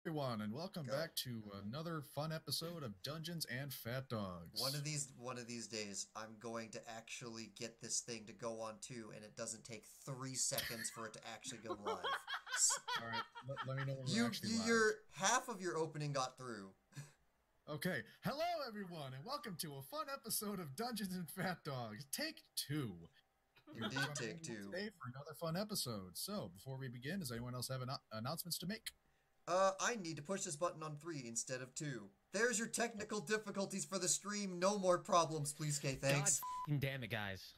everyone, and welcome back to another fun episode of Dungeons and PhatDogs. One of these days, I'm going to actually get this thing to go on too, and it doesn't take 3 seconds for it to actually go live. All right, let me know when we're actually live. Half of your opening got through. Okay, hello everyone, and welcome to a fun episode of Dungeons and PhatDogs. Take 2. Indeed, take 2. Today for another fun episode. So, before we begin, does anyone else have announcements to make? I need to push this button on 3 instead of 2. There's your technical difficulties for the stream. No more problems, please, Kay. Thanks. God damn it, guys.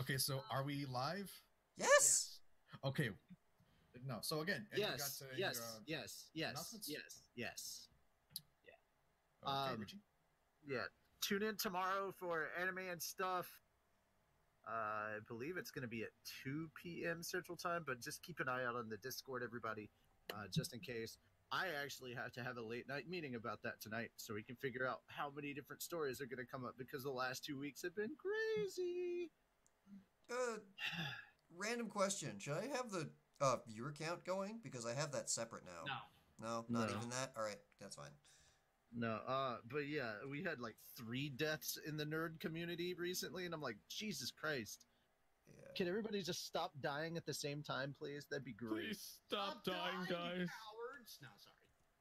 Okay, so are we live? Yes. Okay. No. So again, yes. Yeah. Okay, Richie. Yeah. Tune in tomorrow for anime and stuff. I believe it's going to be at 2 p.m. Central Time, but just keep an eye out on the Discord, everybody, just in case. I actually have to have a late night meeting about that tonight, so we can figure out how many different stories are going to come up, because the last 2 weeks have been crazy. Random question. Should I have the viewer count going? Because I have that separate now. No, not even that? Alright, that's fine. No, but yeah, we had like 3 deaths in the nerd community recently, and I'm like, Jesus Christ. Yeah. Can everybody just stop dying at the same time, please? That'd be great. Please stop dying, guys. Cowards. No, sorry.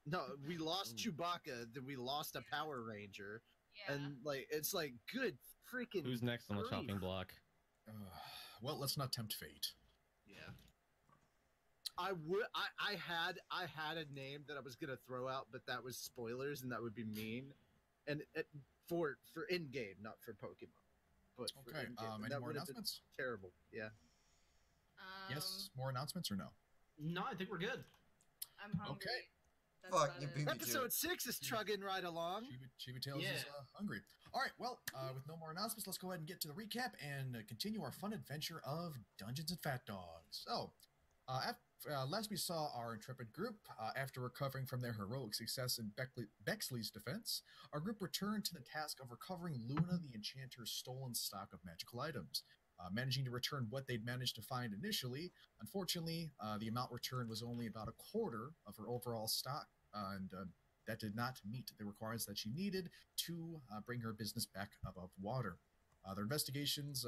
No, we lost Chewbacca, then we lost a Power Ranger, and like, it's like, good freaking Who's next on the chopping block? Well, let's not tempt fate. Yeah. I had a name that I was gonna throw out, but that was spoilers, and that would be mean. And for in game, not for Pokemon. But okay. Any more announcements? Terrible. Yeah. Yes. More announcements or no? No, I think we're good. I'm hungry. Okay. Fuck, you beat me. Episode 6 is chugging right along. Chibitails is hungry. All right. Well, with no more announcements, let's go ahead and get to the recap and continue our fun adventure of Dungeons and PhatDogs. So, last we saw our intrepid group, after recovering from their heroic success in Bexley's defense, our group returned to the task of recovering Luna the Enchanter's stolen stock of magical items. Managing to return what they'd managed to find initially, unfortunately, the amount returned was only about a quarter of her overall stock, and that did not meet the requirements that she needed to bring her business back above water. Their investigations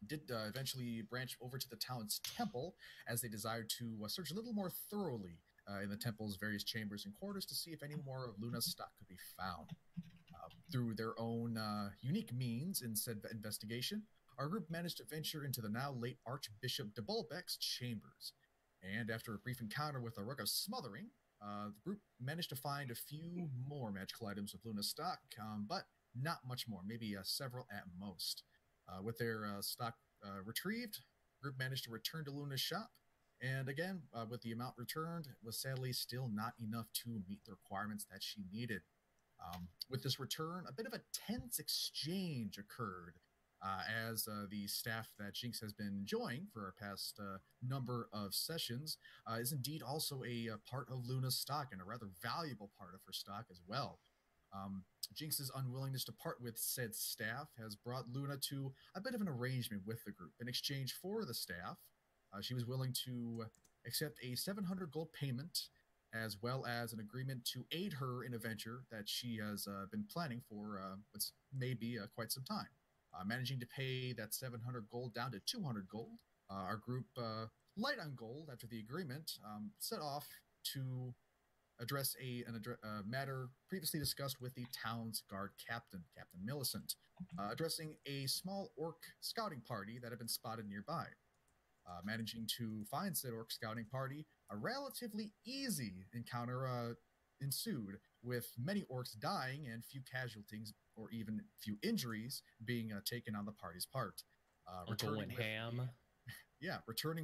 did eventually branch over to the town's temple, as they desired to search a little more thoroughly in the temple's various chambers and quarters to see if any more of Luna's stock could be found. Through their own unique means in said investigation, our group managed to venture into the now late Archbishop de Bolbeck's chambers. And after a brief encounter with a rug of smothering, the group managed to find a few more magical items of Luna's stock, but not much more, maybe several at most. With their stock retrieved, the group managed to return to Luna's shop, and again, with the amount returned, was sadly still not enough to meet the requirements that she needed. With this return, a bit of a tense exchange occurred, as the staff that Jinx has been enjoying for our past number of sessions is indeed also a part of Luna's stock, and a rather valuable part of her stock as well. Jinx's unwillingness to part with said staff has brought Luna to a bit of an arrangement with the group. In exchange for the staff, she was willing to accept a 700 gold payment, as well as an agreement to aid her in a venture that she has been planning for what's maybe quite some time. Managing to pay that 700 gold down to 200 gold, our group, light on gold after the agreement, set off to address a matter previously discussed with the town's guard captain, Captain Millicent, addressing a small orc scouting party that had been spotted nearby. Managing to find said orc scouting party, a relatively easy encounter ensued, with many orcs dying and few casualties or even few injuries being taken on the party's part. Returning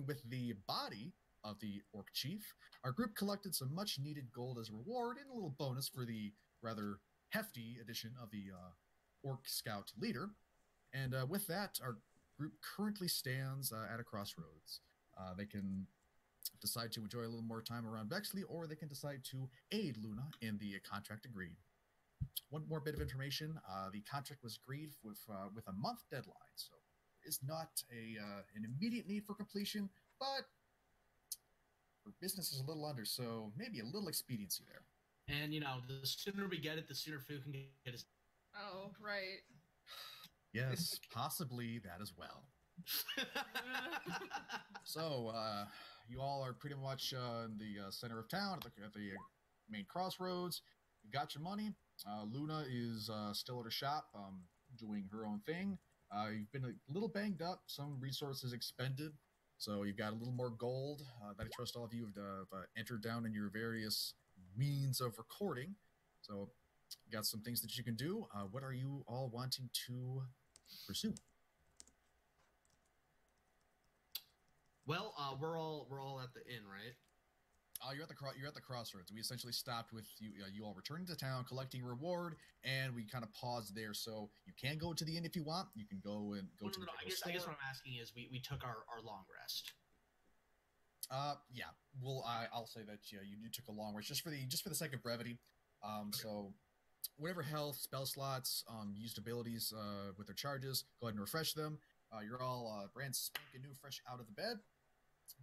with the body of the orc chief, our group collected some much needed gold as a reward and a little bonus for the rather hefty addition of the orc scout leader. And with that, our group currently stands at a crossroads. They can decide to enjoy a little more time around Bexley, or they can decide to aid Luna in the contract agreed. One more bit of information: the contract was agreed with a month deadline, so there is not an immediate need for completion, but Her business is a little under, so maybe a little expediency there. And, you know, the sooner we get it, the sooner food can get us. Oh, right. Yes, possibly that as well. So, you all are pretty much in the center of town at the main crossroads. You got your money. Luna is still at her shop, doing her own thing. You've been a little banged up, some resources expended, so you've got a little more gold that I trust all of you have entered down in your various means of recording. So, you got some things that you can do. What are you all wanting to pursue? Well, we're all at the inn, right? You're at the crossroads. We essentially stopped with you. You all returning to town, collecting reward, and we kind of paused there. So you can go to the inn if you want. You can go and go to the I guess what I'm asking is we took our long rest. Yeah. Well, I'll say that you took a long rest just for the sake of brevity. So whatever health, spell slots, used abilities with their charges, go ahead and refresh them. You're all brand spanking new, fresh out of the bed.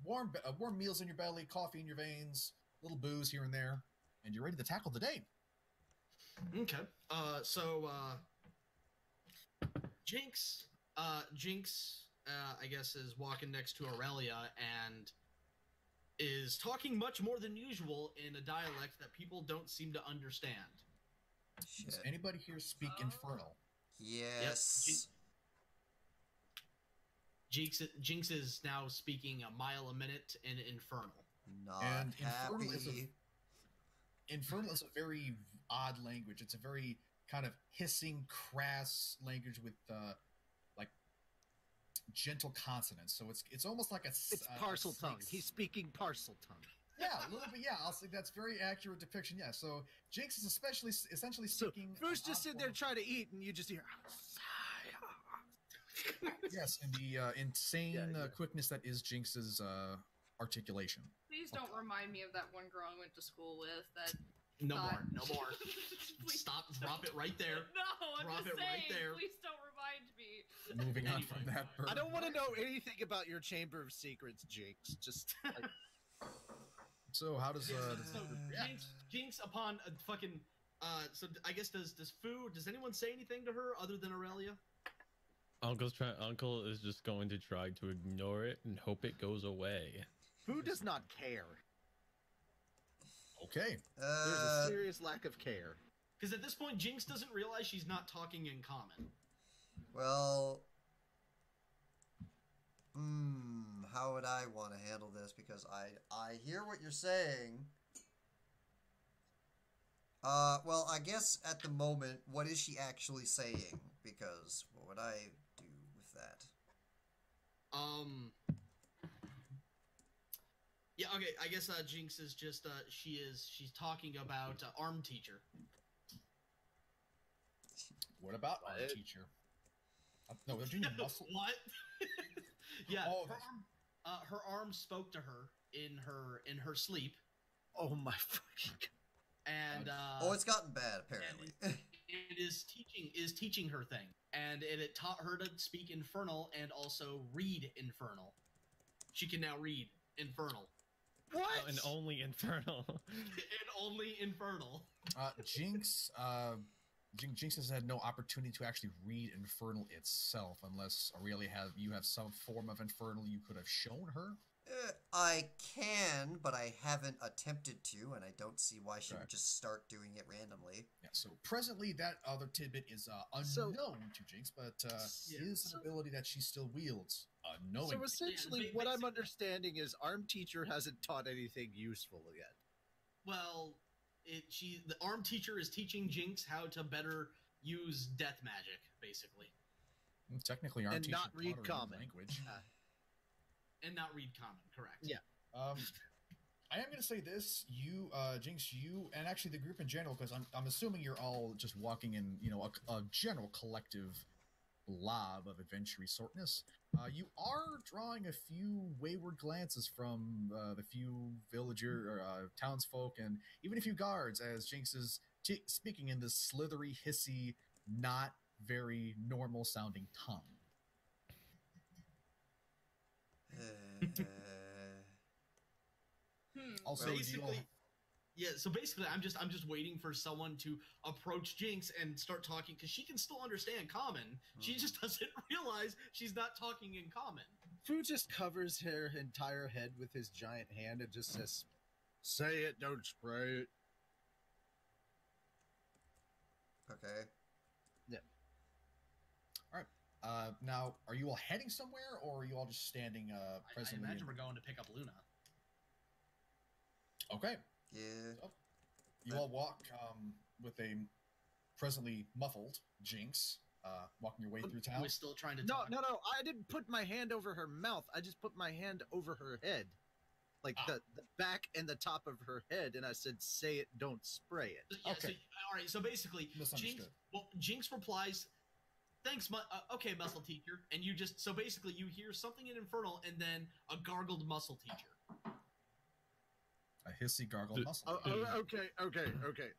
Warm meals in your belly, coffee in your veins, little booze here and there, and you're ready to tackle the day. Okay. So Jinx, I guess, is walking next to Aurelia and is talking much more than usual in a dialect that people don't seem to understand. Shit. Does anybody here speak Infernal? Yes. Yep. Jinx is now speaking a mile a minute in Infernal. Not And happy. Infernal is a very odd language. It's a very kind of hissing, crass language with like gentle consonants. So it's almost like It's parcel tongue. He's speaking parcel tongue. Yeah, a little bit. Yeah, I'll say that's very accurate depiction. Yeah. So Jinx is essentially speaking. So Bruce just sitting there trying to eat, and you just hear. Yes, and the insane quickness that is Jinx's articulation. Please don't remind me of that one girl I went to school with. That No more. Stop. Drop it right there. No, I'm Drop just it right saying. there. Please don't remind me. Moving on from that. I don't want to know anything about your Chamber of Secrets, Jinx. Just. So how does Jinx upon a fucking so I guess does anyone say anything to her other than Aurelia? Uncle is just going to try to ignore it and hope it goes away. Who does not care? Okay. There's a serious lack of care. Because at this point, Jinx doesn't realize she's not talking in common. Well, how would I want to handle this? Because I hear what you're saying. Well, I guess at the moment, what is she actually saying? Because what would I do with that? Yeah, okay, I guess Jinx is just she's talking about arm teacher. What about our teacher? No, we're doing muscle. What? Yeah, Oh, her arm spoke to her in her sleep. Oh my fucking God. And it's gotten bad apparently. It is teaching her thing, and it taught her to speak Infernal and also read Infernal. She can now read Infernal. What? Oh, and only Infernal. And only Infernal. Jinx has had no opportunity to actually read Infernal itself, unless Aurelia you have some form of Infernal you could have shown her. I can, but I haven't attempted to, and I don't see why she would just start doing it randomly. Yeah, so presently that other tidbit is unknown to Jinx, but is an ability that she still wields unknowingly. So essentially, what I'm understanding is Arm Teacher hasn't taught anything useful yet. Well, the arm teacher is teaching Jinx how to better use death magic, basically. Technically, Arm And Teacher not read taught her common. language. And not read common, correct. Yeah. I am going to say this, Jinx, and actually the group in general, because I'm assuming you're all just walking in, a general collective blob of adventure sortness. You are drawing a few wayward glances from the few villager or townsfolk, and even a few guards, as Jinx is speaking in this slithery, hissy, not very normal sounding tongue. Also, So you basically, yeah. So basically, I'm just waiting for someone to approach Jinx and start talking because she can still understand common. She just doesn't realize she's not talking in common. Fu just covers her entire head with his giant hand and just says, "Say it, don't spray it." Okay. now, are you all heading somewhere, or are you all just standing I presently? imagine we're going to pick up Luna. Okay. Yeah. So, you all walk with a presently muffled Jinx, walking your way through town. Who is still trying to No, talk? no, no! I didn't put my hand over her mouth. I just put my hand over her head, like the back and the top of her head, and I said, "Say it, don't spray it." Yeah, Okay. So, all right. So basically, Misunderstood. Jinx replies, "Thanks, okay, muscle teacher." And you just basically you hear something in Infernal and then a gargled muscle teacher. A hissy gargle muscle. Okay.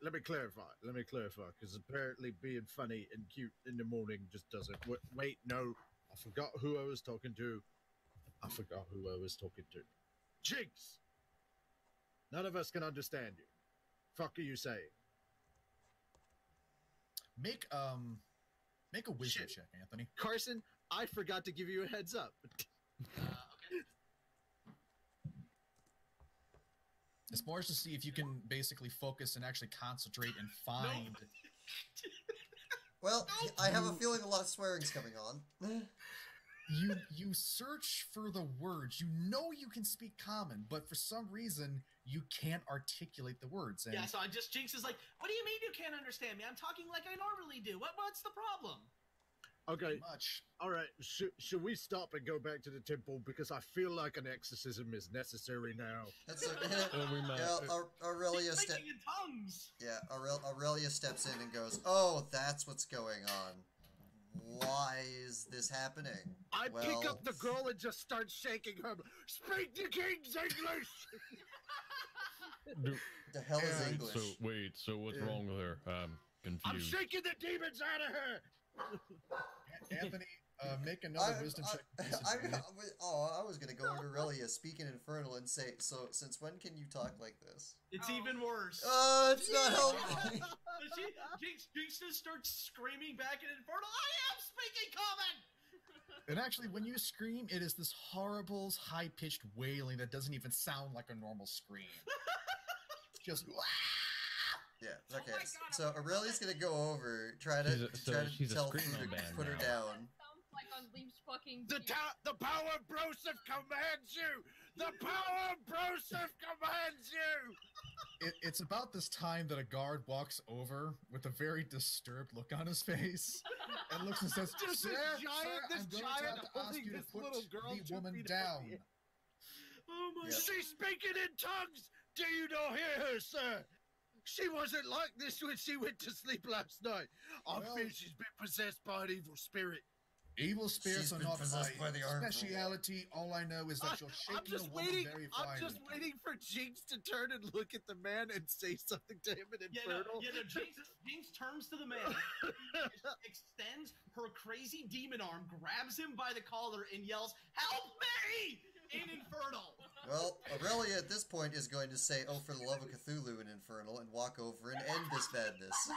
Let me clarify, because apparently being funny and cute in the morning just doesn't. Wait, no, I forgot who I was talking to. Jinx! None of us can understand you. Fuck are you saying? Make a wisdom Shit. check, Anthony. Carson, I forgot to give you a heads up. Okay. It's more to see if you can basically focus and actually concentrate and find. Well, I have a feeling a lot of swearing's coming on. You search for the words. You know you can speak common, but for some reason you can't articulate the words. And Yeah. So Jinx is like, "What do you mean you can't understand me? I'm talking like I normally do. What's the problem?" Okay, much. all right. Should we stop and go back to the temple, because I feel like an exorcism is necessary now. That's okay. We might. Aurelia She's speaking in tongues. Aurelia steps in and goes, "Oh, that's what's going on. Why is this happening?" I pick up the girl and just start shaking her. Speak the king's English. The hell is English? So what's wrong with her? I'm confused. I'm shaking the demons out of her. Anthony, make another wisdom check. I was gonna go over to Aurelia, speak in Infernal, and say, "So since when can you talk like this?" It's even worse. It's not helping. Jinx just starts screaming back in Infernal. I am speaking common. And actually, when you scream, it is this horrible, high-pitched wailing that doesn't even sound like a normal scream. Just. Yeah. Oh Okay. my God, So Aurelia's gonna go over, try to she's a tell screamo Fu to band put her now. down. Sounds like on Lief's fucking. The power of Broseph commands you. The power of Broseph commands you. It's about this time that a guard walks over with a very disturbed look on his face and looks and says, This "Sir, giant I'm going to have to ask holding you to this put little girl the 2 woman feet down." above the- Oh my Yeah. She's speaking in tongues. Do you not hear her, sir? She wasn't like this when she went to sleep last night. I Well- feel she's been possessed by an evil spirit. Evil spirits She's are been not possessed by my the armful. speciality. All I know is that you're I'm shaking just a woman waiting. very I'm finely. just waiting for Jinx to turn and look at the man and say something to him in Infernal. Jinx turns to the man, extends her crazy demon arm, grabs him by the collar, and yells, "Help me!" in Infernal. Well, Aurelia at this point is going to say, "Oh, for the love of Cthulhu" in Infernal, and walk over and end this madness.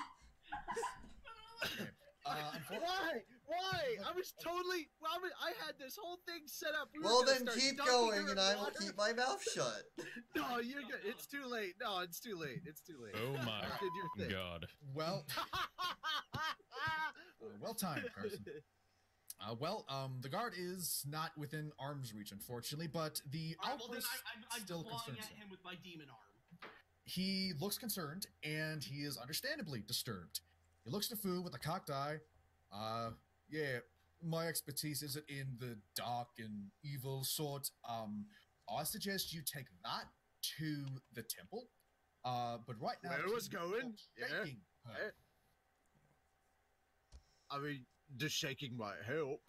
Why? I was totally. I had this whole thing set up. We were Well, gonna then start keep dunking going, her and in I will water. keep my mouth shut. No, you're good. It's too late. No, it's too late. It's too late. Oh my You did your thing. god. Well, well timed, Carson. The guard is not within arm's reach, unfortunately, but the All right, well then outburst I'm still clawing concerns at him. him with my demon arm. He looks concerned, and he is understandably disturbed. He looks to Fu with a cocked eye. Yeah, my expertise isn't in the dark and evil sort. I suggest you take that to the temple. But right now, Where was keep going? Yeah. shaking her. I mean, the shaking might help.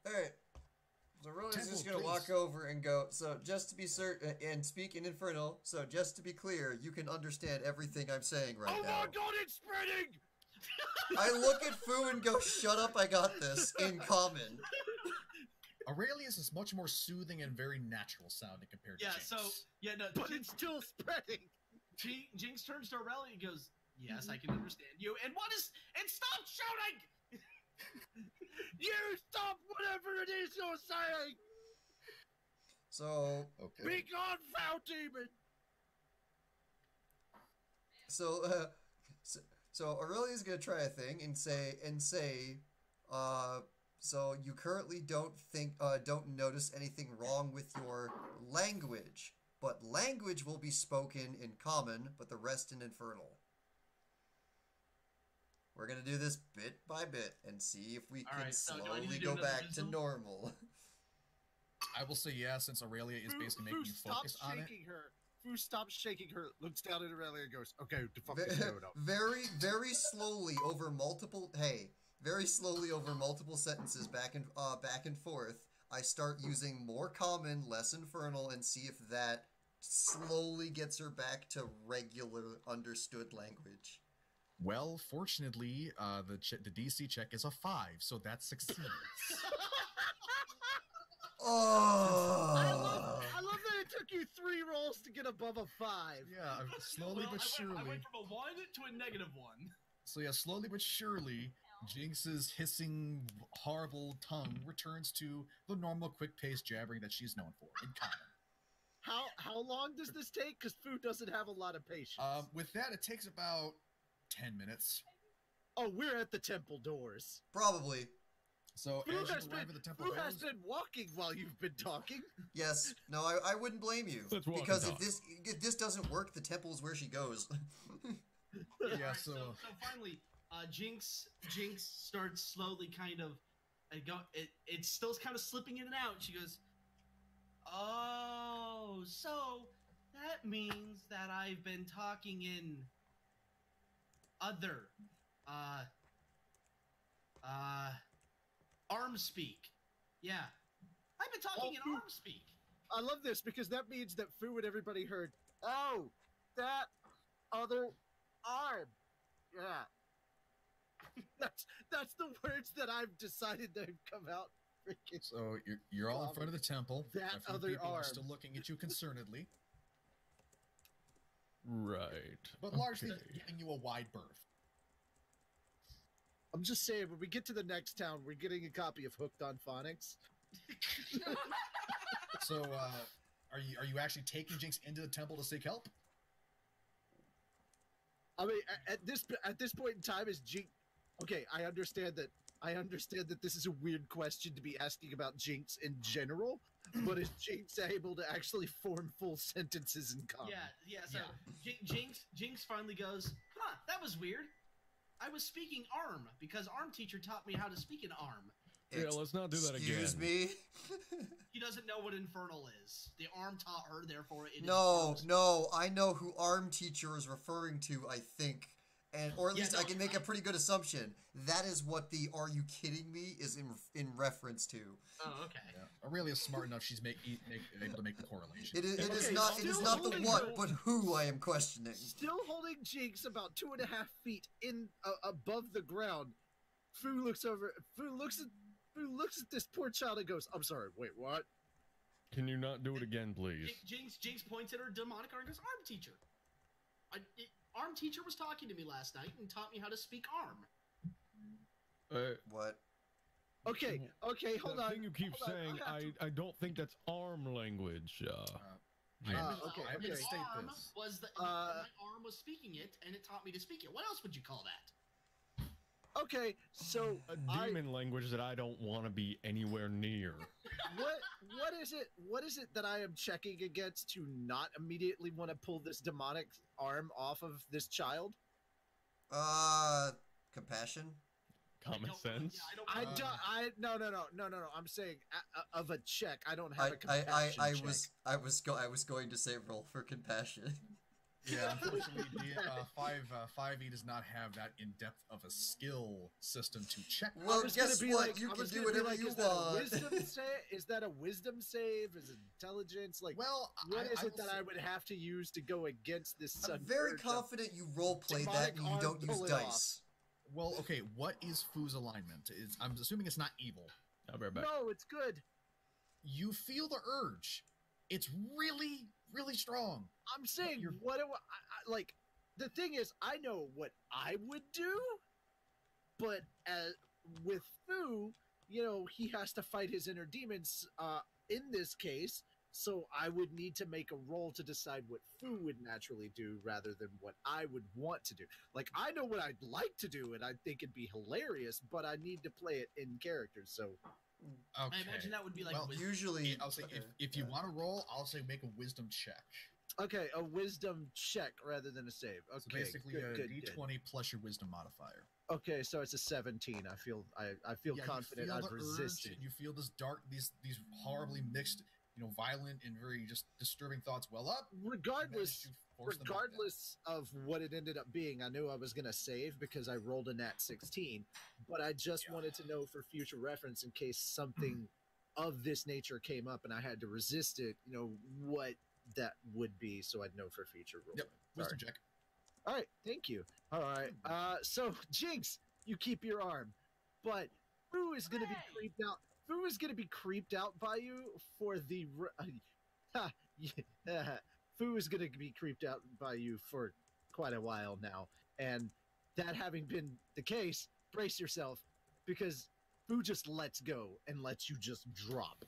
Alright. So Aurelia is Temple, just gonna please. walk over and go, "So just to be certain, and speak in Infernal, so just to be clear, you can understand everything I'm saying right Oh now." my god, it's spreading! I look at Fu and go, "Shut up, I got this," in common. Aurelius is much more soothing and very natural sounding compared to Yeah, Jinx. so yeah, no, But it's still spreading. Jinx turns to Aurelia and goes, "Yes, I can understand you." And stop shouting! You stop whatever it is you're saying. So, Okay. Be gone, foul demon. So Aurelia's gonna try a thing and say, so you currently don't notice anything wrong with your language, but language will be spoken in common, but the rest in infernal. We're gonna do this bit by bit and see if we can Alright, so do I need to slowly do go another back to wisdom? normal. I will say yeah, since Aurelia is basically making you focus on it. Fu stops shaking her, looks down at Aurelia and goes, "Okay, the fuck is going on?" Very slowly over multiple sentences back and forth, I start using more common, less infernal, and see if that slowly gets her back to regular understood language. Well, fortunately, the DC check is a 5, so that succeeds. Oh! I love that it took you 3 rolls to get above a 5. Yeah, slowly Well, but surely. I went from a 1 to a -1. So yeah, slowly but surely, Jinx's hissing, horrible tongue returns to the normal, quick-paced jabbering that she's known for in common. How long does this take? Because Fu doesn't have a lot of patience. With that, it takes about 10 minutes. Oh, we're at the temple doors. Probably. So Fu as you has arrive been, at the temple Fu has doors, been walking while you've been talking. Yes. No, I wouldn't blame you. Let's walk Because and if this doesn't work, the temple is where she goes. yeah. Alright, So so finally, Jinx starts slowly kind of, it's still kind of slipping in and out. She goes, "Oh, so that means that I've been talking in other, arm speak. Yeah, I've been talking in arm speak." I love this because that means that Fu and everybody heard, "Oh, that other arm." Yeah. That's the words that I've decided to come out. Freaking. So you're all in front of the temple. That A few other people are arm. still looking at you concernedly, Right. but largely Okay. giving you a wide berth. I'm just saying, when we get to the next town, we're getting a copy of Hooked on Phonics. So are you actually taking Jinx into the temple to seek help? I mean, at this point in time, is Jinx? Okay, I understand that this is a weird question to be asking about Jinx in general, but is Jinx able to actually form full sentences in common? Yeah. So Jinx finally goes, "Huh, that was weird. I was speaking arm because arm teacher taught me how to speak an arm. Yeah, let's not do that again. Excuse me? He doesn't know what infernal is. The arm taught her, therefore it is No, infernal. no, I know who arm teacher is referring to, I think. Or at Yeah, least no, I can make a pretty good assumption. That is what the "are you kidding me" is in reference to. Oh, okay. Yeah. Aurelia's smart enough; she's able to make the correlation. It is Okay, not still the holding what, her- but who I am questioning. Still holding Jinx about 2.5 feet above the ground. Fu looks at this poor child and goes, "I'm sorry, wait, what?" Can you not do it again, please? Jinx points at her demonic arm and goes, "Arm teacher. Arm teacher was talking to me last night and taught me how to speak arm." What? Okay, hold the on. thing you keep hold on, saying, I have I don't think that's arm language. I'm okay, going to okay. state Arm this. was my arm was speaking it, and it taught me to speak it. What else would you call that? Okay, so A demon language that I don't want to be anywhere near. what is it that I am checking against to not immediately want to pull this demonic arm off of this child? Compassion? Common sense. Yeah, I don't. No. I'm saying of a check. I don't have a compassion check. I was going to say roll for compassion. Yeah, unfortunately, the 5e does not have that in depth of a skill system to check. Well, I was gonna guess be what? like- You I can was do gonna be whatever like, you is that a want. wisdom is that a wisdom save? Is it intelligence? Like, Well, what is it will that say- I would have to use to go against this? I'm very unheard of- confident you roleplay demonic that and you arm don't use pull it off. dice. Well, okay. What is Fu's alignment? I'm assuming it's not evil. I'll be right back. No, it's good. you feel the urge. It's really, really strong. I'm saying, what do like? The thing is, I know what I would do, but with Fu, you know, he has to fight his inner demons. In this case, so I would need to make a roll to decide what Fu would naturally do rather than what I would want to do. Like, I know what I'd like to do, and I think it'd be hilarious, but I need to play it in character. So, Okay. I imagine that would be like usually I'll say if you want to roll, I'll say make a wisdom check. okay, a wisdom check rather than a save. Okay, So basically good, D20 plus your wisdom modifier. Okay, so it's a 17. I feel confident. You feel I've the resisted. urge, and you feel this dark, these horribly mixed, violent and very just disturbing thoughts well up. Regardless of what it ended up being, I knew I was going to save because I rolled a nat 16, but I just wanted to know for future reference in case something of this nature came up and I had to resist it, what that would be, so I'd know for future rolling. Yep, wisdom check. All right, thank you. All right, so Jinx, you keep your arm, but Fu is going to be creeped out. Fu is going to be creeped out by you for the. Fu is going to be creeped out by you for quite a while now, and that having been the case, brace yourself because Fu just lets go and lets you just drop.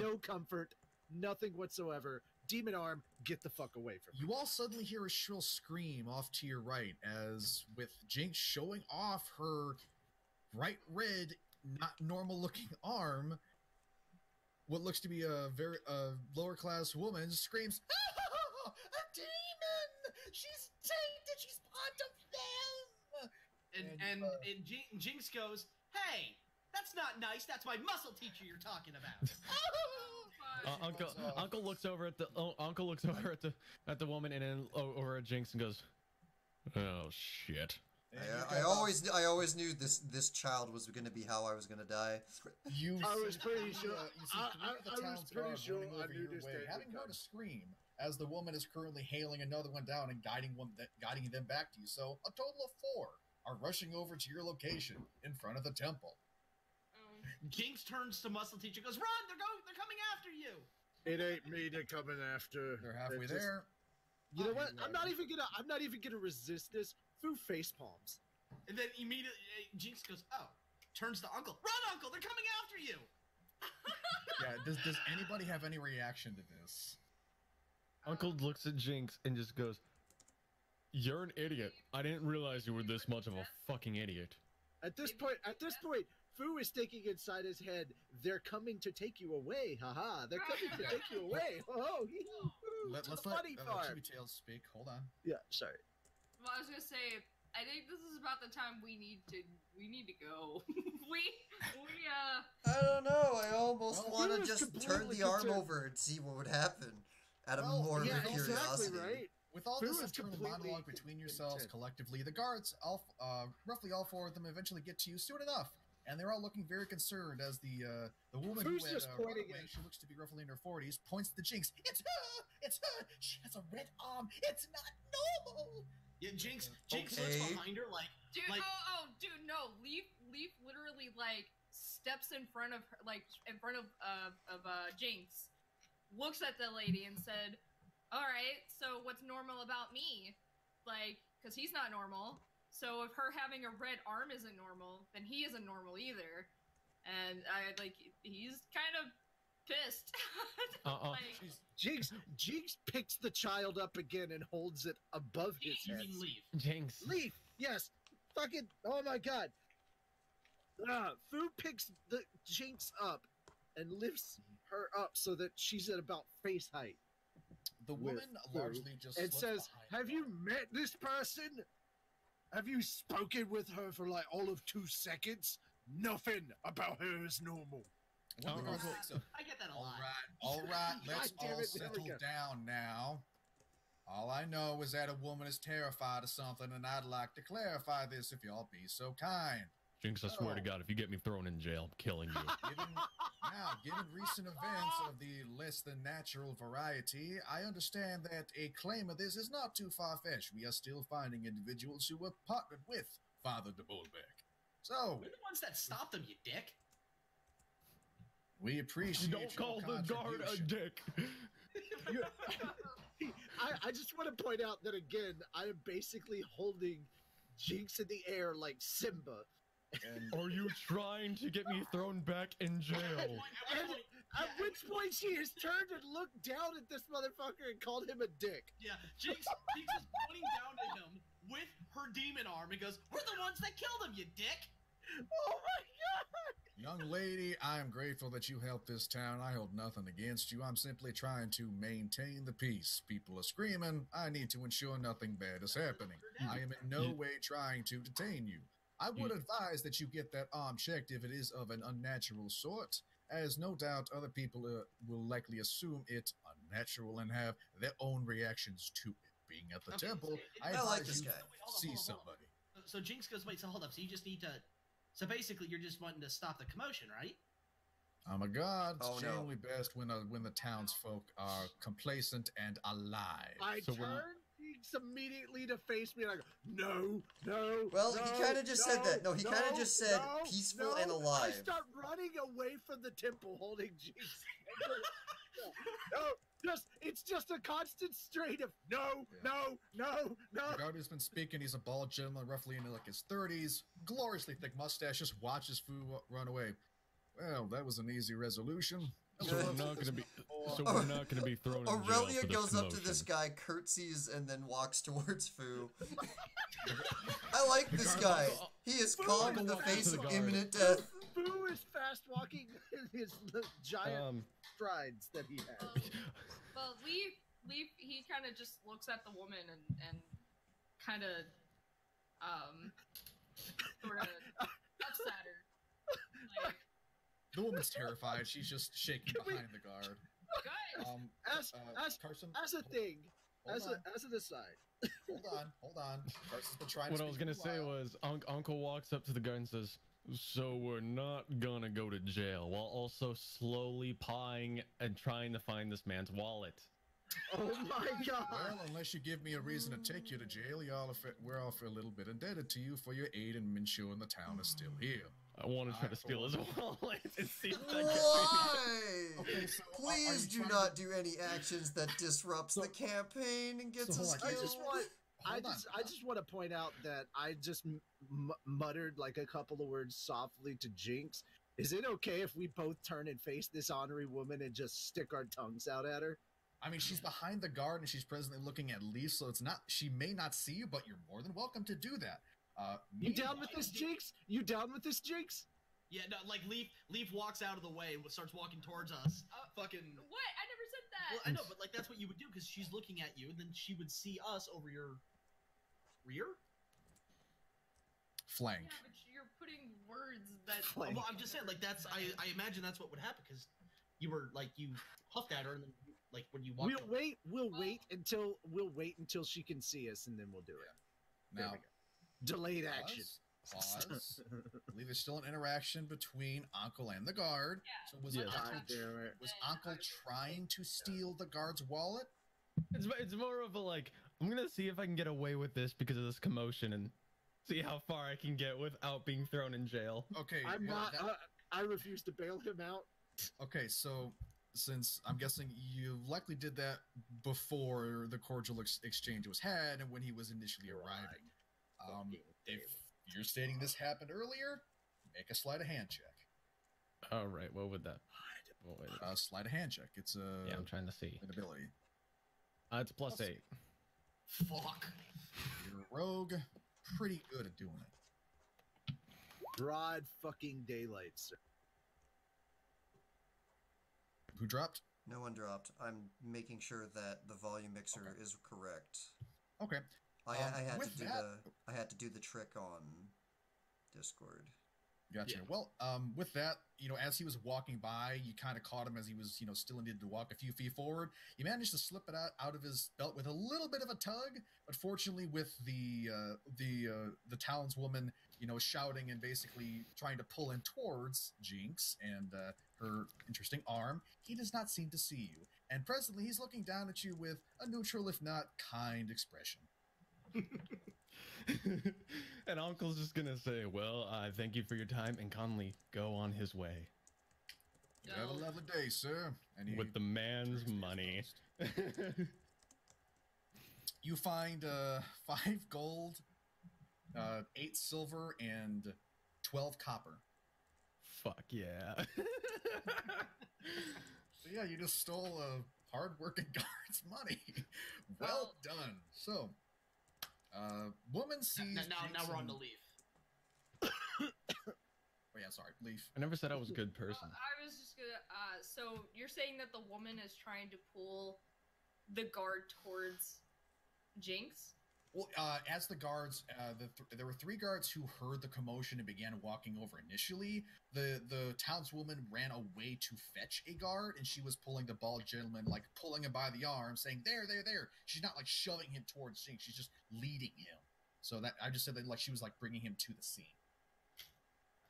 No comfort, nothing whatsoever. Demon arm, get the fuck away from me. You all suddenly hear a shrill scream off to your right as with Jinx showing off her bright red, not normal looking arm, what looks to be a very lower class woman screams, "Oh, a demon! She's tainted! She's part of them!" And Jinx goes, "Hey, that's not nice. That's my muscle teacher you're talking about." Uncle looks over at the woman and then over at Jinx and goes, "Oh shit." I always knew this child was going to be how I was going to die. I was pretty sure. I was pretty sure I knew this day. Having heard a scream as the woman is currently hailing another one down and guiding them back to you. So a total of 4 are rushing over to your location in front of the temple. Jinx turns to muscle teacher, goes, "Run! They're coming after you." It ain't me they're coming after. They're halfway there. You know what? I'm not even gonna resist this. Fu face palms. And then immediately Jinx goes, "Oh," turns to Uncle, "Run, Uncle! They're coming after you." Yeah. Does anybody have any reaction to this? Uncle looks at Jinx and just goes, "You're an idiot. I didn't realize you were this much of a fucking idiot." At this point, Fu is thinking inside his head, "They're coming to take you away, haha! They're coming to take you away!" Oh, Let's let chibitails speak. Hold on. Yeah, sorry. Well, I was gonna say, I think this is about the time we need to go. I don't know. I almost want to was just turn completely the arm concerned. over and see what would happen. Out of more yeah, of a curiosity. exactly right. With all Fu this is internal completely monologue between yourselves content. collectively, the guards, roughly all 4 of them, eventually get to you soon enough, and they're all looking very concerned as the woman Fu's who had just run pointing away, at- she looks to be roughly in her 40s, points to Jinx. It's her! It's her! She has a red arm! It's not normal! Yeah, Jinx Okay. looks behind her like, Dude, like, dude, no. Leaf literally steps in front of her, Jinx, looks at the lady and said, "All right, so what's normal about me? Because he's not normal. So if her having a red arm isn't normal, then he isn't normal either." And he's kind of pissed. Jinx picks the child up again and holds it above his you head. mean Lief. Jinx. Leaf, yes. Fucking, oh my god. Fu picks the Jinx up and lifts her up so that she's at about face height. The With woman Fu, largely just and slips says, behind "Have the you bar. met this person? Have you spoken with her for all of 2 seconds? Nothing about her is normal." One of the guards thinks so. I get that a lot. All right, let's God damn all it, there we settle go. down now. All I know is that a woman is terrified of something, and I'd like to clarify this if y'all be so kind. Jinx, I swear to Oh. God, if you get me thrown in jail, I'm killing you. Given recent events of the less than natural variety, I understand that a claim of this is not too far-fetched. We are still finding individuals who were partnered with Father de Bolbeck. So, We're the ones that stopped them, you dick. We appreciate Don't call your the guard a contribution. dick. I just want to point out that again, I am basically holding Jinx in the air like Simba. And Are you trying to get me thrown back in jail? At which point she has turned and looked down at this motherfucker and called him a dick. Yeah, Jinx is pointing down to him with her demon arm and goes, "We're the ones that killed him, you dick!" Oh my god! young lady, I am grateful that you helped this town. I hold nothing against you. I'm simply trying to maintain the peace. People are screaming. I need to ensure nothing bad is happening. I am in no way trying to detain you. I would advise that you get that arm checked if it is of an unnatural sort, as no doubt other people will likely assume it unnatural and have their own reactions to it. Being at the temple, I like advise this you guy. see somebody. So Jinx goes, wait, so hold up. So you just need to. So basically, you're just wanting to stop the commotion, right? Oh my God! It's Oh, no. generally best when the townsfolk are complacent and alive. I So when- turn Jinx immediately to face me and I go, no, no. Well, no, he kind of just said that. No, he kind of just said no, peaceful no. and alive. I start running away from the temple holding Jinx. No, it's just a constant strain of no. The guard who's been speaking, he's a bald gentleman, roughly in like his 30s, gloriously thick mustache, just watches Fu run away. Well, that was an easy resolution. So we're not gonna be. So we're not gonna be thrown in jail Aurelia for this goes up to this commotion. guy, curtsies, and then walks towards Fu. I like this guy. He is calm in the walks face to of the guard. imminent death. Fu is fast walking in his giant strides that he has. Well, Lief, he kind of just looks at the woman and kind of, sort of looks at her. Like, The woman's terrified. She's just shaking behind the guard. good. Carson, As a thing, hold on, as an aside. hold on. Carson's been trying What to I was speak gonna for a say while. was, Uncle walks up to the guard and says, "So we're not gonna go to jail," while also slowly pawing and trying to find this man's wallet. Oh my god! Well, unless you give me a reason to take you to jail, we're all for a little bit indebted to you for your aid in ensuring the town is still here. I want to try to steal his wallet and see if that gets me. Why? Okay, so Please do not do any actions that disrupts the campaign and gets so us hold on. killed. I just want to point out that I just muttered like a couple of words softly to Jinx. Is it okay if we both turn and face this honorary woman and just stick our tongues out at her? I mean, she's behind the guard and she's presently looking at Lief, so it's not. She may not see you, but you're more than welcome to do that. You down with this, Jinx? You down with this, Jinx? Yeah, no, like Lief walks out of the way and starts walking towards us. Fucking. What? I never said that. Well, I know, but like that's what you would do because she's looking at you, and then she would see us over your rear. Flank. Yeah, but you're putting words that. Flank. Well, I'm just saying, like that's. I imagine that's what would happen because you were like you huffed at her, and then like when you walked. We'll wait until she can see us, and then we'll do it. There Now, we go. Delayed action. Pause. I believe there's still an interaction between Ankel and the guard. Yeah. So was Yes. Ankel, Damn it. was Ankel trying to steal the guard's wallet? It's more of a like, I'm gonna see if I can get away with this because of this commotion and see how far I can get without being thrown in jail. Okay. I'm well, not. that- I refuse to bail him out. okay, so since I'm guessing you likely did that before the cordial exchange was had and when he was initially arriving. If you're stating this happened earlier, make a sleight of hand check. All right, what would that? Sleight of hand check. It's a Yeah, I'm trying to see. an ability. It's +8. Fuck. You're a rogue, pretty good at doing it. Broad fucking daylight, sir. Who dropped? No one dropped. I'm making sure that the volume mixer Okay. is correct. Okay. I had with to do that- I had to do the trick on Discord. Gotcha. Yeah. Well, with that, as he was walking by, you kind of caught him as he was, still needed to walk a few feet forward. You managed to slip it out of his belt with a little bit of a tug, but fortunately, with the townswoman, shouting and basically trying to pull in towards Jinx and her interesting arm, he does not seem to see you. And presently, he's looking down at you with a neutral, if not kind, expression. And Uncle's just gonna say, "Well, thank you for your time," and calmly go on his way. You have a lovely day, sir. And he With the man's turns to his money. host. You find 5 gold, 8 silver, and 12 copper. Fuck yeah. So yeah, you just stole a hard-working guard's money. Well done. So, woman sees. Now we're on to Lief. Oh yeah, sorry, Lief. I never said I was a good person. I was just gonna. So you're saying that the woman is trying to pull the guard towards Jinx? Well, as the guards, there were 3 guards who heard the commotion and began walking over initially. The townswoman ran away to fetch a guard, and she was pulling the bald gentleman, like pulling him by the arm, saying, there. She's not like shoving him towards Jinx, she's just leading him. So that, I just said that like she was like bringing him to the scene.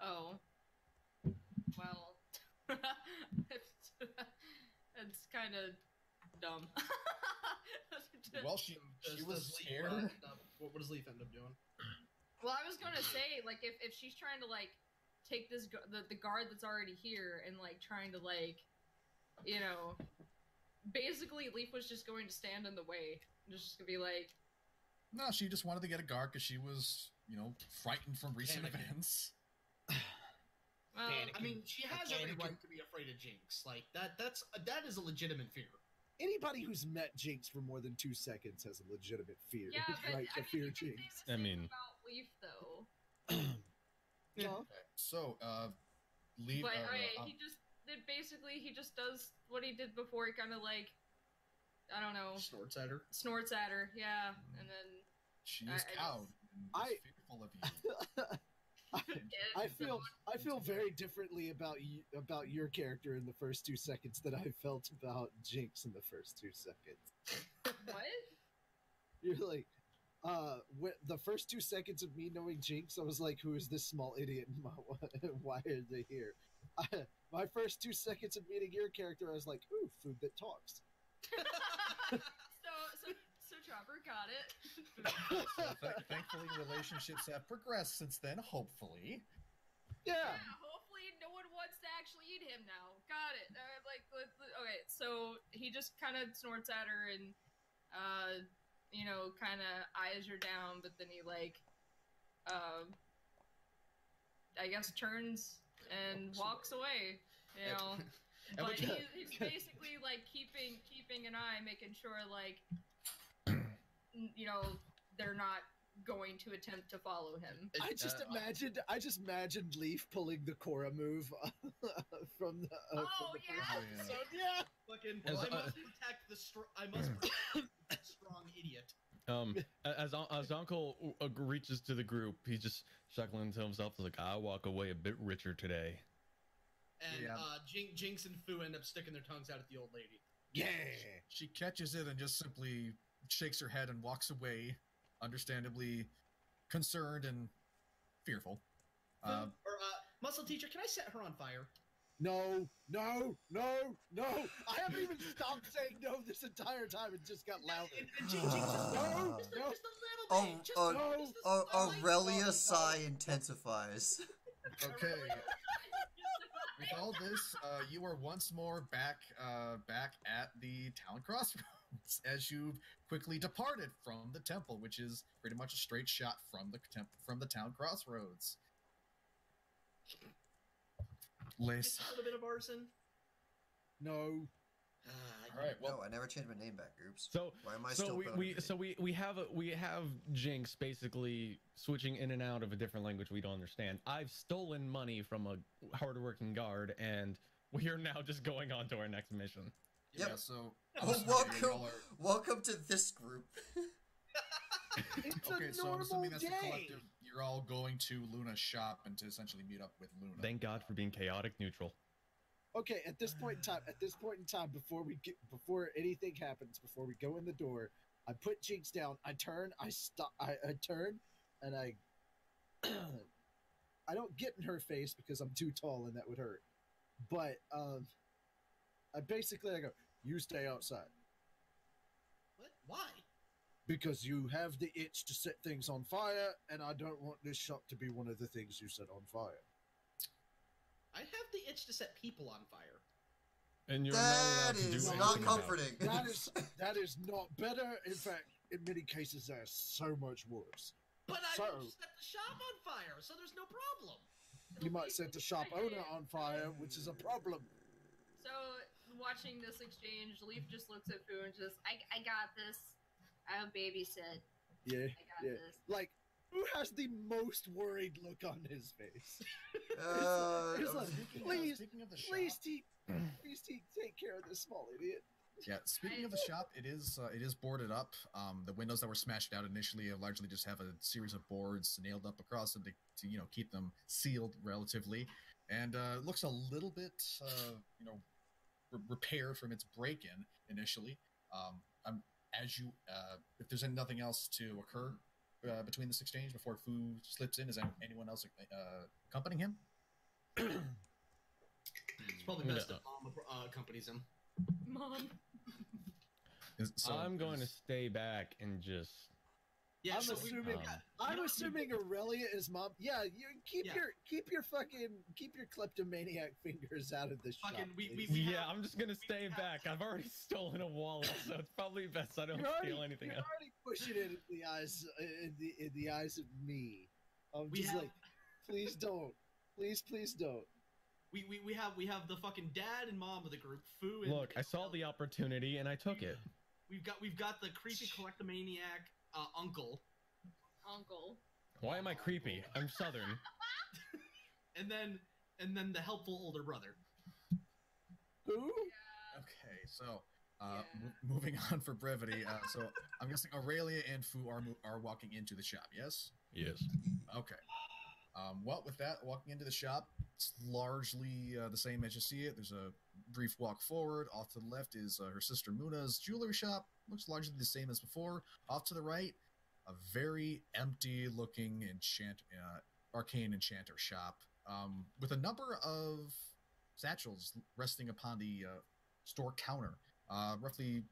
Oh. Well. It's kind of dumb. Well, she was Leaf, scared. what does Leaf end up doing? Well, I was gonna say, like, if she's trying to, like, take this the guard that's already here and, like, trying to, like, you know, basically Leaf was just going to stand in the way. Just gonna be like, No, she just wanted to get a guard because she was, you know, frightened from recent Panicking. events. well, I mean, she has every right to be afraid of Jinx. Like that is a legitimate fear. Anybody who's met Jinx for more than 2 seconds has a legitimate fear. yeah, but right to I mean, fear you can Jinx. say the I same mean- about Leaf though. No. So, leave. But he just did basically he just does what he did before. He kind of like, I don't know, Snorts at her. snorts at her, yeah, and then She is I cowed and is fearful of you. I feel very differently about your character in the first 2 seconds than I felt about Jinx in the first 2 seconds. what? You're like, the first 2 seconds of me knowing Jinx, I was like, who is this small idiot? And why are they here? My first 2 seconds of meeting your character, I was like, ooh, food that talks. So Chopper got it. So thankfully, relationships have progressed since then. Hopefully. Yeah. Hopefully no one wants to actually eat him now. Got it. Okay, so he just kind of snorts at her and, you know, kind of eyes her down, but then he, like, I guess turns and walks away, you know. But he's basically, like, keeping an eye, making sure, like, you know, they're not going to attempt to follow him. I just imagined Lief pulling the Korra move from the yeah. first Oh, episode. Yeah. Fucking, As- I must protect the strong idiot. As Ankel reaches to the group, he's just chuckling to himself. He's like, I walk away a bit richer today. And Yeah. Jinx and Fu end up sticking their tongues out at the old lady. Yeah. She catches it and just simply shakes her head and walks away, understandably concerned and fearful. Muscle teacher, can I set her on fire? No. I haven't even stopped saying no this entire time. It just got louder. And Jinx just No. just a little bit. Just a slight Aurelia bump. sigh intensifies. Okay. With all this, you are once more back at the town crossroads as you've quickly departed from the temple, which is pretty much a straight shot from the town crossroads. Lace. Just a little bit of arson. No. All right. Well, No, I never changed my name back, groups. So Why am I so still we have Jinx basically switching in and out of a different language we don't understand. I've stolen money from a hardworking guard, and we are now just going on to our next mission. Yep. Yeah, so Welcome to this group. It's okay, a so I'm normal assuming that's the day. collective. You're all going to Luna's shop and to essentially meet up with Luna. Thank God for being chaotic neutral. Okay, at this point in time, before anything happens, before we go in the door, I put Jinx down. I turn. I stop. I turn, and I I don't get in her face because I'm too tall and that would hurt. But I go, you stay outside What? Why? because you have the itch to set things on fire, and I don't want this shop to be one of the things you set on fire. I have the itch to set people on fire. And you're That not allowed to do is anything not about it. comforting. That is not better. In fact, in many cases, they're so much worse. But I So- will set the shop on fire, so there's no problem. You might set the shop owner on fire, which is a problem. So, watching this exchange, Lief just looks at Fu and just, I got this. I'll babysit. Yeah, I got yeah. this. Like, who has the most worried look on his face? He's like, please, Speaking of the please, shop, take care of this small idiot. yeah. Speaking of the shop, it is boarded up. The windows that were smashed out initially largely just have a series of boards nailed up across them to keep them sealed relatively, and it looks a little bit repaired from its break-in initially. If there's nothing else to occur between this exchange before Fu slips in, is anyone else accompanying him? It's probably best if Mom accompanies him. Mom. I'm going to stay back and just. Yeah, I'm so I'm assuming Aurelia is mom. Yeah, you keep Yeah. keep your kleptomaniac fingers out of the shop. Fucking, Yeah, I'm just gonna stay back. I've already stolen a wallet, so it's probably best I don't steal anything you're else. already pushing it in the eyes in the eyes of me. I'm We just have- like, please don't, please don't. we have the fucking dad and mom of the group, Fu. And Look, I saw the opportunity and I took it. We've got the creepy kleptomaniac uncle, Uncle. Why am I creepy? I'm Southern. and then the helpful older brother. Who? Okay, so moving on for brevity. So I'm guessing Aurelia and Fu are walking into the shop. Yes. Yes. Okay. Well, with that, walking into the shop, it's largely the same as you see it. There's a brief walk forward. Off to the left is her sister Muna's jewelry shop. Looks largely the same as before. Off to the right, a very empty-looking arcane enchanter shop with a number of satchels resting upon the store counter, roughly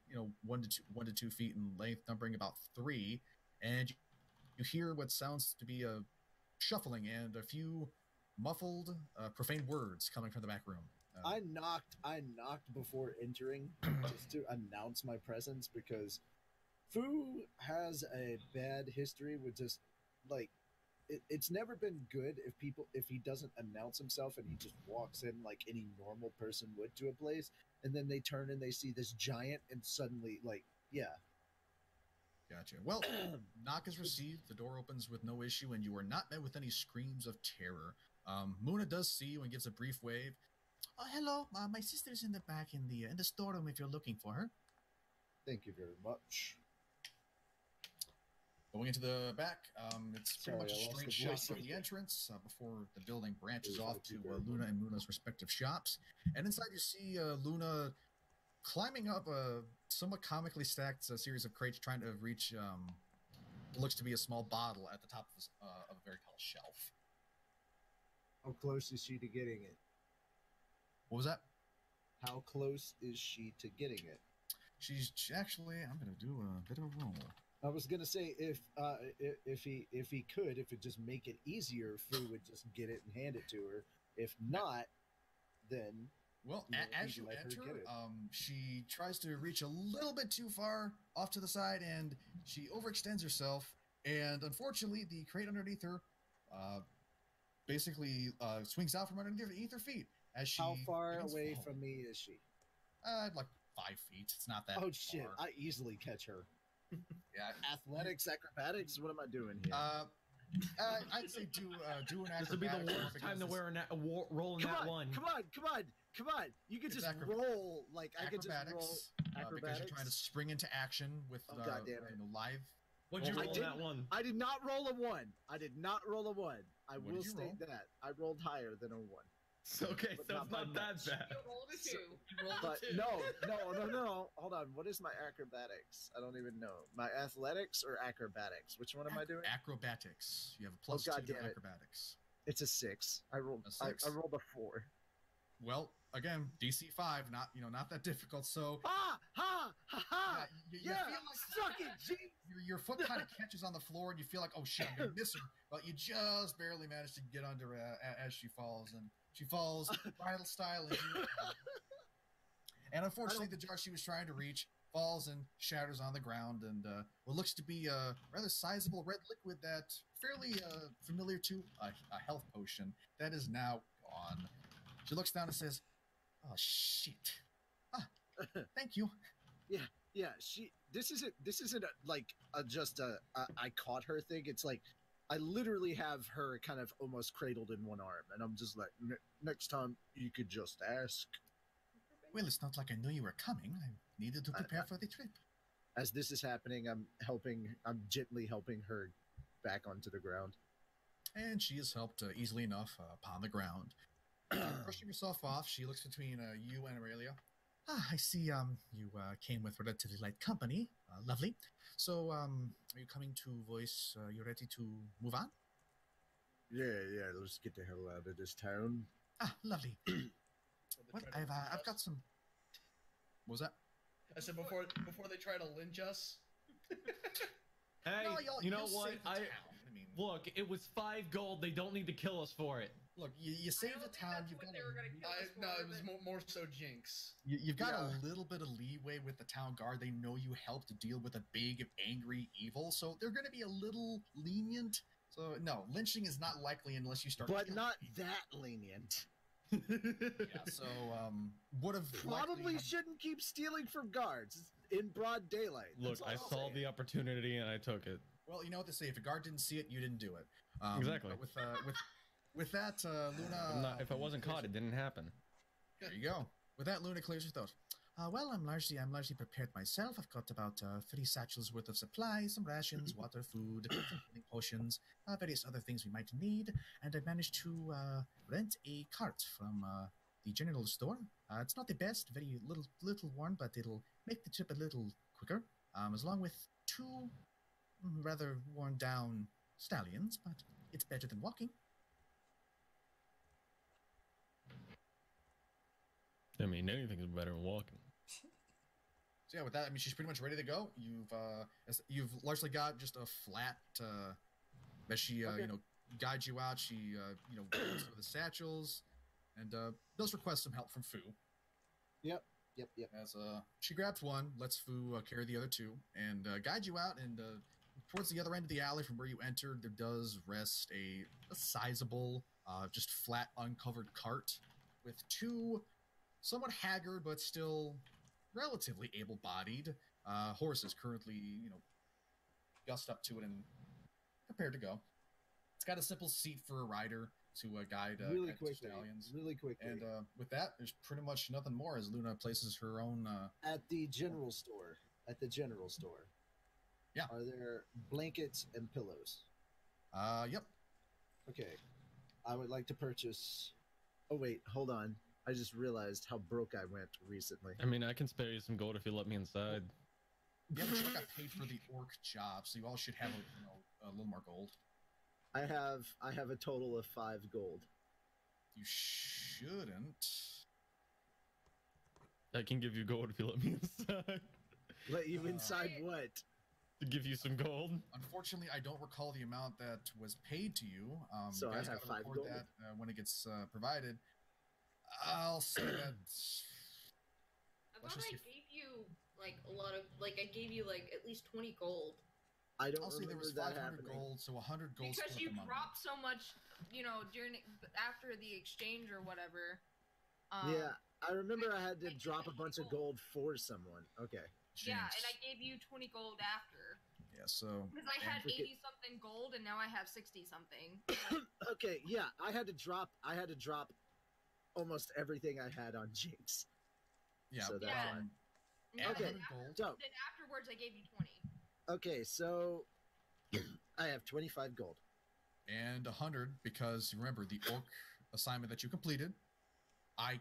1 to 2 feet in length, numbering about 3, and you hear what sounds to be a shuffling and a few muffled, profane words coming from the back room. I knocked before entering just to announce my presence because Fu has a bad history with just like it's never been good if he doesn't announce himself and he just walks in like any normal person would to a place and then they turn and they see this giant and suddenly Gotcha. Well, knock is received. The door opens with no issue, and you are not met with any screams of terror. Muna does see you and gives a brief wave. Oh, hello. My sister's in the back in the storeroom if you're looking for her. Thank you very much. Going into the back, it's pretty much Sorry, I a lost straight the shot voice from right the there. entrance before the building branches Please, off thank to you very Luna and Muna's respective shops. And inside you see Luna climbing up a somewhat comically stacked series of crates trying to reach what looks to be a small bottle at the top of a very tall shelf. How close is she to getting it? What was that? How close is she to getting it? She's actually, I'm going to do a bit of a roll. I was gonna say if he could, if it just make it easier, Fu would just get it and hand it to her. If not, then Well, You know, as you you let her enter, get it. she tries to reach a little bit too far off to the side, and she overextends herself. And unfortunately, the crate underneath her basically swings out from underneath her feet as she. how far begins away falling. from me is she? Like 5 feet. It's not that. Oh shit! far. I easily catch her. Yeah. Athletics, acrobatics. What am I doing here? I'd say do an This would be the acrobatics worst because time to this- wear roll in come that on, one. come on! You could It's just roll like I could just roll acrobatics, because you're trying to acrobatics. spring into action with Oh, God damn it. live. What'd you I roll in didn't- that one? I did not roll a 1. I did not roll a 1. I What will did you state roll? that I rolled higher than a 1. Okay, But so not it's by not that much. bad. You rolled a 2. Roll the But 2. no. Hold on. What is my acrobatics? I don't even know. My athletics or acrobatics? Which one am I doing? Acrobatics. You have a plus God 2 to damn it. acrobatics. It's a 6. I rolled. A 6? I rolled a 4. Well, again, DC 5, not that difficult. So Ha ha ha ha! you Yeah, feel like suck it, G. your foot kind of catches on the floor, and you feel like, oh shit, I'm gonna miss her, but you just barely manage to get under as she falls, and she falls bridal style. And unfortunately, the jar she was trying to reach falls and shatters on the ground, and what looks to be a rather sizable red liquid that fairly familiar to a health potion that is now gone. She looks down and says, "Oh shit! Ah, thank you." Yeah, this isn't just a I caught her thing. It's like I literally have her kind of almost cradled in one arm, and I'm just like, next time you could just ask. Well, it's not like I knew you were coming. I needed to prepare for the trip. As this is happening, I'm gently helping her back onto the ground. And she is helped easily enough upon the ground. Brushing herself off, she looks between you and Aurelia. I see you came with relatively light company. Lovely. So, are you coming to voice you're ready to move on? Yeah, let's get the hell out of this town. Lovely. What? I've got some... What was that? I said before they try to lynch us. Hey, No, you know you'll what? save the town. I mean, Look, it was 5 gold. They don't need to kill us for it. look, you save the town. You've got they were gonna kill us for. No, it was more so Jinx. You've got Yeah. a little bit of leeway with the town guard. They know you helped to deal with a big, angry evil, so they're going to be a little lenient. So, no, lynching is not likely unless you start... But killing not people. that lenient. Yeah, so, would have Probably shouldn't keep stealing from guards in broad daylight. Look, That's all I I'll saw say. the opportunity and I took it. Well, you know what they say. If a guard didn't see it, you didn't do it. Exactly. But with that, Luna... If I wasn't caught, it didn't happen. There you go. With that, Luna clears her throat. Well, I'm largely prepared myself. I've got about 3 satchels worth of supplies, some rations, water, food, some healing potions, various other things we might need, and I managed to rent a cart from the general store. It's not the best, very little worn, but it'll make the trip a little quicker. As long with 2 rather worn down stallions, but it's better than walking. I mean, anything is better than walking. So yeah, with that, I mean, she's pretty much ready to go. You've largely got just a flat as she guides you out. She goes for the satchels and does request some help from Fu. Yep. As she grabs one, lets Fu carry the other 2, and guides you out. And towards the other end of the alley from where you entered, there does rest a sizable, just flat, uncovered cart with 2 somewhat haggard but still relatively able-bodied horses currently, gussed up to it and prepared to go. It's got a simple seat for a rider to guide Really 2 quickly. stallions. Really quickly. And with that, there's pretty much nothing more as Luna places her own... At the general store. Yeah. Are there blankets and pillows? Yep. Okay. I would like to purchase... Oh, wait. Hold on. I just realized how broke I went recently. I mean, I can spare you some gold if you let me inside. Yeah, but you got paid for the orc job, so you all should have a little more gold. I have a total of 5 gold. You shouldn't. I can give you gold if you let me inside. Let you inside what? To give you some gold. Unfortunately, I don't recall the amount that was paid to you. So you I guys have gotta 5 record gold. that when it gets provided. I'll say that. I thought I gave you a lot of I gave you at least 20 gold. I don't I'll say there remember was that 500 happening. gold, so 100 gold. Because split you among dropped so much, during after the exchange or whatever. Yeah, I remember I had to I gave drop you a bunch of 20 gold for someone. Okay. Yeah, Jinx. and I gave you 20 gold after. Yeah, so. Because I had And- 80 something gold and now I have 60 something. Okay, yeah, I had to drop almost everything I had on Jinx. Yeah, So that's Yeah. fine. add Okay. 100 gold. Dope. Then afterwards I gave you 20. Okay, so I have 25 gold. And 100 because remember the orc assignment that you completed. I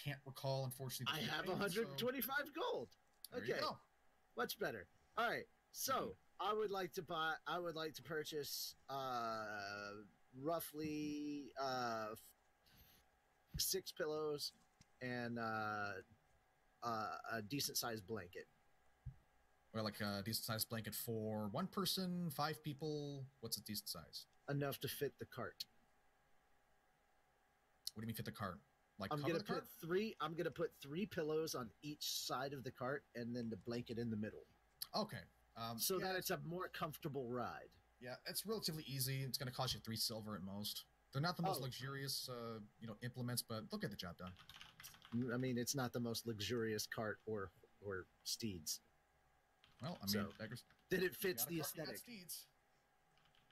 can't recall, unfortunately. I the full have payment, so 125 gold. there you Okay, go. much better. All right, so I would like to purchase roughly 6 pillows and a decent sized blanket. Or like a decent sized blanket for 1 person, 5 people. What's a decent size? Enough to fit the cart. What do you mean fit the cart? Like I'm cover gonna the cart? put three. I'm gonna put 3 pillows on each side of the cart, and then the blanket in the middle, Okay. so yeah, that it's a more comfortable ride. yeah, it's relatively easy. It's going to cost you 3 silver at most. They're not the most Oh. luxurious, implements, but they'll get the job done. I mean, it's not the most luxurious cart or steeds. Well, I mean, So, beggars. Then it you fits got a the cart, you got aesthetic. steeds.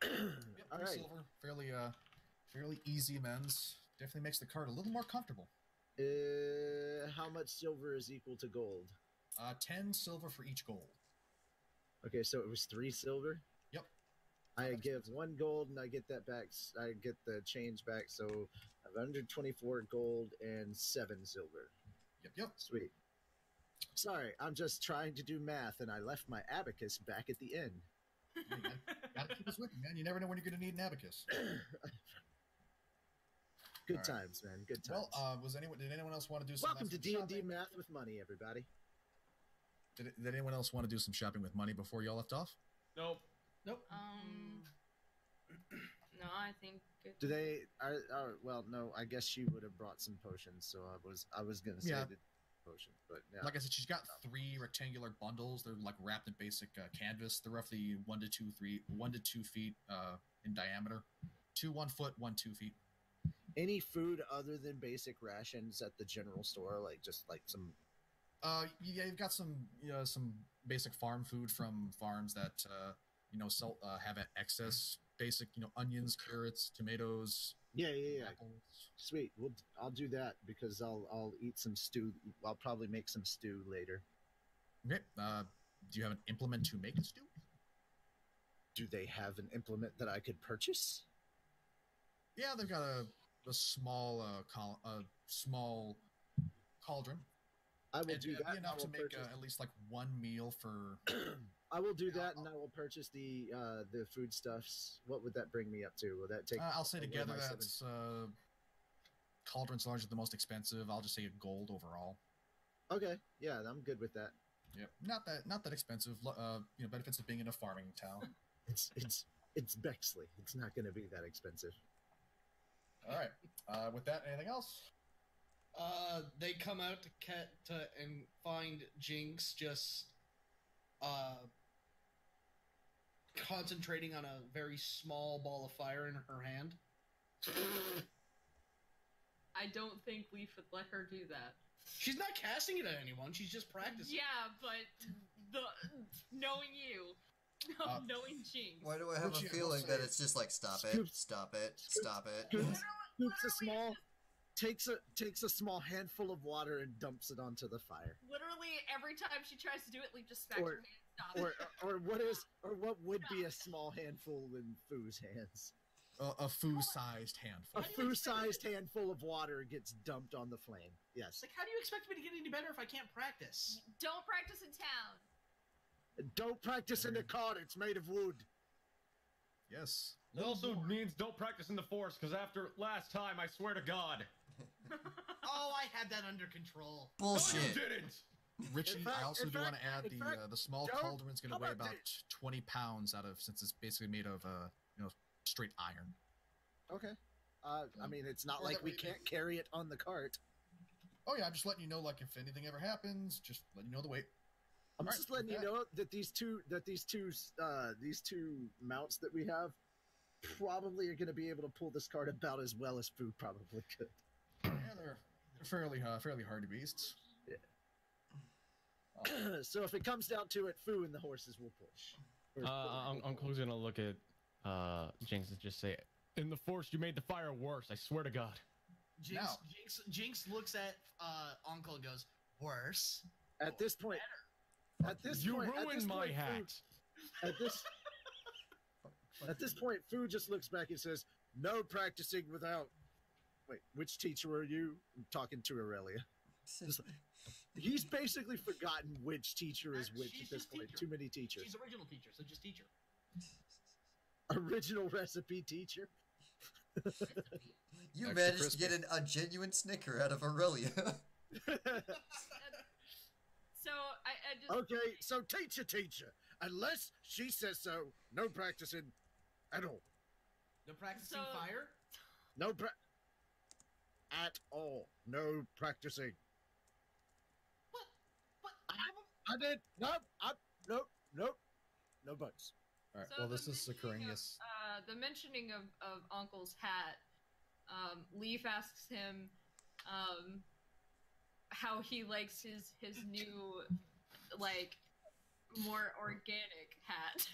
Yep, All 3 right. silver. Fairly easy amends. Definitely makes the cart a little more comfortable. How much silver is equal to gold? 10 silver for each gold. Okay, so it was 3 silver. Yep. I Not give expensive. 1 gold and I get that back. I get the change back. So I have 124 gold and 7 silver. Yep. Sweet. Sorry, I'm just trying to do math, and I left my abacus back at the end. Yeah, you gotta keep us with you, man. You never know when you're going to need an abacus. Good All right. times, man. Good times. Well, did anyone else want to do some Welcome to last D&D shopping? Math with Money, everybody. Did anyone else want to do some shopping with money before y'all left off? Nope. Nope. No, I think. Do they? Well, no. I guess she would have brought some potions, so I was gonna say Yeah. the potion, but yeah. Like I said, she's got 3 rectangular bundles. They're like wrapped in basic canvas. They're roughly 1 to 2 feet in diameter. 2 1 foot, 1 2 feet. Any food other than basic rations at the general store, like just like some. Yeah, you've got some basic farm food from farms that have an excess basic onions, carrots, tomatoes, Yeah. apples. Sweet. Well, I'll do that because I'll eat some stew. I'll probably make some stew later. Okay. Do you have an implement to make a stew? Do they have an implement that I could purchase? Yeah, they've got a small small cauldron. I will It'd do be that. enough I to will make purchase. at least like 1 meal for. I will do Yeah, that, and I will purchase the foodstuffs. What would that bring me up to? Will that take? I'll say away together my 7? that's cauldron's largely the most expensive. I'll just say a gold overall. Okay, yeah, I'm good with that. Yep, not that expensive. Benefits of being in a farming town. It's Bexley. It's not going to be that expensive. All right. With that, anything else? They come out and find Jinx just concentrating on a very small ball of fire in her hand. I don't think Lief would let her do that. She's not casting it at anyone. She's just practicing. Yeah, but knowing you, knowing Jinx. Why do I have a Which I will feeling say- that it's just like, stop it, Scoop. stop it, stop it? Scoops a small, takes a small handful of water and dumps it onto the fire. Literally every time she tries to do it, Lief just smacks Or- her hand. Stop. Or what would be a small handful in Foo's hands? A foo-sized handful. A Foo-sized handful of water gets dumped on the flame. Yes. Like, how do you expect me to get any better if I can't practice? Don't practice in town. Don't practice in the cart. It's made of wood. Yes. It also means don't practice in the forest, because after last time, I swear to God. Oh, I had that under control. No, you Bullshit. didn't! Richie, In fact- I also in do want fact- to add in fact, the small don't- cauldron's going how to weigh about about 20 pounds since it's basically made of straight iron. Okay. I mean, it's not Or like that we we- can't carry it on the cart. Oh yeah, I'm just letting you know, like if anything ever happens, just letting you know the weight. I'm Alright, just letting you with that- know that these two mounts that we have probably are going to be able to pull this cart about as well as Foo probably could. Yeah, they're fairly hardy beasts. Yeah. Oh. So if it comes down to it, Foo and the horses will push. Or- Uncle's gonna look at Jinx and just say, "In the forest, you made the fire worse. I swear to God." Jinx looks at Ankel and goes, worse. At this point, You point, ruined my hat. At this point, Foo just looks back and says, "No practicing without." Wait, which teacher are you? I'm talking to Aurelia. He's basically forgotten which teacher is which She's at this just point. teacher. Too many teachers. She's original teacher, so just teach her. Original recipe teacher. You Extra managed crispy. to get a genuine snicker out of Aurelia. So I just Okay, so teacher. Unless she says so, no practicing at all. No practicing So- fire? No at all. No practicing. What? I did. Nope. No bugs. All right. So Well, the this is occurring. mentioning of, Yes. The mentioning of Uncle's hat, Lief asks him how he likes his new, like, more organic hat.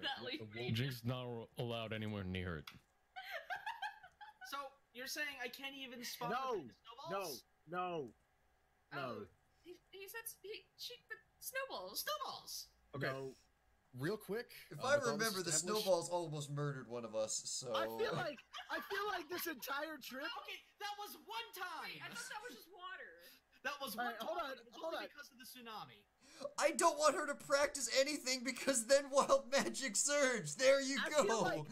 that Lief made. Jinx not allowed anywhere near it. So you're saying I can't even spot No. the snowballs? No. Oh, he said the snowballs. Snowballs. Okay. No. Real quick. If with I all this remember, the established- snowballs almost murdered one of us, so... I feel like this entire trip. Okay, that was one time. Wait, I thought that was just water. That was All one right, time. hold on, and it was hold only on. because of the tsunami. I don't want her to practice anything because then wild magic surge. There you I go.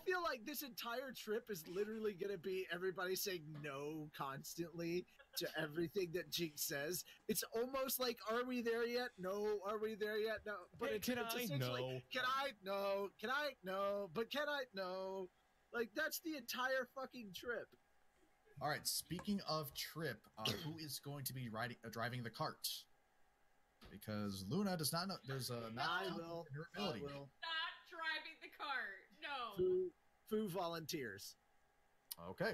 feel like this entire trip is literally gonna be everybody saying no constantly to everything that Jinx says. It's almost like, are we there yet? No. Are we there yet? No. But Hey, it's can I? essentially, No. Can I? No. Can I? No. But can I? No. Like, that's the entire fucking trip. All right. Speaking of trip, who is going to be driving the cart? Because Luna does not know. There's not I confident will. in her I ability. will. Not driving the cart. No. Foo volunteers. Okay.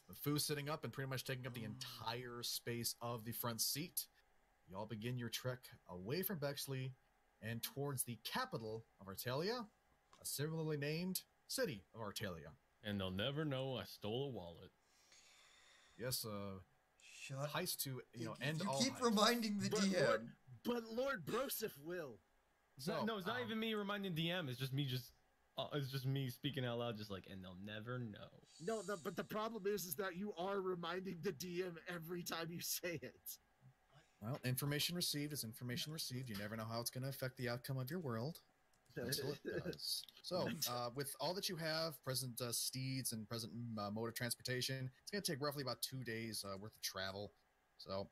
The Foo sitting up and pretty much taking up the entire space of the front seat. You all begin your trek away from Bexley and towards the capital of Artalia, a similarly named city of Artalia. And they'll never know I stole a wallet. Yes, Shut heist to end you all keep heists. reminding the But DM. But Lord Broseph will. So, No, it's not even me reminding DM. It's just me speaking out loud, just like, and they'll never know. No, but the problem is that you are reminding the DM every time you say it. Well, information received is information received. You never know how it's going to affect the outcome of your world until it does. So, with all that you have, present steeds and present mode of transportation, it's going to take roughly about 2 days worth of travel. So,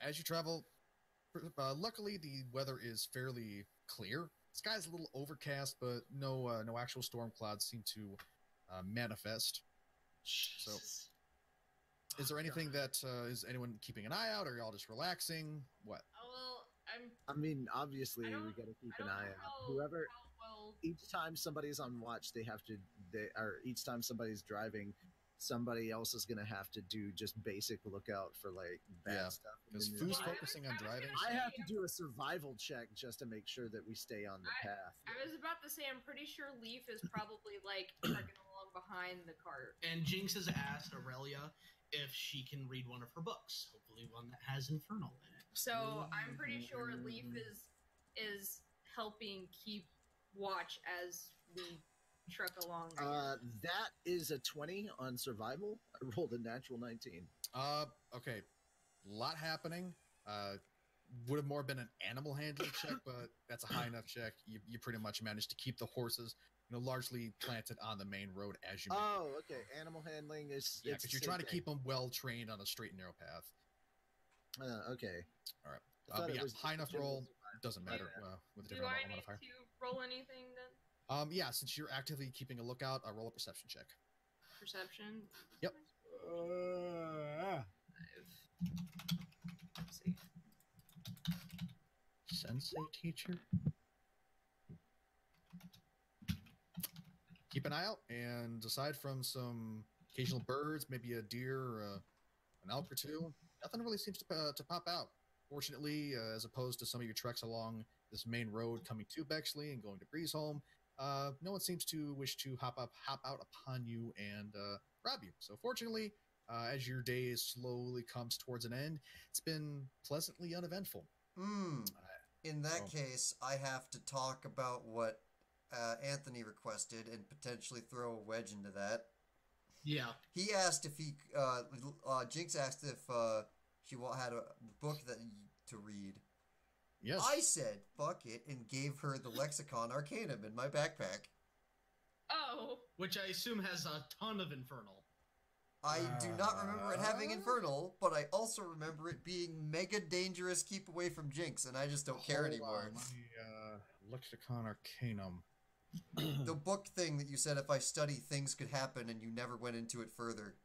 as you travel, luckily the weather is fairly clear. Sky's a little overcast, but no actual storm clouds seem to manifest. So, is there anything that is anyone keeping an eye out, or are y'all just relaxing? What? Well, I mean, obviously, I we don't- gotta keep I an don't eye know out. how Whoever, well. each time somebody's on watch, each time somebody's driving, somebody else is gonna have to do just basic lookout for like bad Yeah, stuff. because And then Foo's I- focusing on I was driving. gonna I have to do a survival check just to make sure that we stay on the path. I was about to say, I'm pretty sure Lief is probably like trekking along behind the cart. And Jinx has asked Aurelia if she can read one of her books, hopefully one that has Infernal in it. So I'm pretty sure Lief is helping keep watch as we trek along. That is a 20 on survival. I rolled a natural 19. Okay. A lot happening. Would have more been an animal handling check, but that's a high enough check. You pretty much managed to keep the horses, largely planted on the main road as you. Oh, okay. Animal handling is Yeah, it's because the you're same trying to thing. keep them well trained on a straight and narrow path. Okay. All right. I thought But it yeah, was high enough general roll survival. doesn't matter Yeah. with a Do different I need modifier. to roll anything then? Yeah, since you're actively keeping a lookout, roll a perception check. Perception. Yep. Let's see. Sensei teacher. Keep an eye out, and aside from some occasional birds, maybe a deer, or an elk or two, nothing really seems to pop out. Fortunately, as opposed to some of your treks along this main road coming to Bexley and going to Breezeholm, no one seems to wish to hop out upon you and rob you. So fortunately, as your day slowly comes towards an end, it's been pleasantly uneventful. In that Oh. case, I have to talk about what Anthony requested and potentially throw a wedge into that. Yeah. He asked if he, Jinx asked if she had a book to read. Yes. I said, fuck it, and gave her the Lexicon Arcanum in my backpack. Oh. Which I assume has a ton of Infernal. I do not remember it having Infernal, but I also remember it being mega dangerous, keep away from Jinx, and I just don't care Hold anymore. on, let me, Lexicon Arcanum. the book thing that you said, if I study, things could happen, and you never went into it further.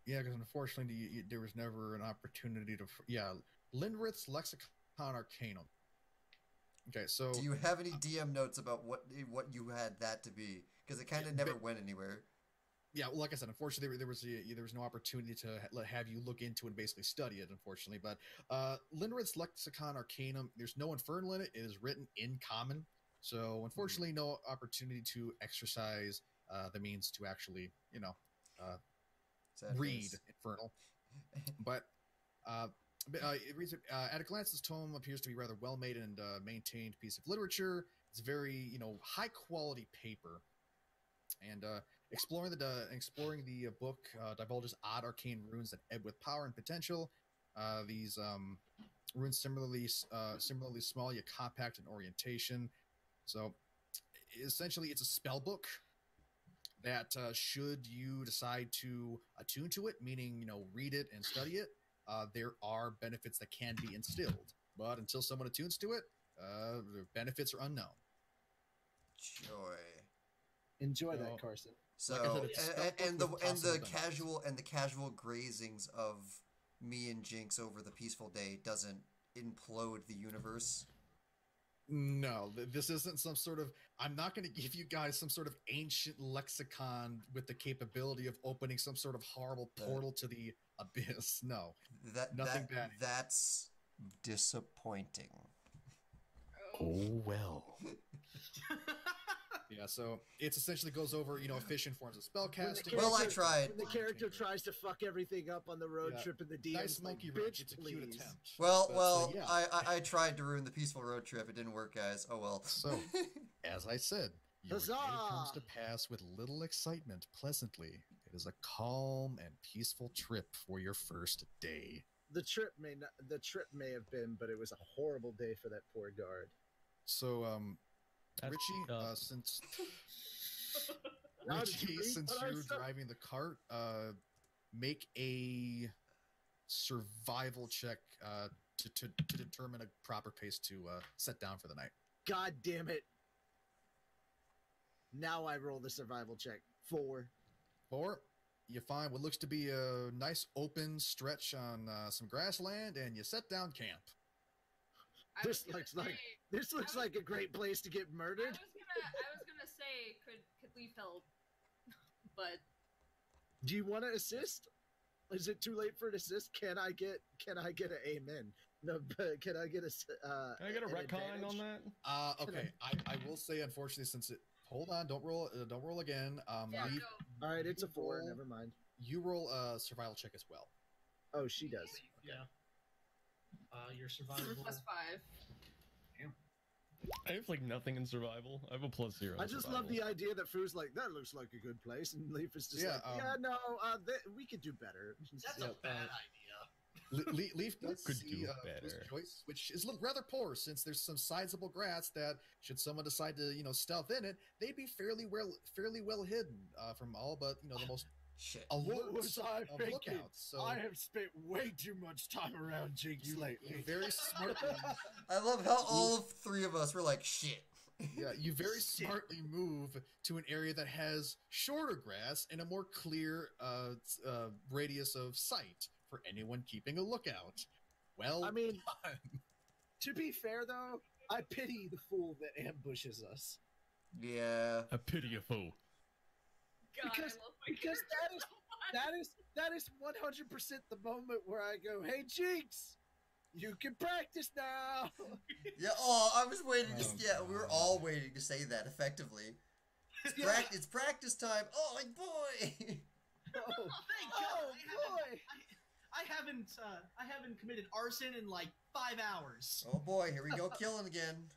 Yeah, because unfortunately, there was never an opportunity to. Yeah, Lindrith's Lexicon Arcanum. Okay, so Do you have any DM notes about what you had that to be? Because it kind of never went anywhere. Yeah, well, like I said, unfortunately, there was no opportunity to have you look into it and basically study it, unfortunately. But Lindrith's Lexicon Arcanum, there's no infernal in it. It is written in common, so unfortunately, no opportunity to exercise the means to actually, read infernal. But at a glance, this tome appears to be rather well made and maintained piece of literature. It's very, high quality paper, and exploring the book divulges odd arcane runes that ebb with power and potential. These runes similarly small yet compact in orientation. So essentially, it's a spell book that should you decide to attune to it, meaning read it and study it, there are benefits that can be instilled. But until someone attunes to it, the benefits are unknown. Joy. Enjoy that, Carson. So Like I said, and the possible casual grazings of me and Jinx over the peaceful day doesn't implode the universe. No, this isn't some sort of. I'm not going to give you guys some sort of ancient lexicon with the capability of opening some sort of horrible portal to the abyss. No, nothing bad. That's disappointing. Oh well. Yeah, so it essentially goes over, efficient forms of spellcasting. Well, I tried. When the character tries to fuck everything up on the road trip in the DM's nice monkey wrench. It's a please. cute attempt. Well, yeah. I tried to ruin the peaceful road trip. It didn't work, guys. Oh well. So, as I said, your Huzzah! day comes to pass with little excitement, pleasantly. It is a calm and peaceful trip for your first day. The trip may have been, but it was a horrible day for that poor guard. So, That's Richie, since you're driving the cart, make a survival check to determine a proper pace to set down for the night. God damn it! Now I roll the survival check. 4. You find what looks to be a nice open stretch on some grassland, and you set down camp. This looks like a great place to get murdered. I was gonna say, could Lief help? But Do you want to assist? Is it too late for an assist? Can I get an amen? No, but can I get a Can I get a retcon on that? Okay. I will say, unfortunately, since it. Hold on, don't roll again. yeah, Lief, go. All right, it's a 4. Never mind. you roll a survival check as well. Oh, she does. Yeah. Your survival. +5. I have like nothing in survival. I have a +0. I just love the idea that Foo's like, that looks like a good place, and Lief is just Yeah, like, we could do better. That's a bad idea. Leaf does Could see do Foo's better. choice, which is rather poor, since there's some sizable grass that, should someone decide to stealth in it, they'd be fairly well hidden from all but the most Shit. alert What was I of thinking? lookouts. So I have spent way too much time around Jinx you lately. very smartly, I love how all of 3 of us were like, shit. you very smartly move to an area that has shorter grass and a more clear radius of sight for anyone keeping a lookout. Well, I mean, done. to be fair though, I pity the fool that ambushes us. Yeah. A pity a fool. God, Because- I love my because character so much. That is 100% the moment where I go, "Hey Jinx, you can practice now." Yeah, I was waiting to... Oh, Yeah, we were God. all waiting to say that effectively. It's practice time. Oh, my boy! Oh, Thank oh God. boy! I haven't committed arson in like 5 hours. Oh, boy, here we go killing again.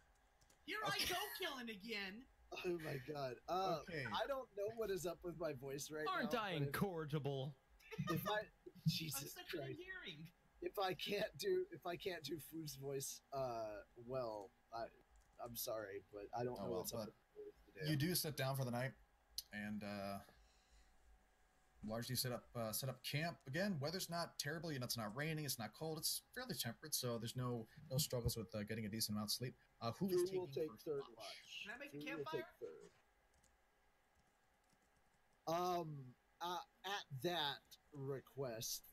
Here I go killing again. Oh my god. Okay. I don't know what is up with my voice right Aren't now. I but incorrigible? if I I'm Jesus such an Christ. endearing. If I can't do Foo's voice well, I'm sorry, but I don't know well, what's up but with my voice today. You do sit down for the night, and largely set up camp again. Weather's not terrible. It's not raining. It's not cold. It's fairly temperate, so there's no struggles with getting a decent amount of sleep. Who is Foo taking will take first third watch? watch. Can I make a Fu will campfire? take third. At that request,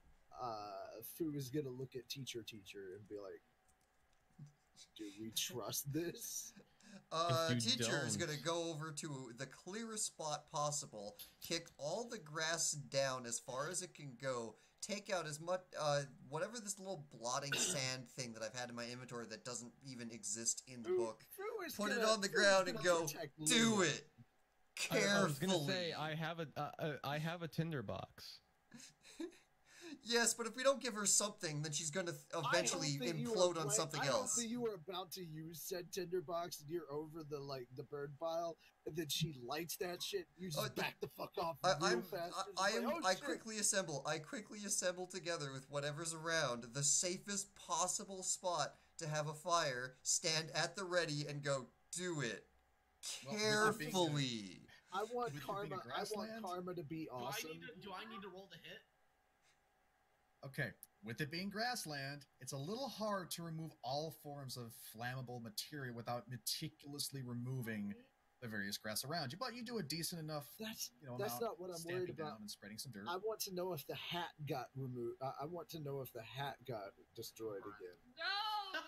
Fu is gonna look at teacher and be like, "Do we trust this?" If you Teacher is don't- gonna go over to the clearest spot possible, kick all the grass down as far as it can go, take out as much, whatever this little blotting sand thing that I've had in my inventory that doesn't even exist in the book, Fu is put it gonna- on the Fu is ground and gonna go, protect do Luna. it! Carefully. I was gonna say I have a tinder box. Yes, but if we don't give her something, then she's gonna eventually implode on something I else. hope that you were about to use said tinderbox and you're over the bird pile, and then she lights that shit. You just back the fuck off real fast. I quickly assemble together with whatever's around the safest possible spot to have a fire, stand at the ready, and go do it Well, with it being carefully. I want With it being a karma. I want grassland? karma to be Do awesome. I need to roll the hit? Okay, with it being grassland, it's a little hard to remove all forms of flammable material without meticulously removing the various grass around you. But you do a decent enough, That's amount not what I'm worried stamping down about. and spreading some dirt. I want to know if the hat got removed. I want to know if the hat got destroyed again. No!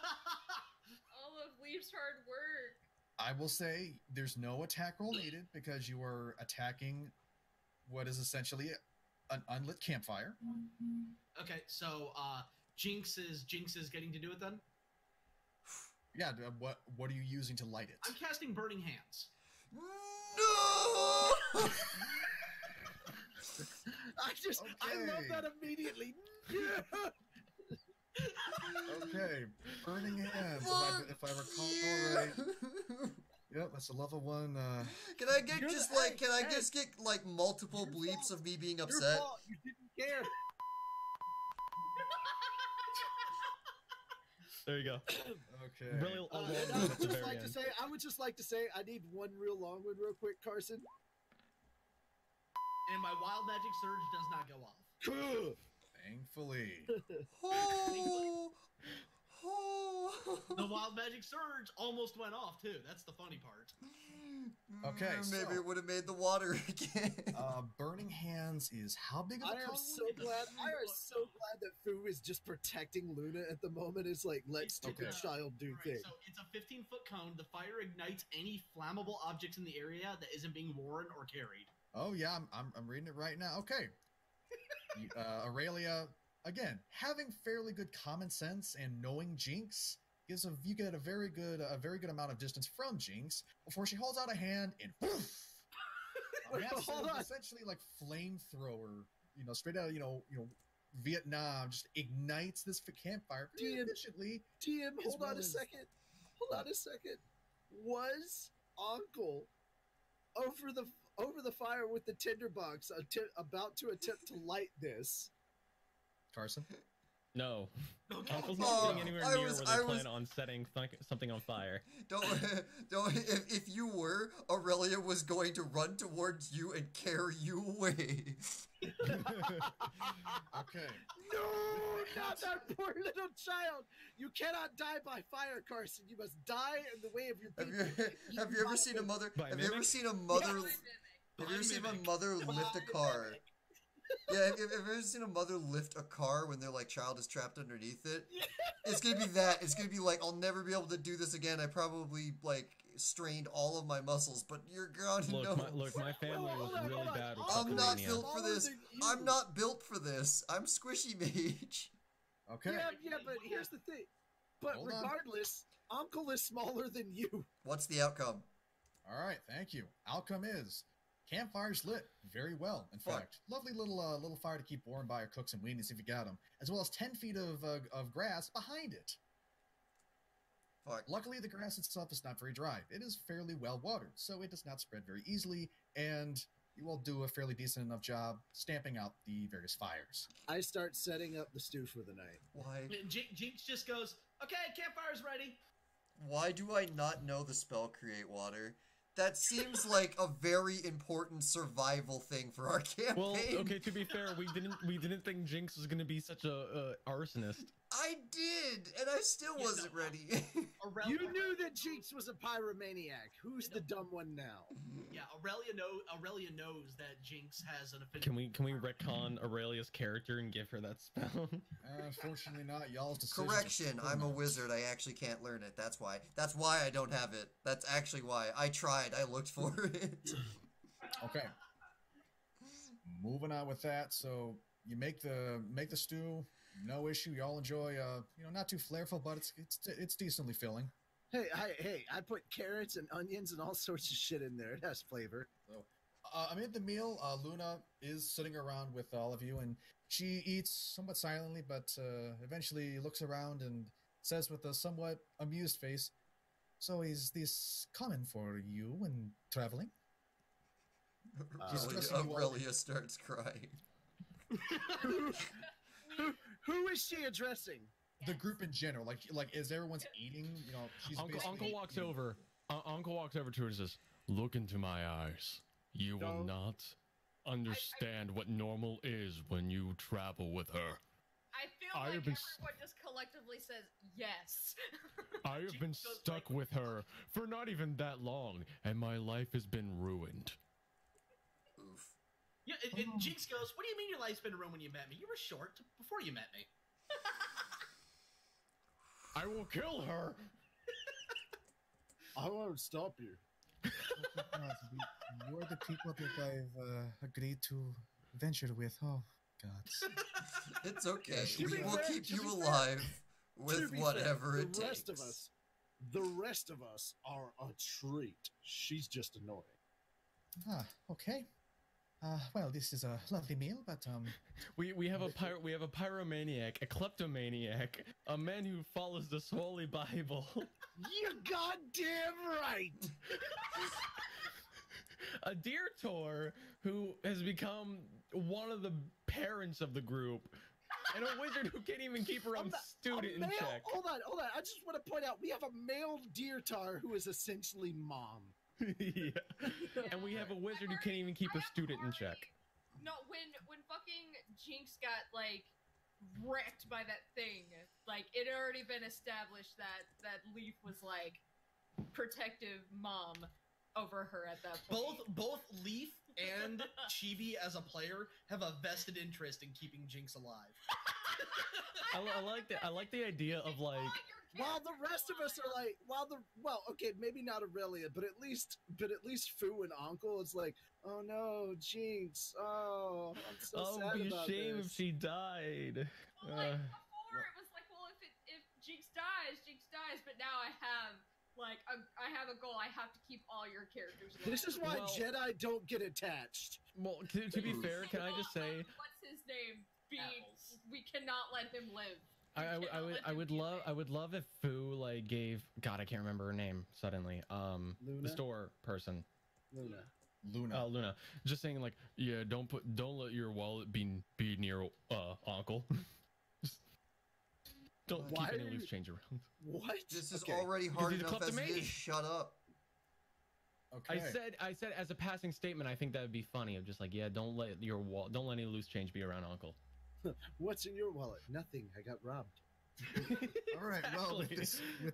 All of Leaf's hard work. I will say there's no attack roll needed because you are attacking what is essentially an unlit campfire. Okay, so Jinx is getting to do it then. Yeah, what are you using to light it? I'm casting Burning Hands. No! I love that immediately. Okay, burning hands. If I recall right. Yep, that's a level 1. Can I get You're just the- like, can I hey, just get like multiple your bleeps fault. of me being Your upset? fault. You didn't care. There you go. Okay. Really, a long And one at the very end. I would just like to say, I need one real long one, real quick, Carson. And my wild magic surge does not go off. Thankfully. Oh, oh. The wild magic surge almost went off too. That's the funny part. Okay, Maybe so- it would have made the water again. Burning hands is how big of a I am cone? so glad that Fu is just protecting Luna at the moment. It's like, let's stupid Okay. child do Right, thing. so it's a 15-foot cone. The fire ignites any flammable objects in the area that isn't being worn or carried. Oh yeah, I'm reading it right now. Okay. Aurelia, again, having fairly good common sense and knowing Jinx you get a very good amount of distance from Jinx before she holds out a hand and poof, a massive, Hold on. essentially like flamethrower, straight out of Vietnam, just ignites this campfire pretty DM. efficiently. TM, as hold well on a as- second. Hold on a second. Was Ankel over the fire with the tinderbox about to attempt to light this? Carson. No, Okay. Uncle's not Oh, getting anywhere I near was- where I they was- plan on setting something on fire. don't. If you were, Aurelia was going to run towards you and carry you away. Okay. No, not that poor little child. You cannot die by fire, Carson. You must die in the way of your people. Have you ever seen a mother? By Have you ever mimic? seen a mother? Mimic. Have you ever seen a Mimic. mother lift a car? Yeah, have you ever seen a mother lift a car when their like child is trapped underneath it? It's gonna be that. It's gonna be like, I'll never be able to do this again. I probably like strained all of my muscles, but you're gonna know. My family was Hold on, really hold on. bad with I'm not Pennsylvania. built for Smaller this. than you. I'm not built for this. I'm squishy mage. Okay. Yeah, but here's the thing. But Hold on. regardless, Uncle is smaller than you. What's the outcome? All right, thank you. Outcome is campfire's lit very well. In Fuck. fact, lovely little fire to keep warm by your cooks and weenies if you got them, as well as 10 feet of grass behind it. Fuck. Luckily, the grass itself is not very dry. It is fairly well watered, so it does not spread very easily, and you will do a fairly decent enough job stamping out the various fires. I start setting up the stew for the night. Why? Jinx just goes, okay, campfire's ready. Why do I not know the spell create water? That seems like a very important survival thing for our campaign. Well, okay, to be fair, we didn't think Jinx was gonna be such a arsonist. I did, and I still wasn't ready. You knew that Jinx was a pyromaniac. Who's the dumb one now? Yeah, Aurelia knows that Jinx has an affinity. Can we retcon Aurelia's character and give her that spell? Unfortunately not. Y'all's decision. Correction, I'm a wizard. I actually can't learn it. That's why. That's why I don't have it. That's actually why. I tried. I looked for it. Okay. Moving on with that. So you make the stew. No issue. Y'all enjoy. Not too flavorful, but it's decently filling. Hey, I put carrots and onions and all sorts of shit in there. It has flavor. So, amid the meal, Luna is sitting around with all of you, and she eats somewhat silently, but eventually looks around and says with a somewhat amused face, "So is this common for you when traveling?" Aurelia starts crying. Who is she addressing? The group in general, like as everyone's eating, she's Uncle walks over. Uncle walks over to her and says, "Look into my eyes. You will not understand what normal is when you travel with her." I feel like everyone just collectively says yes. I have been stuck with her for not even that long, and my life has been ruined. Oof. Yeah, and Jinx goes, "What do you mean your life's been ruined when you met me? You were short before you met me." I will kill her. I won't stop you. You're the people that I've agreed to venture with. Oh, God. It's okay. To be We'll fair- keep to you be fair- alive with To be whatever fair, it the takes. the rest of us are a treat. She's just annoying. Okay. Well, this is a lovely meal, but We have a pyromaniac, a kleptomaniac, a man who follows the Holy Bible. You're goddamn right. A deertaur who has become one of the parents of the group, and a wizard who can't even keep her own student in check. Hold on. I just want to point out we have a male deertaur who is essentially mom. Yeah. And we have a wizard who can't even keep a student in check. No, when fucking Jinx got wrecked by that thing, it had already been established that Lief was protective mom over her at that point. Both Lief and Chibi as a player have a vested interest in keeping Jinx alive. I like the idea of while the rest of us are okay, maybe not Aurelia, but at least Fu and Ankel is oh no, Jinx. Oh, I'm so sad be about a shame this. if she died. Well, before it was if Jinx dies, but now I have a goal. I have to keep all your characters alive. This is why Jedi don't get attached. Well, to be fair, can I just say, what's his name? We cannot let him live. I would love if Fu gave, God, I can't remember her name suddenly. Luna? The store person. Luna. Just saying yeah, don't let your wallet be near Uncle. Just don't keep any loose change around. What? This is already hard enough as it is. Shut up. Okay. I said as a passing statement, I think that would be funny. Of just yeah, don't let any loose change be around Uncle. What's in your wallet? Nothing. I got robbed. All right. Well, with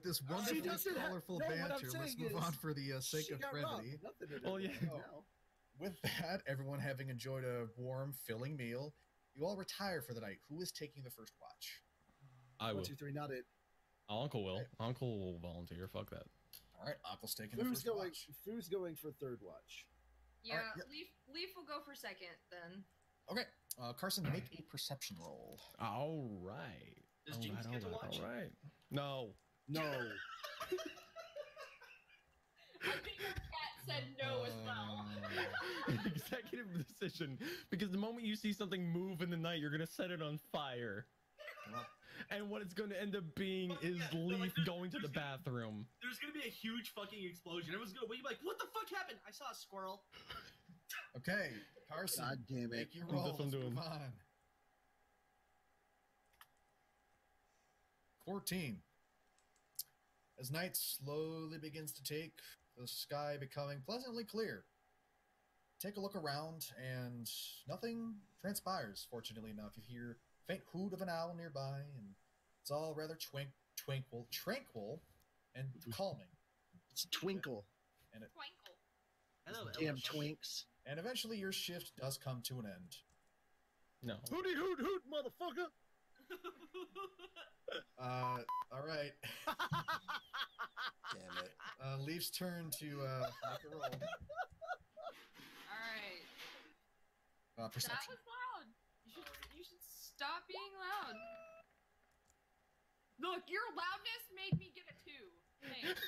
this wonderful, colorful banter, let's move on for the sake of brevity. Oh yeah. With that, everyone having enjoyed a warm, filling meal, you all retire for the night. Who is taking the first watch? I will. 1, 2, 3. Not it. Uncle will. Uncle will volunteer. Fuck that. All right. Uncle's taking the first watch. Fu's going for third watch. Yeah. Right, yep. Leaf will go for second then. Okay. Carson, make a perception roll. All right. Does Jinx get to watch? All right. No. I think our cat said no as well. Executive decision. Because the moment you see something move in the night, you're gonna set it on fire. And what it's going to end up being is Leaf going to the bathroom. There's gonna be a huge fucking explosion. Everyone's gonna wake up what the fuck happened? I saw a squirrel. Okay, Carson. God damn it. Make your roll. That's what I'm doing. Move on. 14. As night slowly begins to take, the sky becoming pleasantly clear. Take a look around, and nothing transpires, fortunately enough. You hear faint hoot of an owl nearby, and it's all rather tranquil, and calming. It's Twinkle. And, Twinkle. Hello, Damn Elvis. twinks. and eventually your shift does come to an end. No. Hooty hoot hoot, motherfucker! All right. Damn it. Leaf's turn to make a roll. Alright. That Perception. was loud. You should stop being loud. Look, your loudness made me get a 2. Thanks.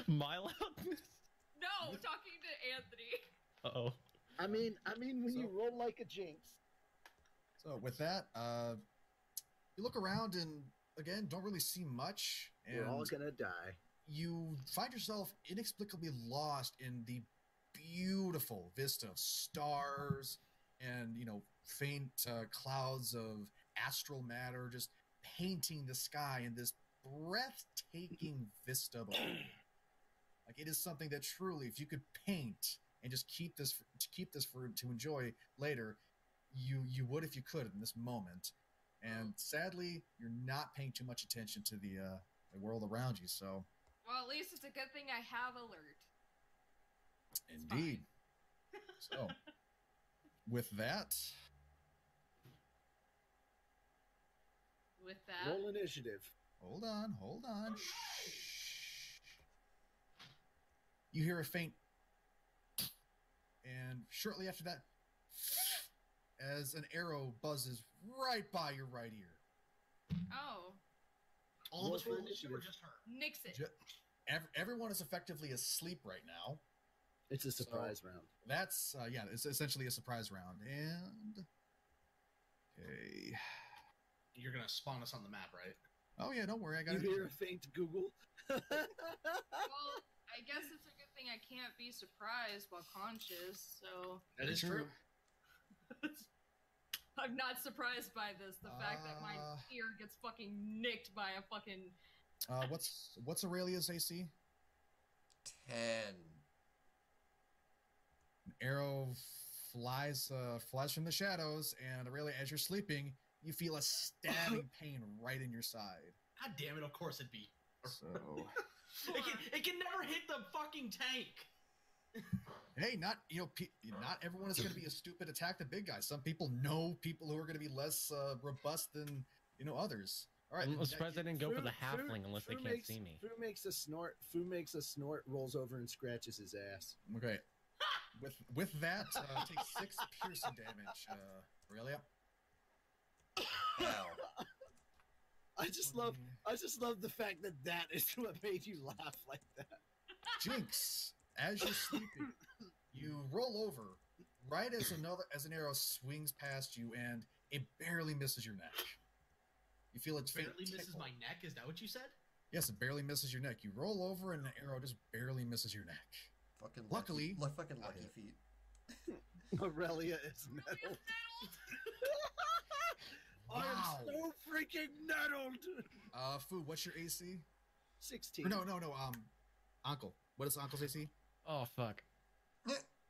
My loudness? No, talking to Anthony. Uh-oh. I mean, when So- you roll like a Jinx. So with that, you look around and again don't really see much, and We're all gonna die. you find yourself inexplicably lost in the beautiful vista of stars and faint clouds of astral matter just painting the sky in this breathtaking vista below. Like it is something that truly, if you could paint and just keep this to enjoy later, you would if you could in this moment. And sadly, you're not paying too much attention to the world around you. So Well, at least it's a good thing I have alert. indeed. So with that, With that, Roll initiative. hold on. Shh. You hear a faint, and shortly after that, as an arrow buzzes right by your right ear. oh, All of us Roll roll for initiative or initiative. just her? nix it. Everyone is effectively asleep right now. It's a surprise round. That's it's essentially a surprise round. And okay. You're gonna spawn us on the map, right? Oh yeah, don't worry, I got You it. hear a faint Google. Well, I guess it's a good thing I can't be surprised while conscious, so That is true. I'm not surprised by this. The fact that my Uh, ear gets fucking nicked by a fucking. What's Aurelia's AC? 10. An arrow flies from the shadows, and Aurelia, as you're sleeping, you feel a stabbing pain right in your side. God damn it! Of course it'd be. So, It can never hit the fucking tank. hey, not everyone is going to be a stupid attack the big guy. Some people know people who are going to be less robust than others. All right, I'm surprised I didn't go for the Fu halfling unless they can't makes, see me. Fu makes a snort. Fu makes a snort, rolls over and scratches his ass. okay. With that, take 6 piercing damage, Aurelia. Wow. I just love the fact that is what made you laugh like that. Jinx, as you're sleeping, you roll over right as an arrow swings past you, and it barely misses your neck. You feel it Barely misses my neck. Is that what you said? Yes, it barely misses your neck. You roll over, and the arrow just barely misses your neck. Fucking Luckily- fucking lucky hit. feet. Aurelia is nettled. I am Wow. so freaking nettled. Fu, what's your AC? 16. Or no. Ankel. What is Ankel's AC? Oh, fuck.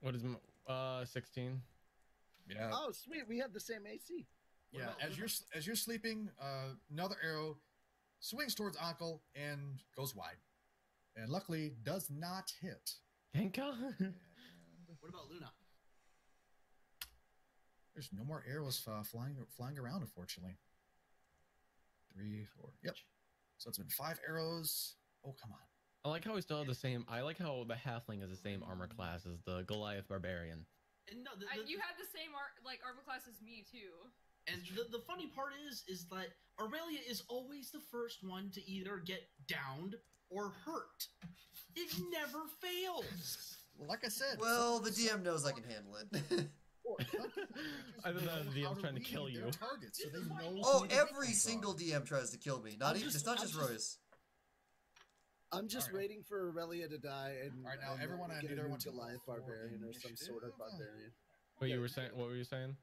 What is my... 16? Yeah. Oh, sweet. We have the same AC. What Yeah, about as you're sleeping, another arrow swings towards Ankel and goes wide, and luckily does not hit. Ankel? And What about Luna? there's no more arrows flying around, unfortunately. 3, 4. Yep. So it's been 5 arrows. Oh, come on. I like how we still have the same... I like how the halfling is the same armor class as the Goliath barbarian. And no, You had the same armor class as me too. And the funny part is that Aurelia is always the first one to either get downed or hurt. It never fails. Well, like I said. Well, the DM knows I can handle it. I thought that was the DM trying to kill you. Targets, so they know Oh, who to hit every them single from. DM tries to kill me. It's not just Royce. I'm just Alright. waiting for Aurelia to die and, Alright, now and everyone, I get need a new everyone to roll Goliath for barbarian or some sort of initiative. barbarian. What you were saying? What were you saying?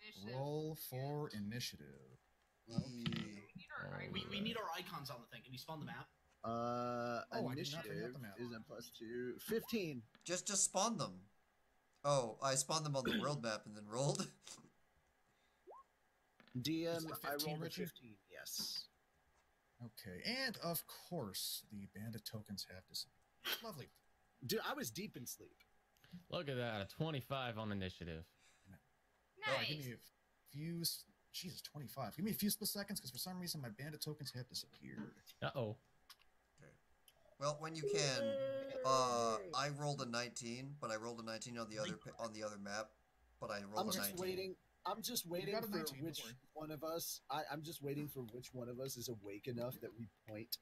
Initiative. Roll for initiative. We need our Oh, icon. We need our icons on the thing. Can you spawn the map? I did not bring up Initiative the map. is a +2. 15. Just spawn them. Oh, I spawned them on the world map and then rolled. DM, Is it I 15, rolled a Richie? 15. Yes. Okay, and of course, the bandit tokens have disappeared. Lovely. Dude, I was deep in sleep. Look at that, a 25 on initiative. Alright, give Nice. me a few. Jesus, 25. Give me a few split seconds because for some reason my bandit tokens have disappeared. Uh-oh. Well, when you can, I rolled a 19, but I rolled a 19 on the other map, but I rolled I'm a just 19. waiting. I'm just waiting got a for 19, don't which worry. one of us. I'm just waiting for which one of us is awake enough that we point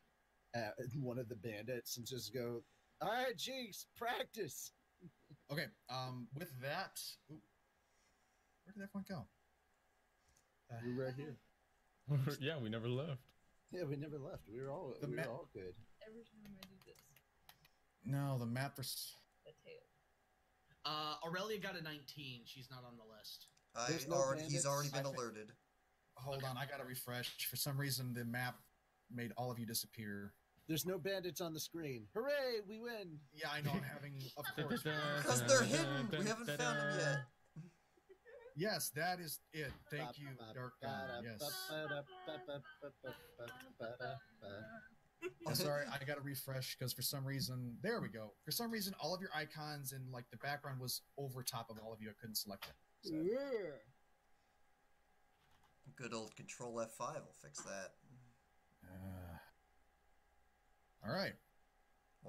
at one of the bandits and just go, "All right, Jinx, practice." Okay, with that. Ooh, where did that point go? We're right here. Yeah, we never left. Yeah, we never left. We were all The we were ma- all good. Every time I do this, No, the map for. the tail. Aurelia got a 19. She's not on the list. There's no He's already been bandits? alerted. Hold on, I gotta refresh. For some reason, the map made all of you disappear. There's no bandits on the screen. Hooray, we win! Yeah, I know. I'm having, of course. Because they're hidden! We haven't found them yet. Yes, that is it. Thank you, Dark. Yes. I'm sorry, I gotta refresh because for some reason, there we go. For some reason, all of your icons and like the background was over top of all of you. I couldn't select it. So, Good old Control F5 will fix that. all right.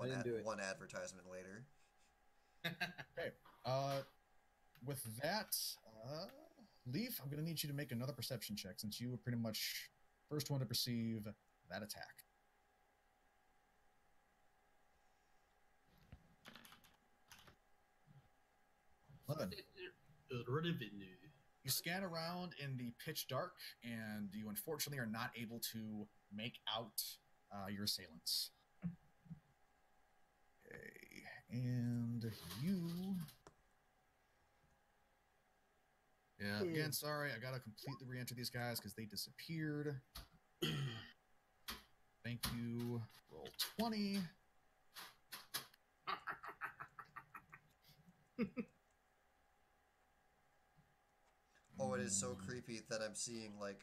didn't do it. One advertisement later. Okay. With that, Lief, I'm gonna need you to make another perception check since you were pretty much first one to perceive that attack. Revenue. You scan around in the pitch dark, and you unfortunately are not able to make out your assailants. Okay, and you. Yeah, again, sorry, I gotta completely re-enter these guys because they disappeared. Thank you. Roll 20. Oh, it is so creepy that I'm seeing like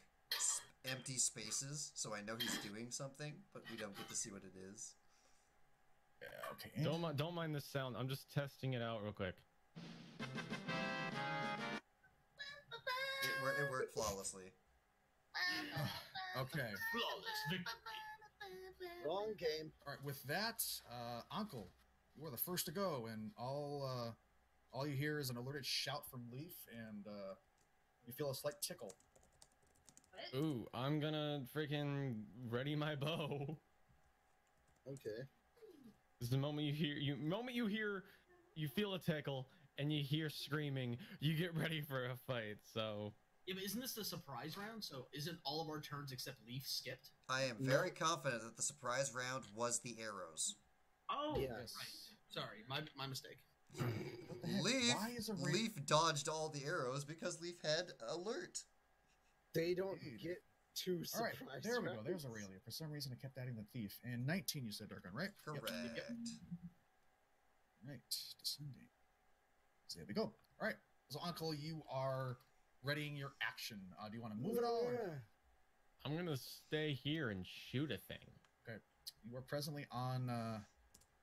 empty spaces, so I know he's doing something, but we don't get to see what it is. Yeah, okay. Don't mind the sound. I'm just testing it out real quick. It worked flawlessly. Okay. Flawless victory. Wrong game. All right. With that, Ankel, you are the first to go, and all you hear is an alerted shout from Lief, and you feel a slight tickle. What? Ooh, I'm gonna freaking ready my bow. Okay. This is the moment you hear, you feel a tickle, and you hear screaming, you get ready for a fight, so... Yeah, but isn't this the surprise round? So isn't all of our turns except Lief skipped? I am very confident that the surprise round was the arrows. Oh, Yes. right. Sorry, my mistake. What the heck? Leaf, Why is a Leaf dodged all the arrows because Leaf had alert. They don't Dude. get two All right, surprise. there we go. rounds. There's Aurelia. For some reason, I kept adding the thief. And 19, you said, Darkon, right? Yep. Correct. Right, descending. So there we go. All right, so Uncle, you are readying your action. Do you want to move at all? Or... I'm gonna stay here and shoot a thing. Okay, you are presently on the.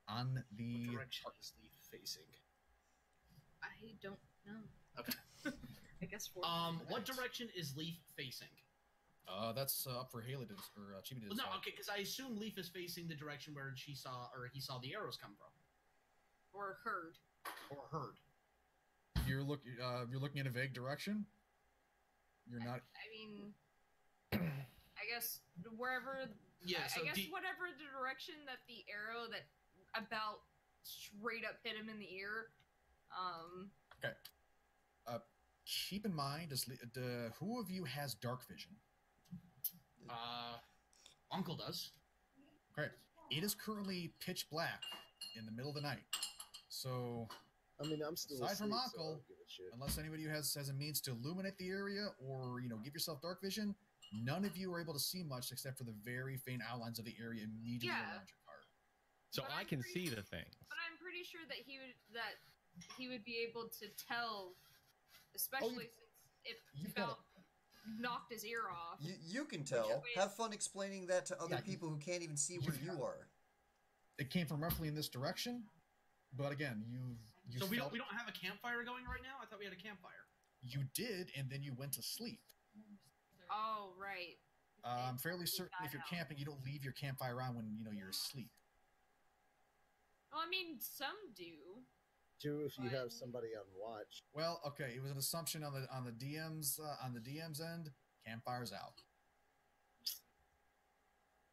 What direction is Lief facing? I don't know. Okay. I guess for What direction is Lief facing? That's up for Haley to or Chibi to Well, no, decide. okay, because I assume Lief is facing the direction where he saw the arrows come from, or heard. or heard. You're looking in a vague direction. You're not. I mean, I guess wherever. Yeah, so I guess whatever the direction that the arrow that about straight up hit him in the ear. Okay. Keep in mind, who of you has dark vision? Uncle does. Okay. It is currently pitch black in the middle of the night. So, I mean, I'm still Aside from asleep, so I Ankel, don't give a shit. unless anybody who has a means to illuminate the area or give yourself dark vision, None of you were able to see much except for the very faint outlines of the area immediately around your cart. So But I I'm can pretty- see the things. But I'm pretty sure that he would be able to tell, especially since it you've got knocked his ear off. You can tell. Have fun explaining that to other Yeah, people who can't even see where you are. It came from roughly in this direction, but again, you So we felt don't have a campfire going right now? I thought we had a campfire. you did, and then you went to sleep. Oh, right. I'm fairly certain if you're out. camping, you don't leave your campfire on when you're asleep. Well, I mean, some do. Two, if you have somebody on watch. Well, okay, it was an assumption on the DM's end. Campfire's out.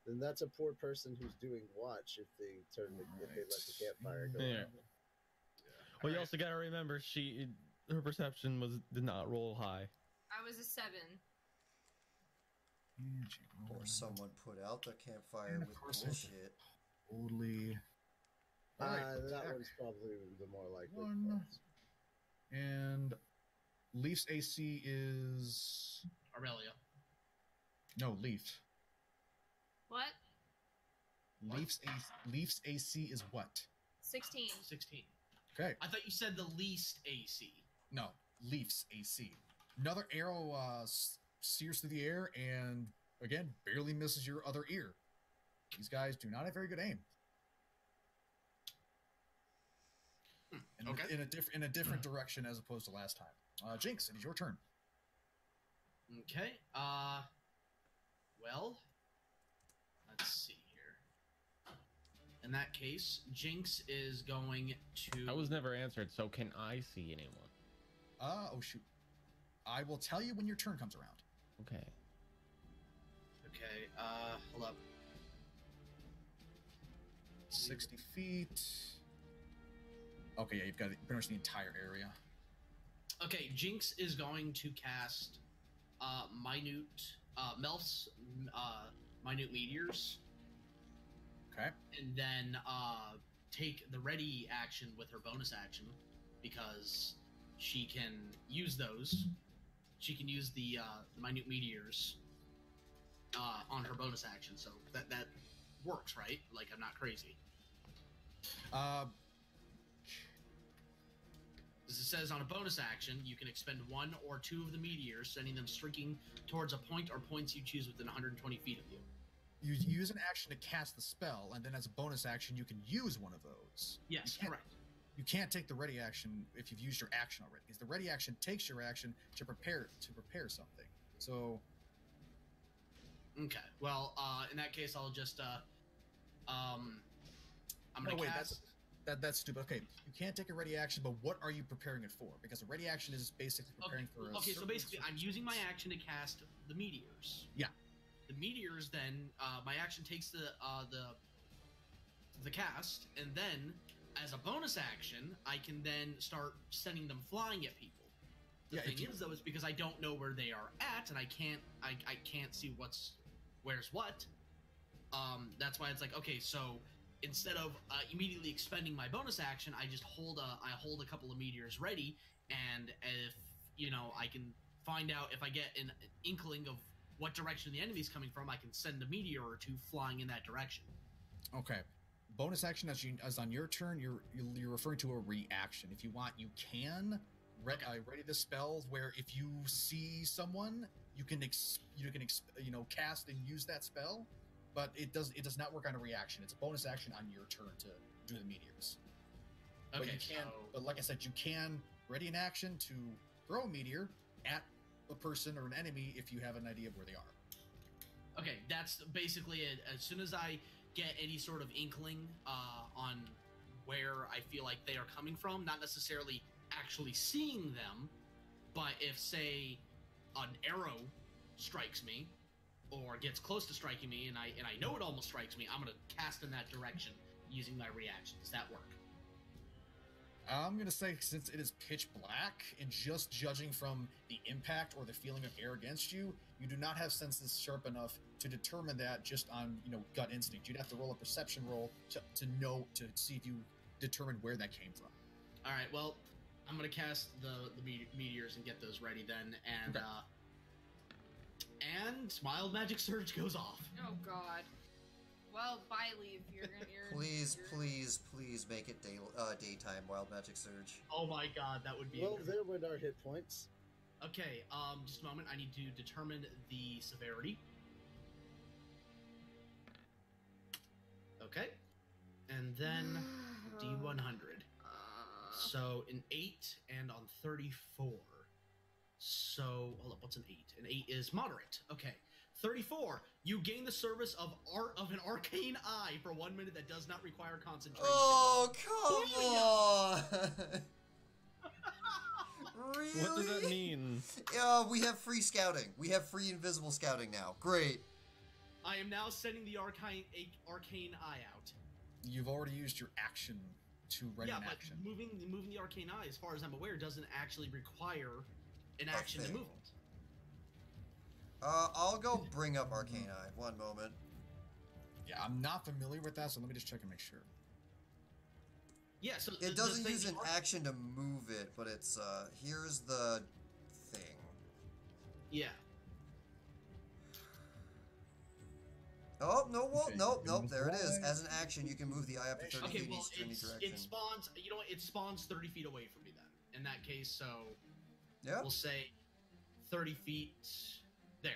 Then that's a poor person who's doing watch if they if they let the campfire go. Yeah. out. Well, you also got to remember her perception did not roll high. I was a 7. Or someone put out the campfire And of with course bullshit. Totally. That one's probably the more likely. One. And Leaf's AC is Aurelia. no Leaf. What? Leaf's AC is what? 16. 16. Okay. I thought you said the least AC. No, Leaf's AC. Another arrow sears through the air and again barely misses your other ear. These guys do not have very good aim. Okay. In a different direction as opposed to last time. Jinx, it is your turn. Okay. Well, let's see here. In that case, Jinx is going to. I was never answered, so can I see anyone? Oh shoot. I will tell you when your turn comes around. Okay. Okay. Hold up. 60 feet. Okay, yeah, you've got pretty much the entire area. Okay, Jinx is going to cast Melf's minute meteors, Okay. and then take the ready action with her bonus action because she can use those. She can use the minute meteors on her bonus action, so that works, right? Like I'm not crazy. As it says on a bonus action, you can expend 1 or 2 of the meteors, sending them streaking towards a point or points you choose within 120 feet of you. You use an action to cast the spell, and then as a bonus action, you can use one of those. Yes, correct. You can't take the ready action if you've used your action already, because the ready action takes your action to prepare something. So, Okay. Well, in that case, I'll just I'm gonna wait, cast. that's stupid. Okay, you can't take a ready action, but what are you preparing it for? Because a ready action is basically preparing for a Okay, so certain- basically, I'm using my action to cast the meteors. Yeah. The meteors, then my action takes the cast, and then as a bonus action, I can then start sending them flying at people. The Yeah, thing if you- is, though, is because I don't know where they are at, and I can't see where's what. That's why it's like, okay, so instead of immediately expending my bonus action, I just hold a couple of meteors ready, and if I can find out if I get an inkling of what direction the enemy's coming from, I can send a meteor or 2 flying in that direction. Okay. Bonus action as on your turn, you're referring to a reaction. If you want, you can ready the spell where if you see someone, you can cast and use that spell, but it does not work on a reaction. It's a bonus action on your turn to do the meteors. Okay, But you can, but like I said, you can ready an action to throw a meteor at a person or an enemy if you have an idea of where they are. Okay, that's basically it. As soon as I get any sort of inkling on where I feel like they are coming from, not necessarily actually seeing them, but if, say, an arrow strikes me or gets close to striking me and I know it almost strikes me, I'm going to cast in that direction using my reaction. Does that work? I'm going to say, since it is pitch black, and just judging from the impact or the feeling of air against you, you do not have senses sharp enough to determine that just on, gut instinct. You'd have to roll a perception roll to see if you determined where that came from. All right, well, I'm going to cast the meteors and get those ready then, and Okay. And Wild Magic Surge goes off. Oh God. Well, bye, Lief. Please, please, please make it daytime. Wild Magic Surge. Oh my God, that would be. Well, incredible. there went our hit points. Okay, just a moment. I need to determine the severity. Okay, and then D100. So an 8 and on 34. So hold up, what's an 8? An 8 is moderate. Okay, 34. You gain the service of an arcane eye for 1 minute that does not require concentration. Oh, come on! Really? What does that mean? We have free scouting. We have free invisible scouting now. Great. I am now sending the arcane eye out. You've already used your action to ready an action. But moving the arcane eye, as far as I'm aware, doesn't actually require an action to move it. I'll go bring up arcane eye. 1 moment. Yeah, I'm not familiar with that, so let me just check and make sure. Yeah, so It doesn't use an action to move it, but it's here's the thing. Yeah. Oh, no, well, Okay, nope, you nope, move there it is. wide. As an action, you can move the eye up to 30 Okay, feet well, each to any direction. it spawns. You know what? It spawns 30 feet away from me. Then, in that case, so Yeah. we'll say 30 feet there.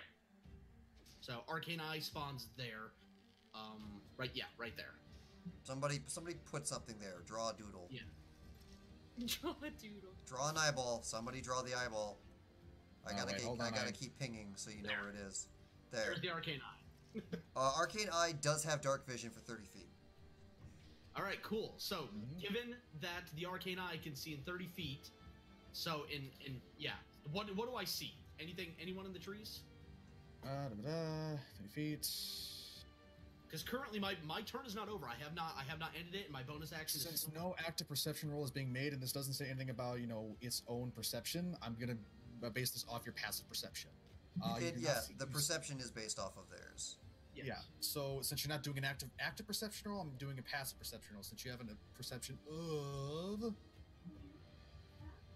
So arcane eye spawns there. Right. Yeah, right there. Somebody put something there. Draw a doodle. Yeah. Draw a doodle. Draw an eyeball. Somebody draw the eyeball. I Oh, gotta wait, keep, hold I on, gotta I- keep pinging so you know There. where it is. There. There's the arcane eye. Arcane eye does have dark vision for 30 feet. All right, cool. So, given that the arcane eye can see in 30 feet, so in yeah, what do I see? Anyone in the trees? 30 feet. Because currently my turn is not over. I have not ended it, and my bonus action is Since no active perception roll is being made, and this doesn't say anything about its own perception, I'm gonna base this off your passive perception. You do not see- The perception is based off of theirs. yes. Yeah. So since you're not doing an active perception roll, I'm doing a passive perception roll. Since you have a perception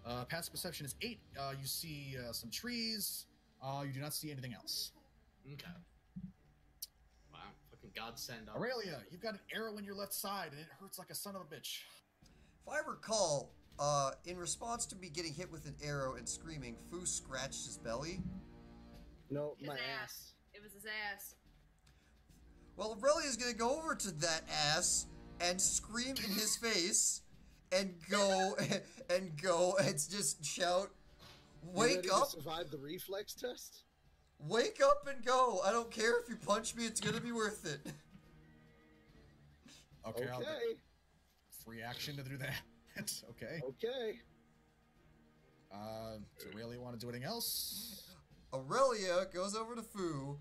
of passive perception is 8. You see some trees. You do not see anything else. Okay. Wow, fucking godsend. Aurelia, you've got an arrow in your left side, and it hurts like a son of a bitch. If I recall, in response to me getting hit with an arrow and screaming, Fu scratched his belly. No, His my ass. ass. It was his ass. Well, Aurelia's gonna go over to that ass and scream in his face and go and just shout, You ready "Wake to up! survive the reflex test? Wake up and go! I don't care if you punch me; it's gonna be worth it." Okay. I'll Okay. free action to do that. Okay. Okay. Does Aurelia want to do anything else? Aurelia goes over to Fu,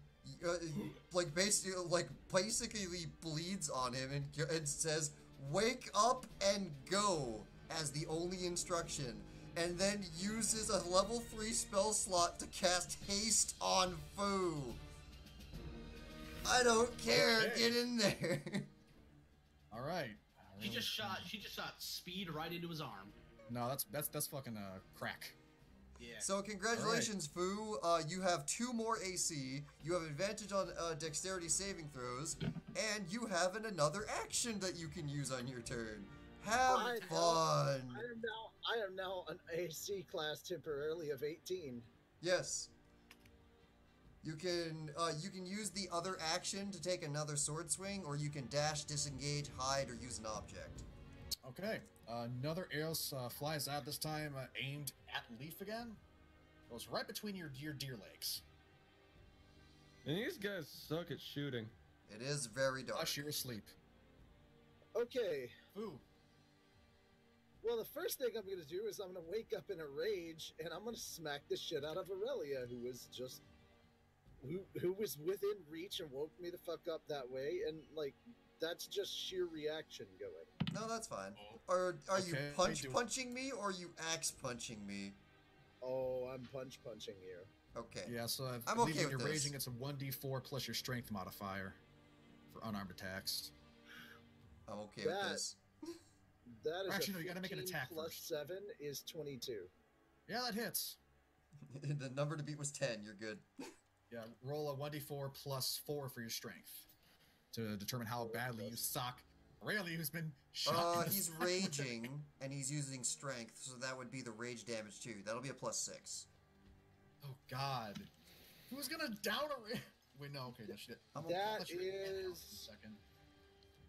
basically bleeds on him and says, "Wake up and go," as the only instruction, and then uses a level 3 spell slot to cast haste on Fu. I don't care. Okay. Get in there. All right. She just shot speed right into his arm. No, that's fucking crack. Yeah. So congratulations, Fu. You have 2 more AC. You have advantage on dexterity saving throws, and you have another action that you can use on your turn. Have fun. I am now an AC class temporarily of 18. Yes. You can use the other action to take another sword swing, or you can dash, disengage, hide, or use an object. Okay. Another arrow flies out, this time aimed at Lief again. Goes right between your deer legs. And these guys suck at shooting. It is very dark. Hush, you're asleep. Okay. Ooh. Well, the first thing I'm going to do is I'm going to wake up in a rage, and I'm going to smack the shit out of Aurelia, who was just... Who was within reach and woke me the fuck up that way, and, like, that's just sheer reaction going. No, that's fine. Or are you Okay, punching me, or are you axe punching me? Oh, I'm punching you. Okay. Yeah, so I I'm believe okay when with you're this. raging, it's a 1d4 plus your strength modifier for unarmed attacks. I'm okay with That- this. That is Actually, a no, you gotta make an 15 attack plus first. 7 is 22. Yeah, that hits. The number to beat was 10. You're good. Yeah, roll a 1d4 plus 4 for your strength to determine how badly you suck. Aurelia, who's been shot. He's raging, and he's using strength, so that would be the rage damage too. That'll be a +6. Oh God, who's gonna down Aurelia? Wait, no, okay, that's shit. That let you read that out is- for a second.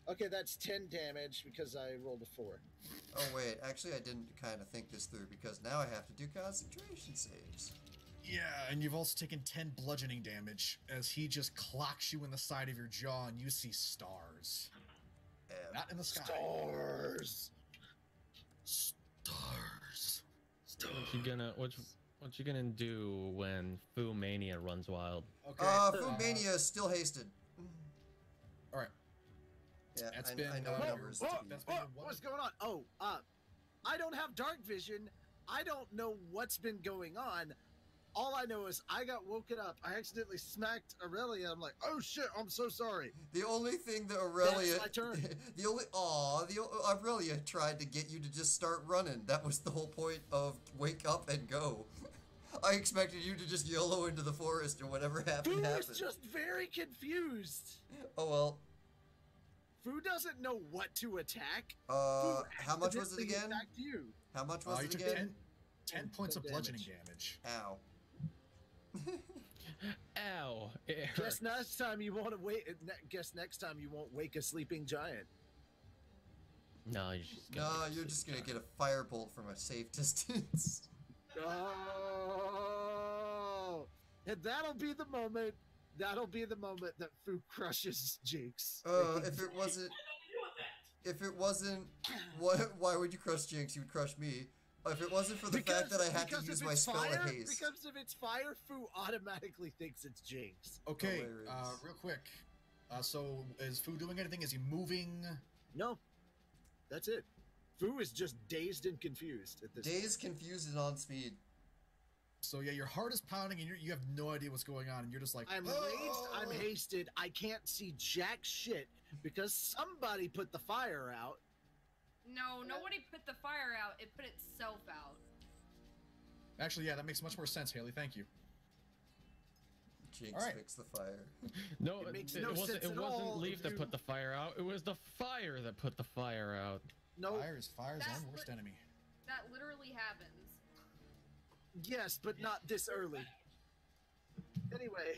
Okay, that's 10 damage because I rolled a 4. Oh wait, actually I didn't kind of think this through because now I have to do concentration saves. Yeah, and you've also taken 10 bludgeoning damage as he just clocks you in the side of your jaw, and you see stars. Not in the sky. Stars! Stars. What you gonna do when Fu Mania runs wild? Okay. Fumania is still hasted. All right. Yeah, That's I been, know numbers. to be- that's been one- What's going on? Oh, I don't have dark vision. I don't know what's been going on. All I know is I got woken up. I accidentally smacked Aurelia. I'm like, oh shit, I'm so sorry. The only thing that Aurelia, That's my turn. Aurelia tried to get you to just start running. That was the whole point of wake up and go. I expected you to just YOLO into the forest or whatever happened. Fu happened. is just very confused. Oh well. Fu doesn't know what to attack. How much was it accidentally again? attacked you. How much was you it took again? 10 points of 10 bludgeoning damage. damage. Ow. Ow! It Guess hurts. next time you won't wait. Guess next time you won't wake a sleeping giant. No, you're just No, gonna you're just gonna get a firebolt from a safe distance. Oh, and that'll be the moment. That'll be the moment that Fu crushes Jinx. If it wasn't, why would you crush Jinx? You would crush me. If it wasn't for the fact that I had to because use if my it's spell fire, of haste. Because if it's fire, Fu automatically thinks it's Jinx. Okay, Hilarious. real quick. So is Fu doing anything? Is he moving? No, that's it. Fu is just dazed and confused at this. Dazed, confused, and on speed. So yeah, your heart is pounding, and you have no idea what's going on, and you're just like, I'm raged. I'm hasted. I can't see jack shit because somebody put the fire out. No, nobody put the fire out. It put itself out. Actually, yeah, that makes much more sense, Haley. Thank you. Jinx All right. fixed the fire. No, It makes it no wasn't. sense It at wasn't all Lief if that you- put the fire out. It was the fire that put the fire out. No, Fire's fire's That's own worst what- enemy. That literally happens. yes, but not this early. Anyway.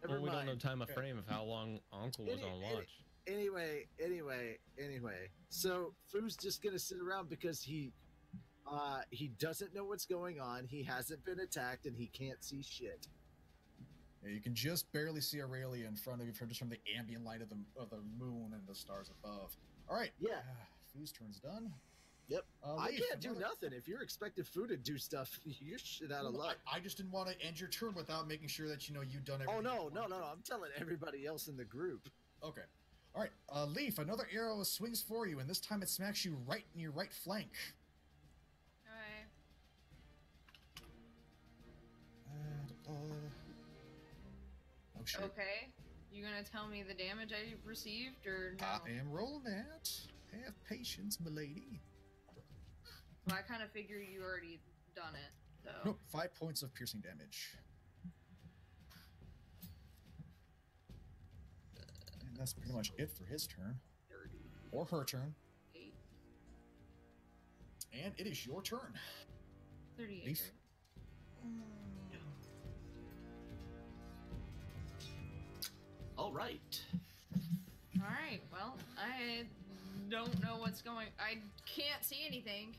Well, Never we don't know mind. time of frame of how long Ankel was on watch. Anyway. So Fu's just gonna sit around because he doesn't know what's going on. He hasn't been attacked and he can't see shit. Yeah, you can just barely see Aurelia in front of you just from the ambient light of the moon and the stars above. All right. Yeah. Fu's turn's done. Yep. I Lief, can't do another- nothing. If you're expecting Fu to do stuff, you're shit out of luck. I just didn't want to end your turn without making sure that you've done everything. Oh no, you no, wanted no, to. no! I'm telling everybody else in the group. Okay. All right. Lief, another arrow swings for you, and this time it smacks you right in your right flank. Okay. Oh shit. Okay. You gonna tell me the damage I received or no? I am rolling that. Have patience, milady. Well, I kind of figured you already done it. So. Nope, 5 points of piercing damage. And that's pretty much it for his turn. 38. Or her turn. And it is your turn. 38. Lief. All right. All right. Well, I don't know what's going. I can't see anything.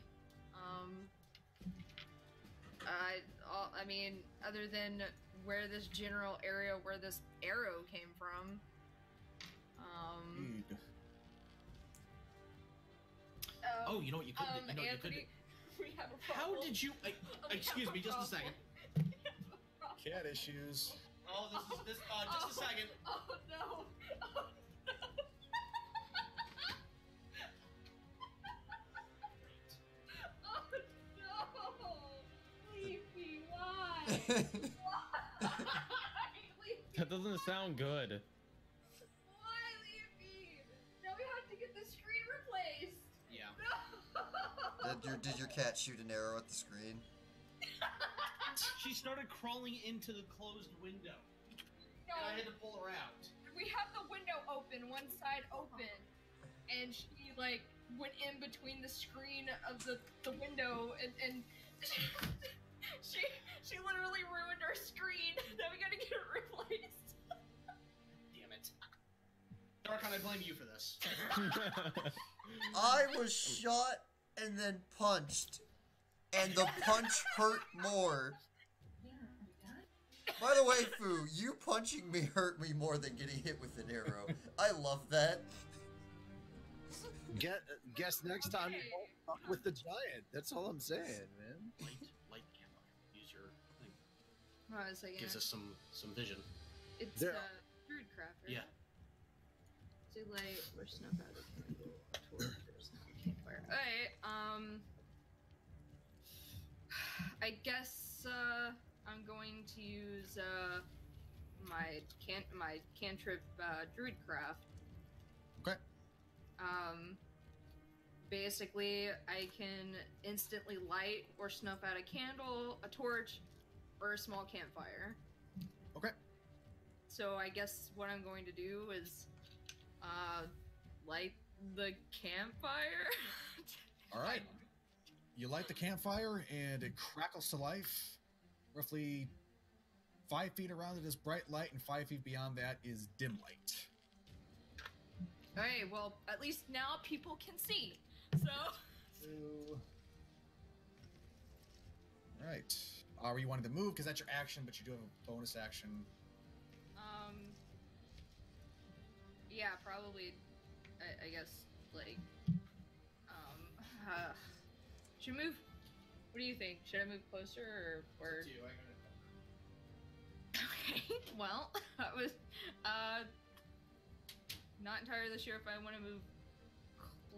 I mean, other than where this general area where this arrow came from. Indeed. Oh, you know what you could do? You know what you could do? Anthony, we have a How problem. did you? Excuse me, just a second. Cat issues. Oh, this. Just a second. Oh no! Oh, no! Oh no! Leafy, why? Why? Leafy, That doesn't sound good. why, Leafy? Now we have to get the screen replaced. Yeah. No! Did your cat shoot an arrow at the screen? She started crawling into the closed window. No, And I had to pull her out. we have the window open, one side open, and she like went in between the screen of the window, and she literally ruined our screen. Now we gotta get it replaced. Damn it. Darkon, I blame you for this. I was shot and then punched, and the punch hurt more. By the way, Fu, you punching me hurt me more than getting hit with an arrow. I love that. Guess next time you won't fuck with the giant. That's all I'm saying, man. Light candle. Use your thing. Hold on a second. Gives us some vision. It's There- Druid Craft, right? Yeah. Too light or snuff out of candle, a torch or snuff campfire. Alright, I guess I'm going to use my cantrip Druid Craft. Okay. Basically, I can instantly light or snuff out a candle, a torch, or a small campfire. Okay. So I guess what I'm going to do is light the campfire. All right. You light the campfire and it crackles to life. Roughly 5 feet around it is bright light, and 5 feet beyond that is dim light. Alright, well, at least now people can see. So. All right. Are you wanting to move? Because that's your action, but you do have a bonus action. Yeah, probably. I guess, like, should we move? What do you think? Should I move closer or? It's up to you, Okay. Well, I was not entirely sure if I want to move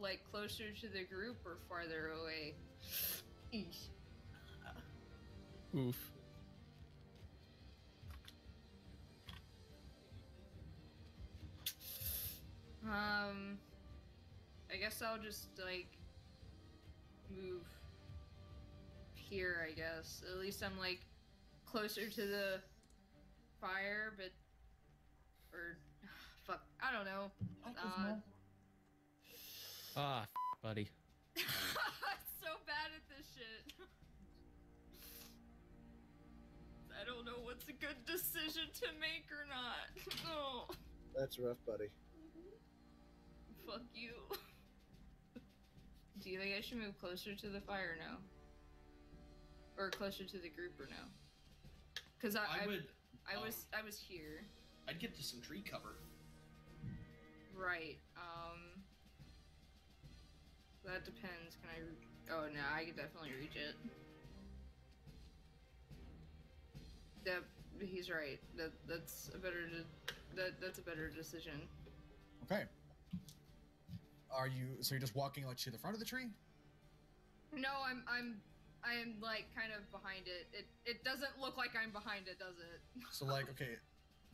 like closer to the group or farther away. Eesh. Oof. I guess I'll just like move here, I guess. At least I'm like closer to the fire, but or fuck, I don't know. Buddy. I'm so bad at this shit. I don't know what's a good decision to make or not. Oh, That's rough, buddy. fuck you. Do you think I should move closer to the fire or no? Or closer to the group or no? Because I was here. I'd get to some tree cover. Right. That depends. Can I? Oh no, I could definitely reach it. That he's right. That's a better decision. Okay. So you're just walking like to the front of the tree? No, I'm like kind of behind it. It doesn't look like I'm behind it, does it? So like, okay,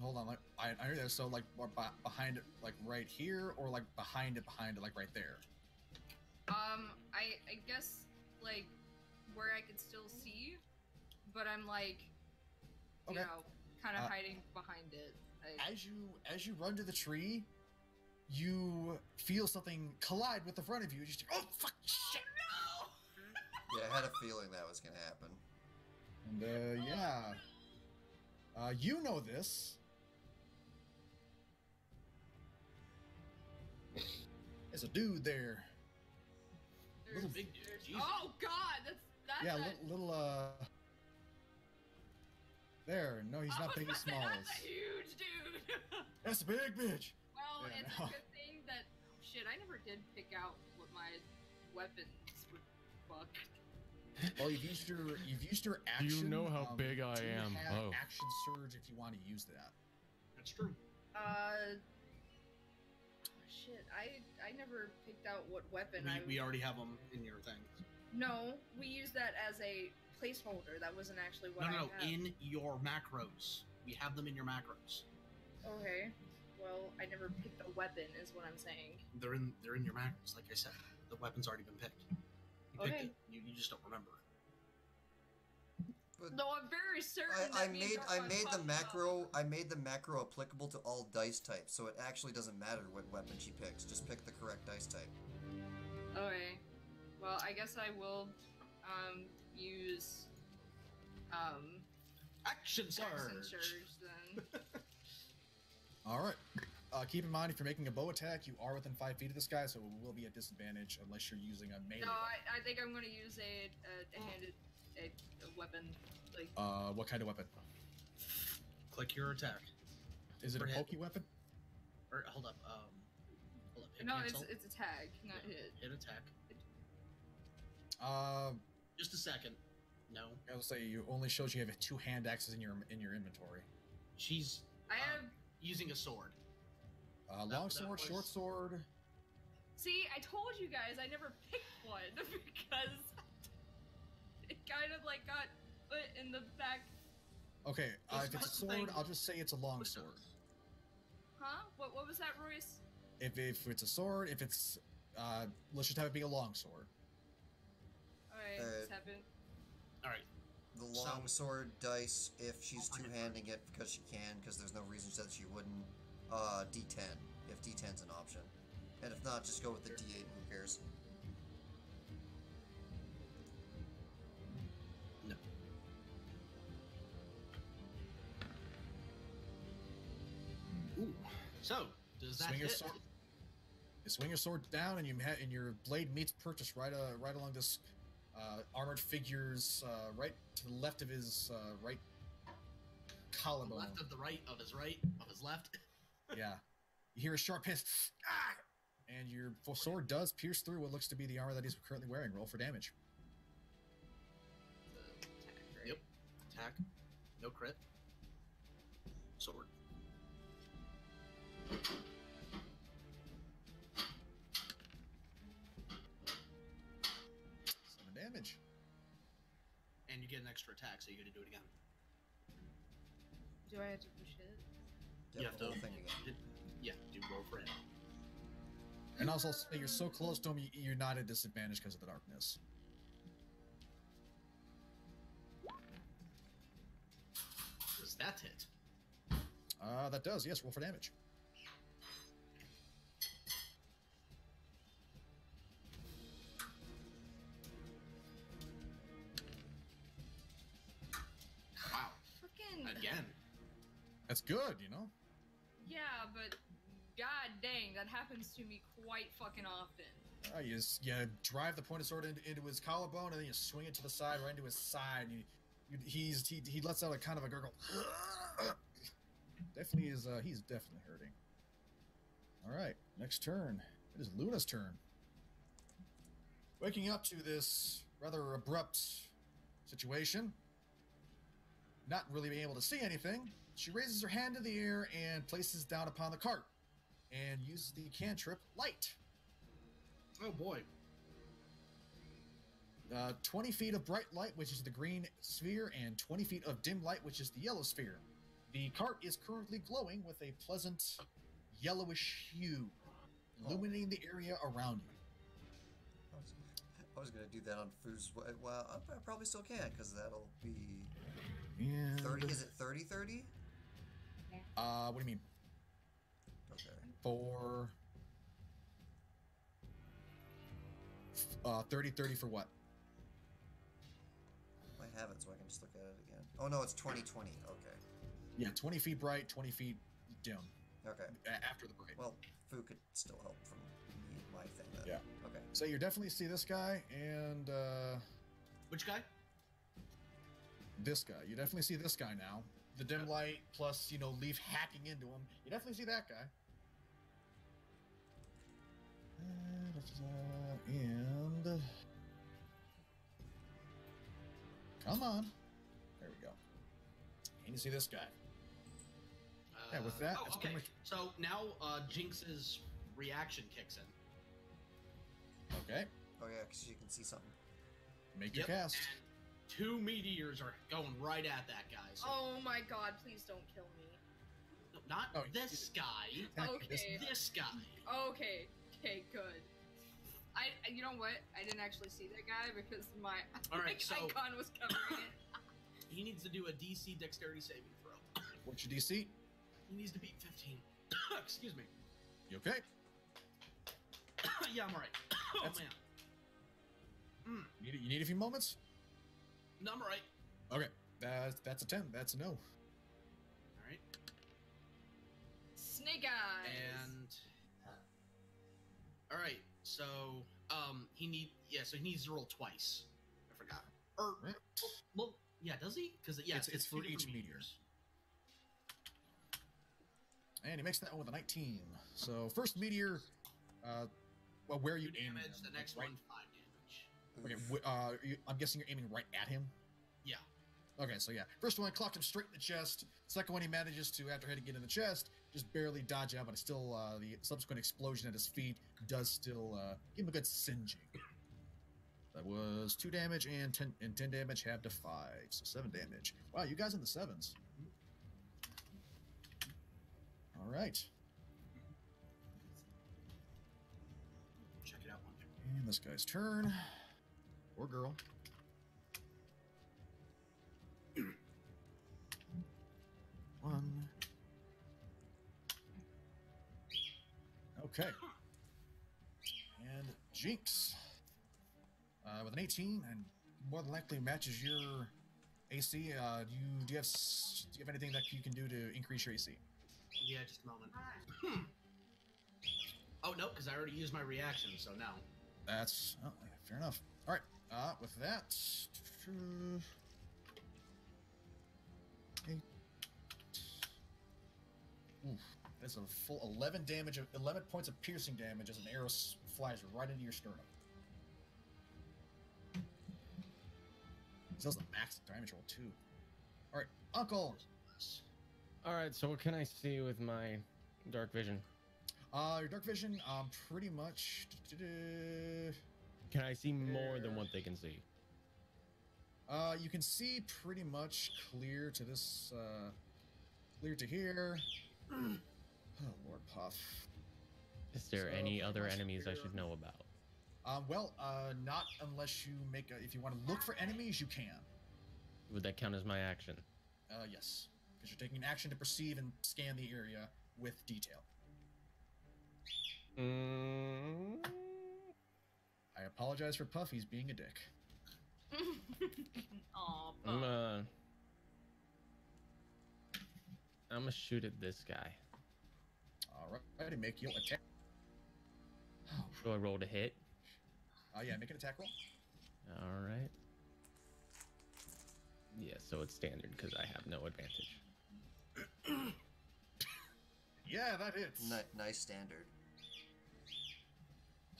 hold on. Like I hear that. So like behind it, like right here, or like behind it, like right there. I guess like where I could still see, but I'm like, you Okay. know, kind of hiding behind it. Like, As you run to the tree, you feel something collide with the front of you. You just oh fuck shit. no! Yeah, I had a feeling that was gonna happen. And yeah, you know this. There's a dude there. There's a big dude. Jesus. Oh god, that's Yeah, a, little There, no, he's not big. He's small. That's a huge dude. That's a big bitch. Well, Yeah, it's no. a good thing that shit. I never did pick out what my weapons would fuck. Well, you've used your action. You know how big I to am. have Oh. action surge if you want to use that. That's true. Shit. I never picked out what weapon We already have them in your thing. No, we used that as a placeholder. That wasn't actually what I No, had. in your macros. We have them in your macros. Okay. Well, I never picked a weapon, is what I'm saying. They're in your macros, like I said. The weapen's already been picked. You picked Okay. it. You just don't remember. But No, I'm very certain. I that me and made Darkon the macro applicable to all dice types, so it actually doesn't matter what weapon she picks. Just pick the correct dice type. Okay. Well, I guess I will use Action surge. action surge then. All right. Keep in mind, if you're making a bow attack, you are within 5 feet of this guy, so it will be a disadvantage unless you're using a melee. No, I think I'm gonna use a handed a weapon. Like What kind of weapon? Click your attack. Is it a Hit. pokey weapon? Or hold up. Hit no, cancel. it's a tag, not hit. Hit attack. Just a second. No. I will say you only shows you have 2 hand axes in your inventory. She's I have. using a sword. Long that sword, was- short sword. See, I told you guys I never picked one because it kind of like got put in the back. Okay, It's if it's a not the sword, thing- I'll just say it's a long sword. Huh? What was that, Royce? If it's a sword, if it's let's just have it be a long sword. Alright, this happened. All right. The long sword dice, if she's two-handing it because she can, because there's no reason that she wouldn't. D10, if D10's an option. And if not, just go with the D8, who cares? No. Ooh. So, does that Swing your hit? sword. You swing your sword down, and and your blade meets purchase right along this armored figure's right to the left of his right collarbone. Left of the right of his left. Yeah. You hear a sharp hiss, and your sword does pierce through what looks to be the armor that he's currently wearing. Roll for damage. Attack, right? Yep. Attack. No crit. Sword. 7 damage. And you get an extra attack, so you get to do it again. Do I have to push it? Yeah, You have the whole to- thing again. Yeah, do roll for it. And also, you're so close to him, you're not at disadvantage because of the darkness. Does that hit? That does, yes. Roll for damage. Wow. Fucking. Again. That's good, you know? Yeah, but god dang, that happens to me quite fucking often. You drive the pointed sword into his collarbone, and then you swing it to the side, right into his side. He lets out a kind of a gurgle. Definitely is. He's definitely hurting. All right, next turn. It is Luna's turn. Waking up to this rather abrupt situation, not really being able to see anything, she raises her hand in the air and places down upon the cart, and uses the cantrip Light. Oh boy. 20 feet of bright light, which is the green sphere, and 20 feet of dim light, which is the yellow sphere. The cart is currently glowing with a pleasant yellowish hue, illuminating the area around you. I was gonna do that on Foo's. Well, I probably still can, because that'll be And 30. Is it 30-30? what do you mean? Okay. For 30-30 for what? I have it, so I can just look at it again. Oh no, it's 20-20. Okay. Yeah, 20 feet bright, 20 feet dim. Okay. After the bright. Well, Foo could still help from my thing then. Yeah. Okay. So you definitely see this guy and Which guy? this guy. You definitely see this guy now. The dim light plus, Lief hacking into him. You definitely see that guy. And come on. There we go. And you see this guy. Yeah, with that, Oh, it's okay. pretty much- So now Jinx's reaction kicks in. Okay. Oh yeah, because you can see something. Make your Yep. cast. And 2 meteors are going right at that guy. So Oh my god, please don't kill me. no, not Oh, this guy. Attack this- Okay. This guy. Okay, good. You know what? I didn't actually see that guy because my All right, so- icon was covering it. He needs to do a DC Dexterity saving throw. What's your DC? He needs to beat 15. Excuse me. You okay? Yeah, I'm alright. Oh That's- man. You need a few moments? No, I'm alright. Okay, that's a 10. That's a no. Alright. Snake eyes. And all right, so he needs to roll twice. I forgot. Or Right. well, yeah, does he? Because It's for two each different meteor. And he makes that one with a 19. So first meteor, well, where are you 2 aiming? damage. The next right? one 5 damage. Okay, I'm guessing you're aiming right at him. Yeah. Okay, so yeah, first one clocked him straight in the chest. Second one he manages to, after hitting it in the chest, just barely dodge out, but it's still the subsequent explosion at his feet does still give him a good singeing. That was 2 damage and 10 damage, half to 5, so 7 damage. Wow, you guys in the 7s. All right, Check it out one. and this guy's turn, or girl. One. Okay. And Jinx, with an 18, and more than likely matches your AC. Do you have anything that you can do to increase your AC? Yeah, just a moment. Oh no, because I already used my reaction, so no. That's fair enough. All right. With that, oof, that's a full 11 damage, 11 points of piercing damage as an arrow flies right into your sternum. This is the max damage roll too. All right, Uncle. All right, so what can I see with my dark vision? Your dark vision, pretty much. Can I see more than what they can see? You can see pretty much clear to this, clear to here. Oh, Lord Puff. Is there So, any pretty other much enemies I here. should know about? Well, not unless you make a. If you want to look for enemies, you can. Would that count as my action? Yes, because you're taking an action to perceive and scan the area with detail. I apologize for Puffy's being a dick. Aw, I'm gonna shoot at this guy. All right, make you attack. Do I roll to hit? Yeah, make an attack roll. All right. Yeah, so it's standard because I have no advantage. Yeah, that hits. Nice standard.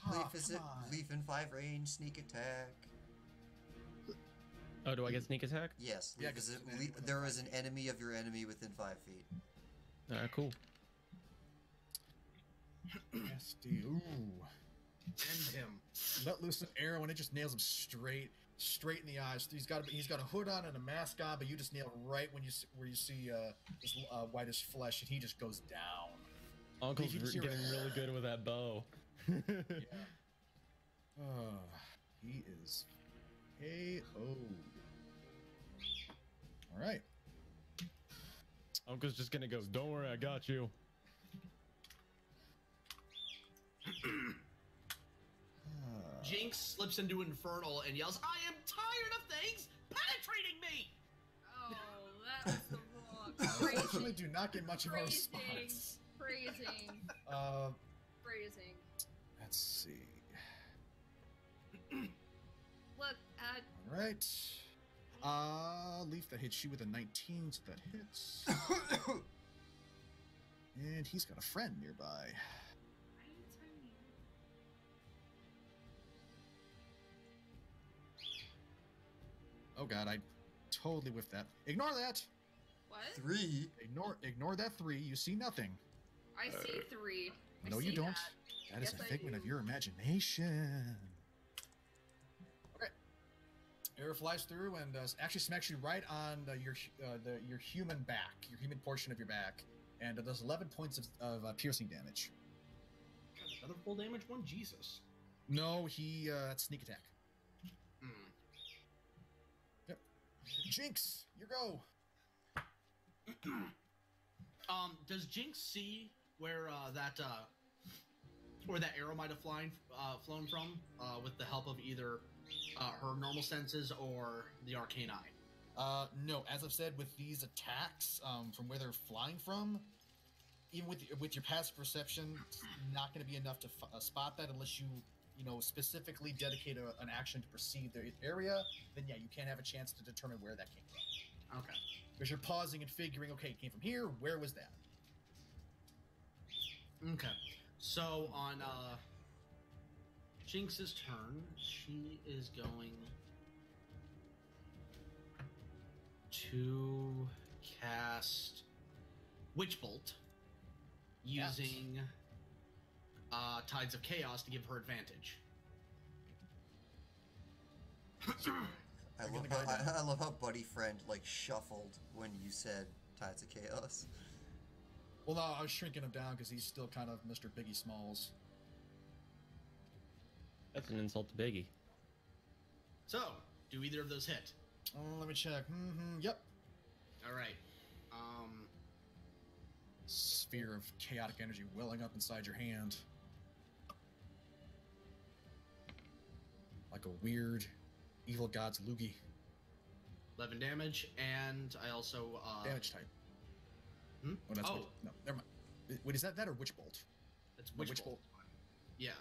Oh, Lief come on. Lief in 5 range, sneak attack. Oh, do I get sneak attack? Yes, Yeah, Lief 'cause is it's an enemy within there 5 is an feet. enemy of your enemy within 5 feet. Cool. Nasty. Ooh. End him. Let loose an arrow and it just nails him straight in the eyes. He's got a hood on and a mask on, but you just nail right where you see his whitish flesh, and he just goes down. Uncle's You can hear getting it. really good with that bow. Yeah. He is KO'd. All right. Uncle's just gonna go, don't worry, I got you. Jinx slips into Infernal and yells, "I am tired of things penetrating me!" Oh, that was the wrong. Unfortunately, do not get much of a Phrasing. response. Phrasing. Phrasing. Let's see. Look, All right. Leaf, that hits you with a 19, so that hits. And he's got a friend nearby. why are you telling me? Oh god, I totally whiffed that. Ignore that. What? 3? Ignore that 3. You see nothing. I see 3. I No, you see don't. that. That is Yes, a I figment of do. your imagination. Okay. Arrow flies through and actually smacks you right on your human back, your human portion of your back, and it does 11 points of piercing damage. God, another full damage one? Jesus. No, that's sneak attack. Hmm. Yep. Jinx, you go. Does Jinx see where that arrow might have flown from with the help of either her normal senses or the arcane eye? No, as I've said, with these attacks, from where they're flying from, even with your passive perception, it's not going to be enough to spot that unless you specifically dedicate an action to perceive the area. Then yeah, you can have a chance to determine where that came from. Okay. Because you're pausing and figuring, okay, it came from here. Where was that? Okay. So on Jinx's turn, she is going to cast Witch Bolt using Tides of Chaos to give her advantage. I love how Buddy Friend like shuffled when you said Tides of Chaos. Well, no, I was shrinking him down because he's still kind of Mr. Biggie Smalls. That's an insult to Biggie. So, do either of those hit? Let me check. Yep. All right. Sphere of chaotic energy welling up inside your hand. Like a weird evil god's loogie. 11 damage, and I also Damage type. Hmm? Oh, that's Oh. Witch, no, never mind. Wait, is that or Witch Bolt? It's No, Witch Bolt. Yeah.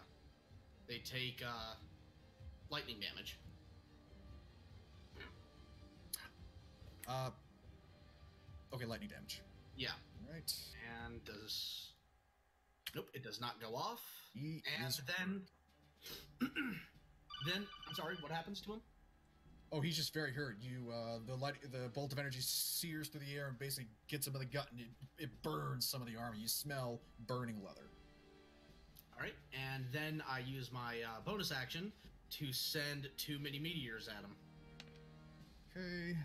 They take lightning damage. Okay, lightning damage. Yeah. All right. And does... Nope, it does not go off. He And is... then... then, I'm sorry, what happens to him? Oh, he's just very hurt. The bolt of energy sears through the air and basically gets him in the gut, and it burns some of the armor. You smell burning leather. All right, and then I use my bonus action to send 2 mini meteors at him. Okay.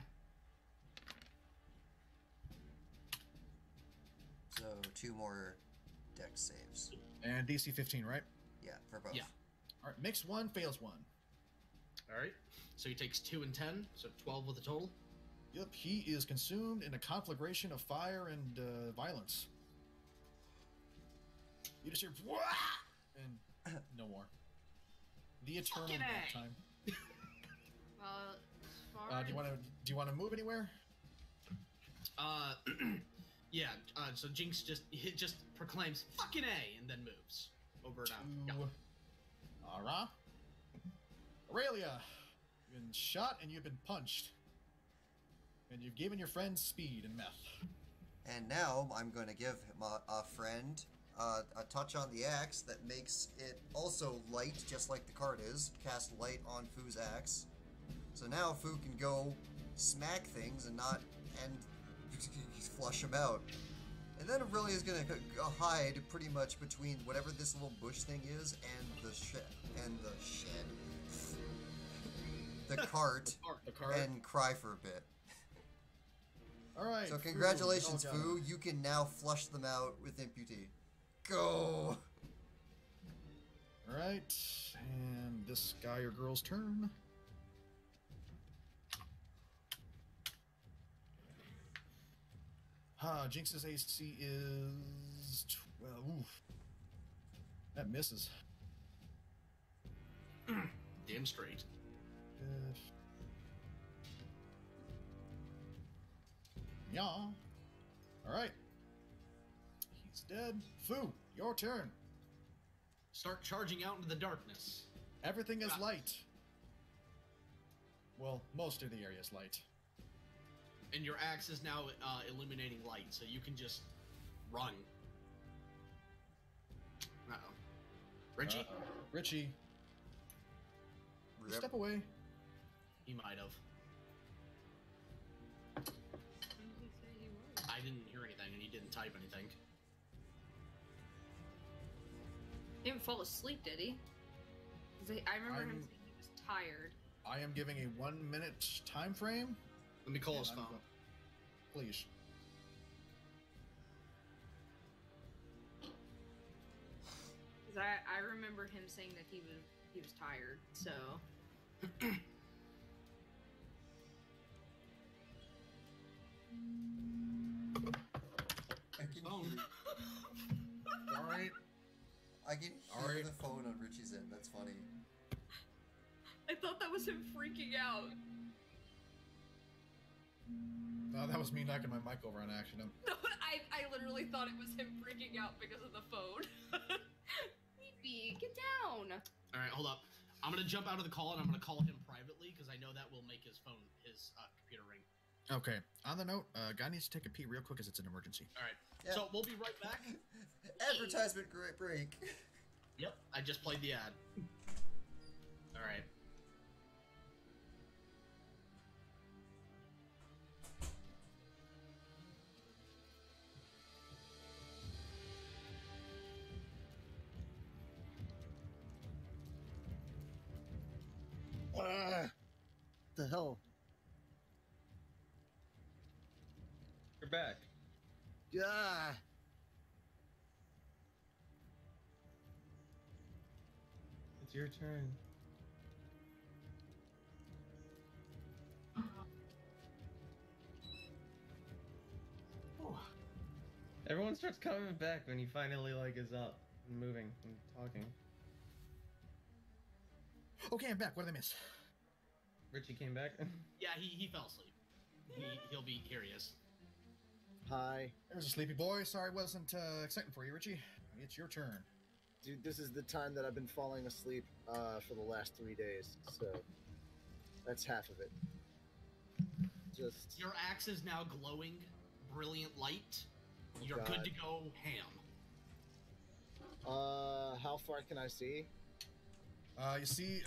So 2 more dex saves. And DC 15, right? Yeah, for both. Yeah. All right, makes 1, fails 1. All right, so he takes 2 and 10, so 12 with a total. Yep, he is consumed in a conflagration of fire and violence. You just hear "Wah!" and no more. The eternal Fucking nap A. time. As far Do you want to move anywhere? Yeah. So Jinx just proclaims "fucking A" and then moves over and out. To... Ara. Aurelia, you've been shot and you've been punched, and you've given your friend speed and meth. And now I'm going to give a friend a touch on the axe that makes it also light, just like the card is. Cast light on Fu's axe. So now Fu can go smack things and flush them out. And then Aurelia is going to hide pretty much between whatever this little bush thing is and the shed. The cart. The cart. And cry for a bit. All right. So congratulations, Fu. Fu. You can now flush them out with imputee. Go! All right, and this guy or girl's turn. Jinx's AC is 12. Oof. That misses. Damn straight. Yeah. All right. He's dead. Fu, your turn. Start charging out into the darkness. Everything is light. Well, most of the area is light. And your axe is now illuminating light, so you can just run. Uh-oh. Richie? Richie, Rip. step away. He might have. When did he say he was? I didn't hear anything, and he didn't type anything. He didn't fall asleep, did he? 'Cause I remember him saying he was tired. I am giving a 1 minute time frame. Let me call his and I'm phone. go- Please. Because I remember him saying that he was tired. So I can All hear right. the phone on Richie's end. That's funny. I thought that was him freaking out. No, that was me knocking my mic over on accident. No, I literally thought it was him freaking out because of the phone. Leafy, get down. All right, hold up. I'm gonna jump out of the call and I'm gonna call him privately because I know that will make his computer ring. Okay. On the note, guy needs to take a pee real quick as it's an emergency. All right. Yeah. So we'll be right back. Advertisement break. Yep, I just played the ad. All right. The hell? You're back. Yeah. It's your turn. Everyone starts coming back when he finally like is up and moving and talking. Okay, I'm back. What did I miss? Richie came back. Yeah, he fell asleep. He'll be here. He is. Hi. There's a sleepy boy. Sorry, wasn't exciting for you, Richie. It's your turn. Dude, this is the time that I've been falling asleep for the last 3 days, so that's half of it. Just Your axe is now glowing, brilliant light. You're God. good to go ham. How far can I see? You see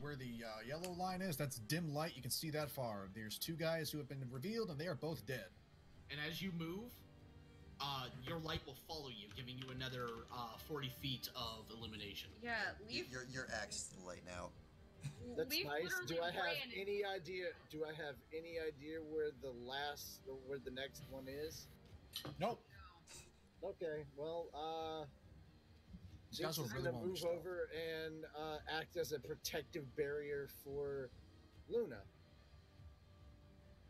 where the yellow line is? That's dim light. You can see that far. There's two guys who have been revealed, and they are both dead. And as you move, your light will follow you, giving you another 40 feet of illumination. Yeah, Leaf. Your axe is the light now. That's Leaf nice. Do literally I have ran in- any idea? Do I have any idea where the next one is? Nope. Okay, well, These guys Jinx were is really gonna long move stuff. over and act as a protective barrier for Luna.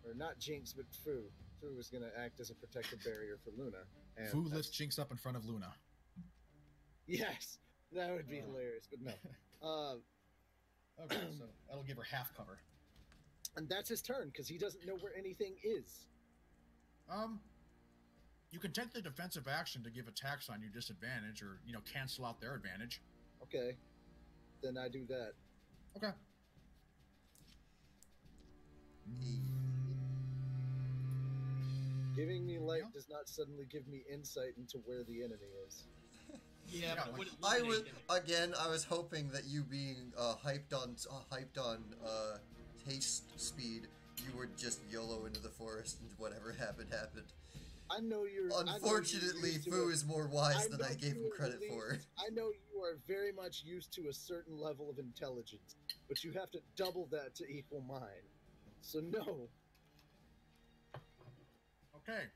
Or not Jinx, but Fu. Fu is gonna act as a protective barrier for Luna. And Fu that's- lifts Jinx up in front of Luna. Yes, that would be hilarious, but no. Okay, so that'll give her half cover. And that's his turn because he doesn't know where anything is. You can take the defensive action to give attacks on you disadvantage, or cancel out their advantage. Okay, then I do that. Okay. Giving me light Yeah. does not suddenly give me insight into where the enemy is. Yeah, Yeah, but like- would I illuminate was them. I was hoping that you being hyped on haste speed, you would just YOLO into the forest and whatever happened happened. I know you're. Unfortunately, Fu is more wise than I gave him credit for. I know you are very much used to a certain level of intelligence, but you have to double that to equal mine. So no, Okay.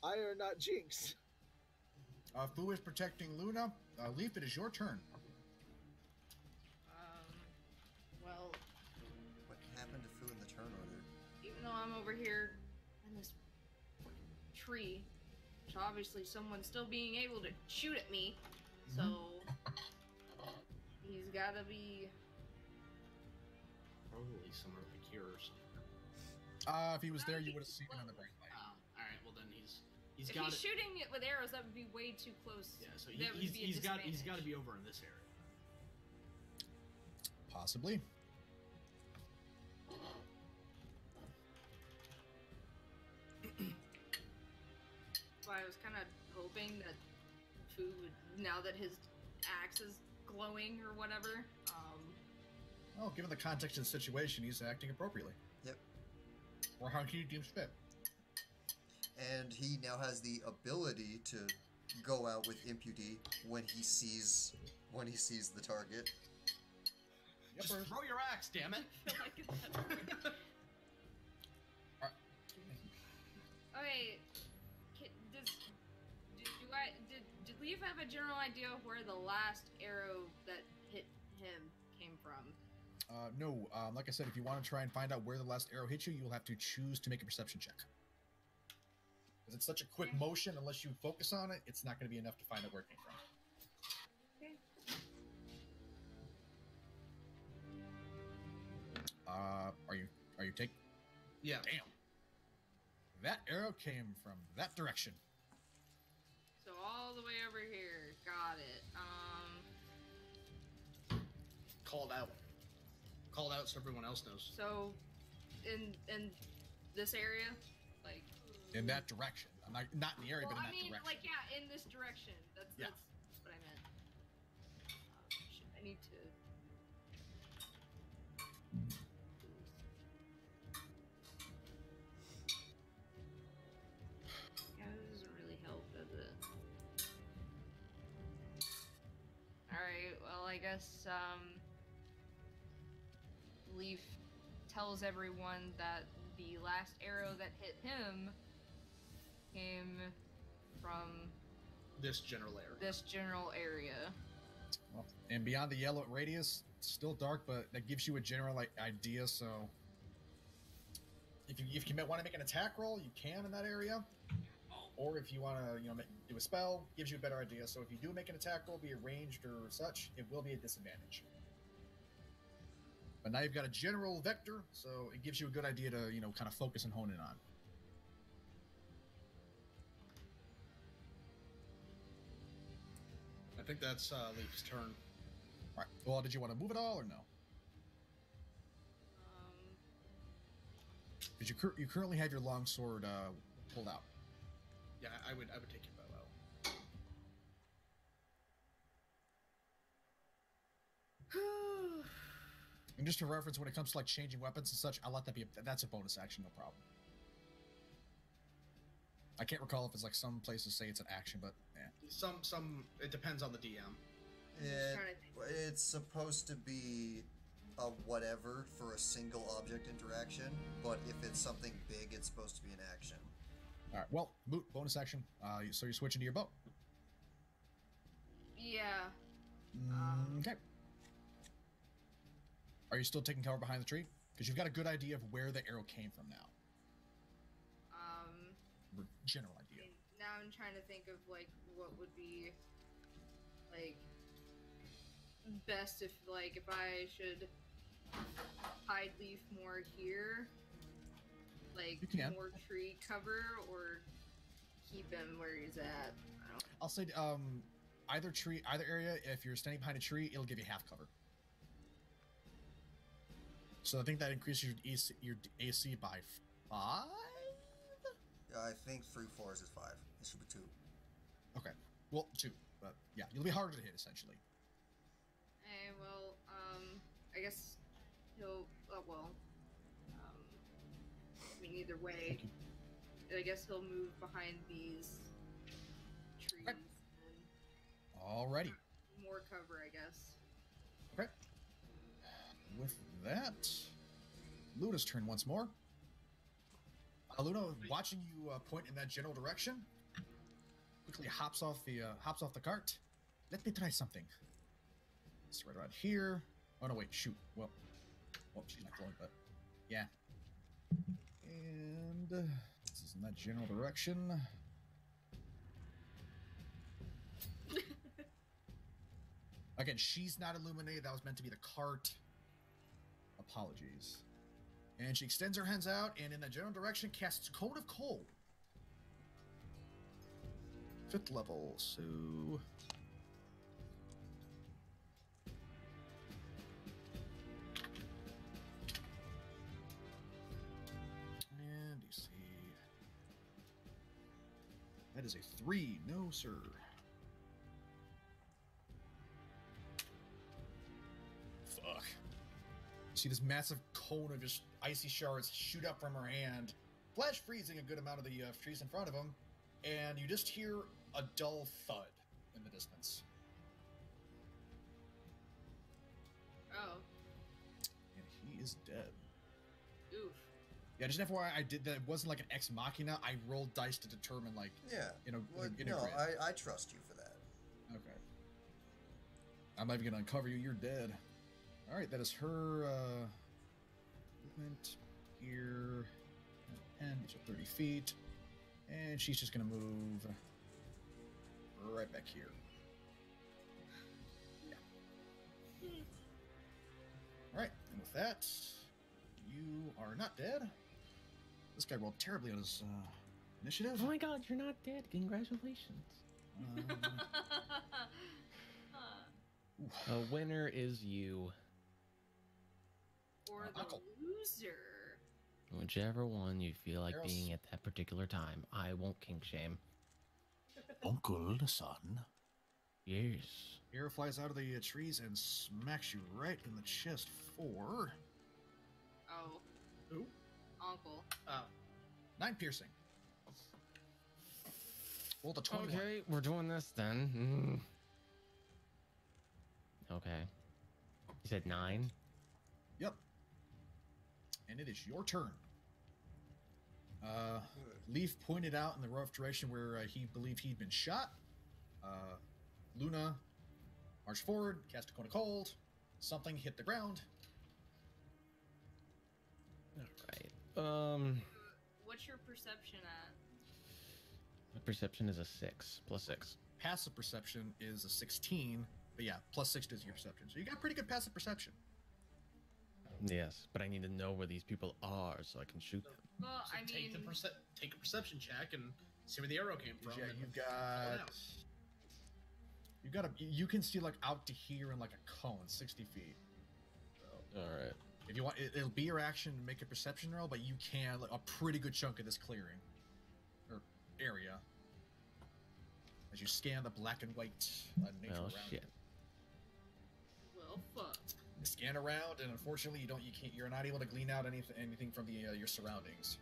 I are not Jinx. Fu is protecting Luna. Leaf, it is your turn. Well, What happened to Fu in the turn order? even though I'm over here in this tree, so obviously someone's still being able to shoot at me, so he's gotta be. Probably somewhere like here or something. If he was there, you would have seen him on the bright light. All right. Well, then he's If got he's it. shooting it with arrows, that would be way too close. Yeah, so That would he's be a got disadvantage. to be over in this area. Possibly. So I was kind of hoping that Fu would, now that his axe is glowing or whatever, Well, given the context of the situation, he's acting appropriately. Yep. Or how he deems fit. And he now has the ability to go out with impudi when he sees the target. Yep, Just throw your axe, damn it! I feel like it's that. Okay, did Leaf have a general idea of where the last arrow that hit him came from? No, like I said, if you want to try and find out where the last arrow hit you, you'll have to choose to make a perception check. Because it's such a quick motion, unless you focus on it, it's not going to be enough to find out where it came from. Okay. Are you take? Yeah. Damn. That arrow came from that direction. So all the way over here. Got it. Called out. Called out so everyone else knows. So in this area, like In that direction. I'm not in the area, well, but in I that mean, direction. like yeah, in this direction. That's Yeah. that's what I meant. Shit, I need to. Yeah, this doesn't really help, does it? Alright, well, I guess, Lief tells everyone that the last arrow that hit him came from This general area. this general area. Well, and beyond the yellow radius, it's still dark, but that gives you a general like idea. So if you want to make an attack roll, you can in that area. Or if you want to, do a spell, gives you a better idea. So if you do make an attack roll, be it ranged or such, it will be a disadvantage. But now you've got a general vector, so it gives you a good idea to, kind of focus and hone in on. I think that's Leaf's turn. All right. Well, did you want to move at all or no? Because you currently have your longsword pulled out. Yeah, I would take your bow out. And just for reference, when it comes to like changing weapons and such, I'll let that be. That's a bonus action, no problem. I can't recall if it's like some places say it's an action, but yeah. Some it depends on the DM. It's supposed to be a whatever for a single object interaction, but if it's something big, it's supposed to be an action. All right. Well, moot bonus action. So you're switching to your bow. Yeah. Okay. Are you still taking cover behind the tree? Because you've got a good idea of where the arrow came from now. General idea. Now I'm trying to think of like what would be like best if I should hide Lief more here, like You can. more tree cover, or keep him where he's at. I don't. I'll say either area. If you're standing behind a tree, it'll give you half cover. So I think that increases your AC by 5. I think 3 floors is 5. It should be 2. Okay. Well, 2, but yeah, you'll be harder to hit essentially. Hey, well, I guess he'll. I mean, either way, I guess he'll move behind these trees Okay. and Alrighty. more cover, I guess. Okay. With that, Luna's turn once more. Luna, watching you point in that general direction, quickly hops off the cart. Let me try something. It's right around here. Oh no, wait, shoot. Well, she's not going, but yeah. And this is in that general direction. Again, she's not illuminated. That was meant to be the cart. Apologies. And she extends her hands out, and in that general direction, casts Cone of Cold. 5th level, so... And you see... That is a 3. No, sir. Fuck. See this massive cone of just icy shards shoot up from her hand, flash freezing a good amount of the trees in front of him, and you just hear a dull thud in the distance. Oh. And he is dead. Oof. Yeah, just FYI, I did that. It wasn't like an ex machina. I rolled dice to determine, like, Yeah. in a grid. I trust you for that. Okay. I'm not even gonna uncover you. You're dead. All right, that is her movement here, and these are 30 feet, and she's just gonna move right back here. Yeah. All right, and with that, you are not dead. This guy rolled terribly on his initiative. Oh my god, you're not dead. Congratulations. A winner is you. Or the Ankel. loser. Whichever one you feel like Eros. being at that particular time. I won't kink shame. Uncle, son. Yes. Arrow flies out of the trees and smacks you right in the chest for Oh. Who? Uncle. Oh. 9 piercing. Rolled a 21. Okay, we're doing this then. Okay. You said 9? Yep. And it is your turn. Lief pointed out in the rough direction where he believed he'd been shot. Luna marched forward, cast a cone of cold. Something hit the ground. Alright. What's your perception at? My perception is a 6 plus 6. Passive perception is a 16, but yeah, plus 6 to your perception. So you got pretty good passive perception. Yes, but I need to know where these people are so I can shoot them. Well, So I mean, take a perception check and see where the arrow came from. Yeah, and you've call it got. out. You can see like out to here in like a cone, 60 feet. So, Alright. if you want, it'll be your action to make a perception roll, but you can like, a pretty good chunk of this clearing or area as you scan the black and white nature Well, around. shit. well, fuck. You scan around, and unfortunately, you're not able to glean out anything from the your surroundings.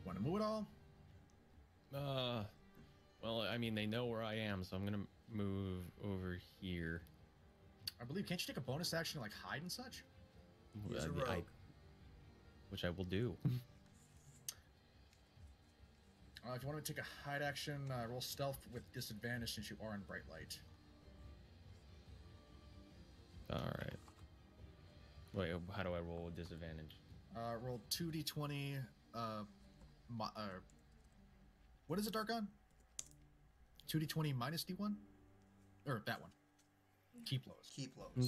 Want to move at all? Well, I mean, they know where I am, so I'm gonna move over here. I believe. Can't you take a bonus action to, like hide and such? Use a rogue. Which I will do. If you want to take a hide action, roll stealth with disadvantage since you are in bright light. Alright. Wait, how do I roll with disadvantage? Roll 2d20. What is it, Darkon? 2d20 minus d1, or that one. Keep lows. Keep lows. I'm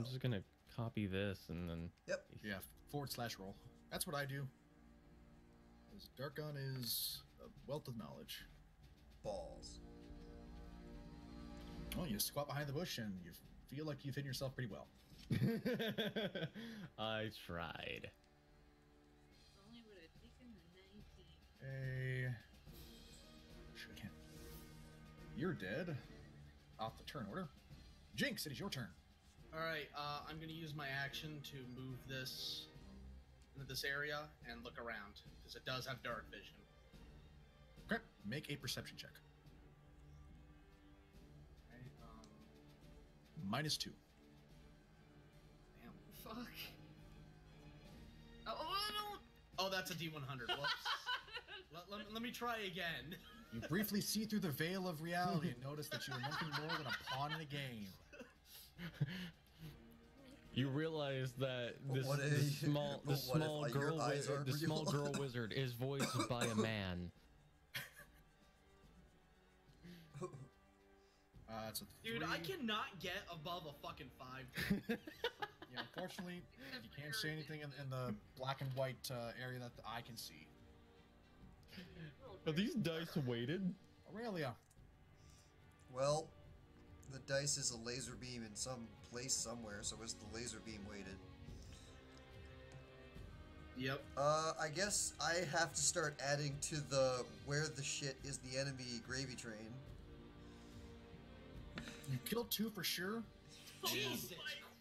just gonna copy this and then. Yep. Yeah, / roll. That's what I do. Because Darkon is a wealth of knowledge. Balls. Well, you squat behind the bush and you feel like you've hidden yourself pretty well. I tried. Only would have taken the 19. Should have. You're dead. Off the turn order. Jinx, it is your turn. All right, I'm gonna use my action to move this into this area and look around because it does have dark vision. Okay, make a perception check. Okay, -2. damn. Fuck. Oh, Oh, that's a D100. Whoops. let me try again. You briefly see through the veil of reality and notice that you are nothing more than a pawn in a game. You realize that this, What this if- small what if, small like, your girl eyes aren't the small real? girl wizard is voiced by a man. It's a 3. Dude, I cannot get above a fucking 5. Yeah, unfortunately, you can't say anything in the black and white area that the eye can see. Are these dice weighted? Aurelia. Well, the dice is a laser beam in some place somewhere, so is the laser beam weighted? Yep. I guess I have to start adding to the where the shit is the enemy gravy train. You killed 2 for sure. Jesus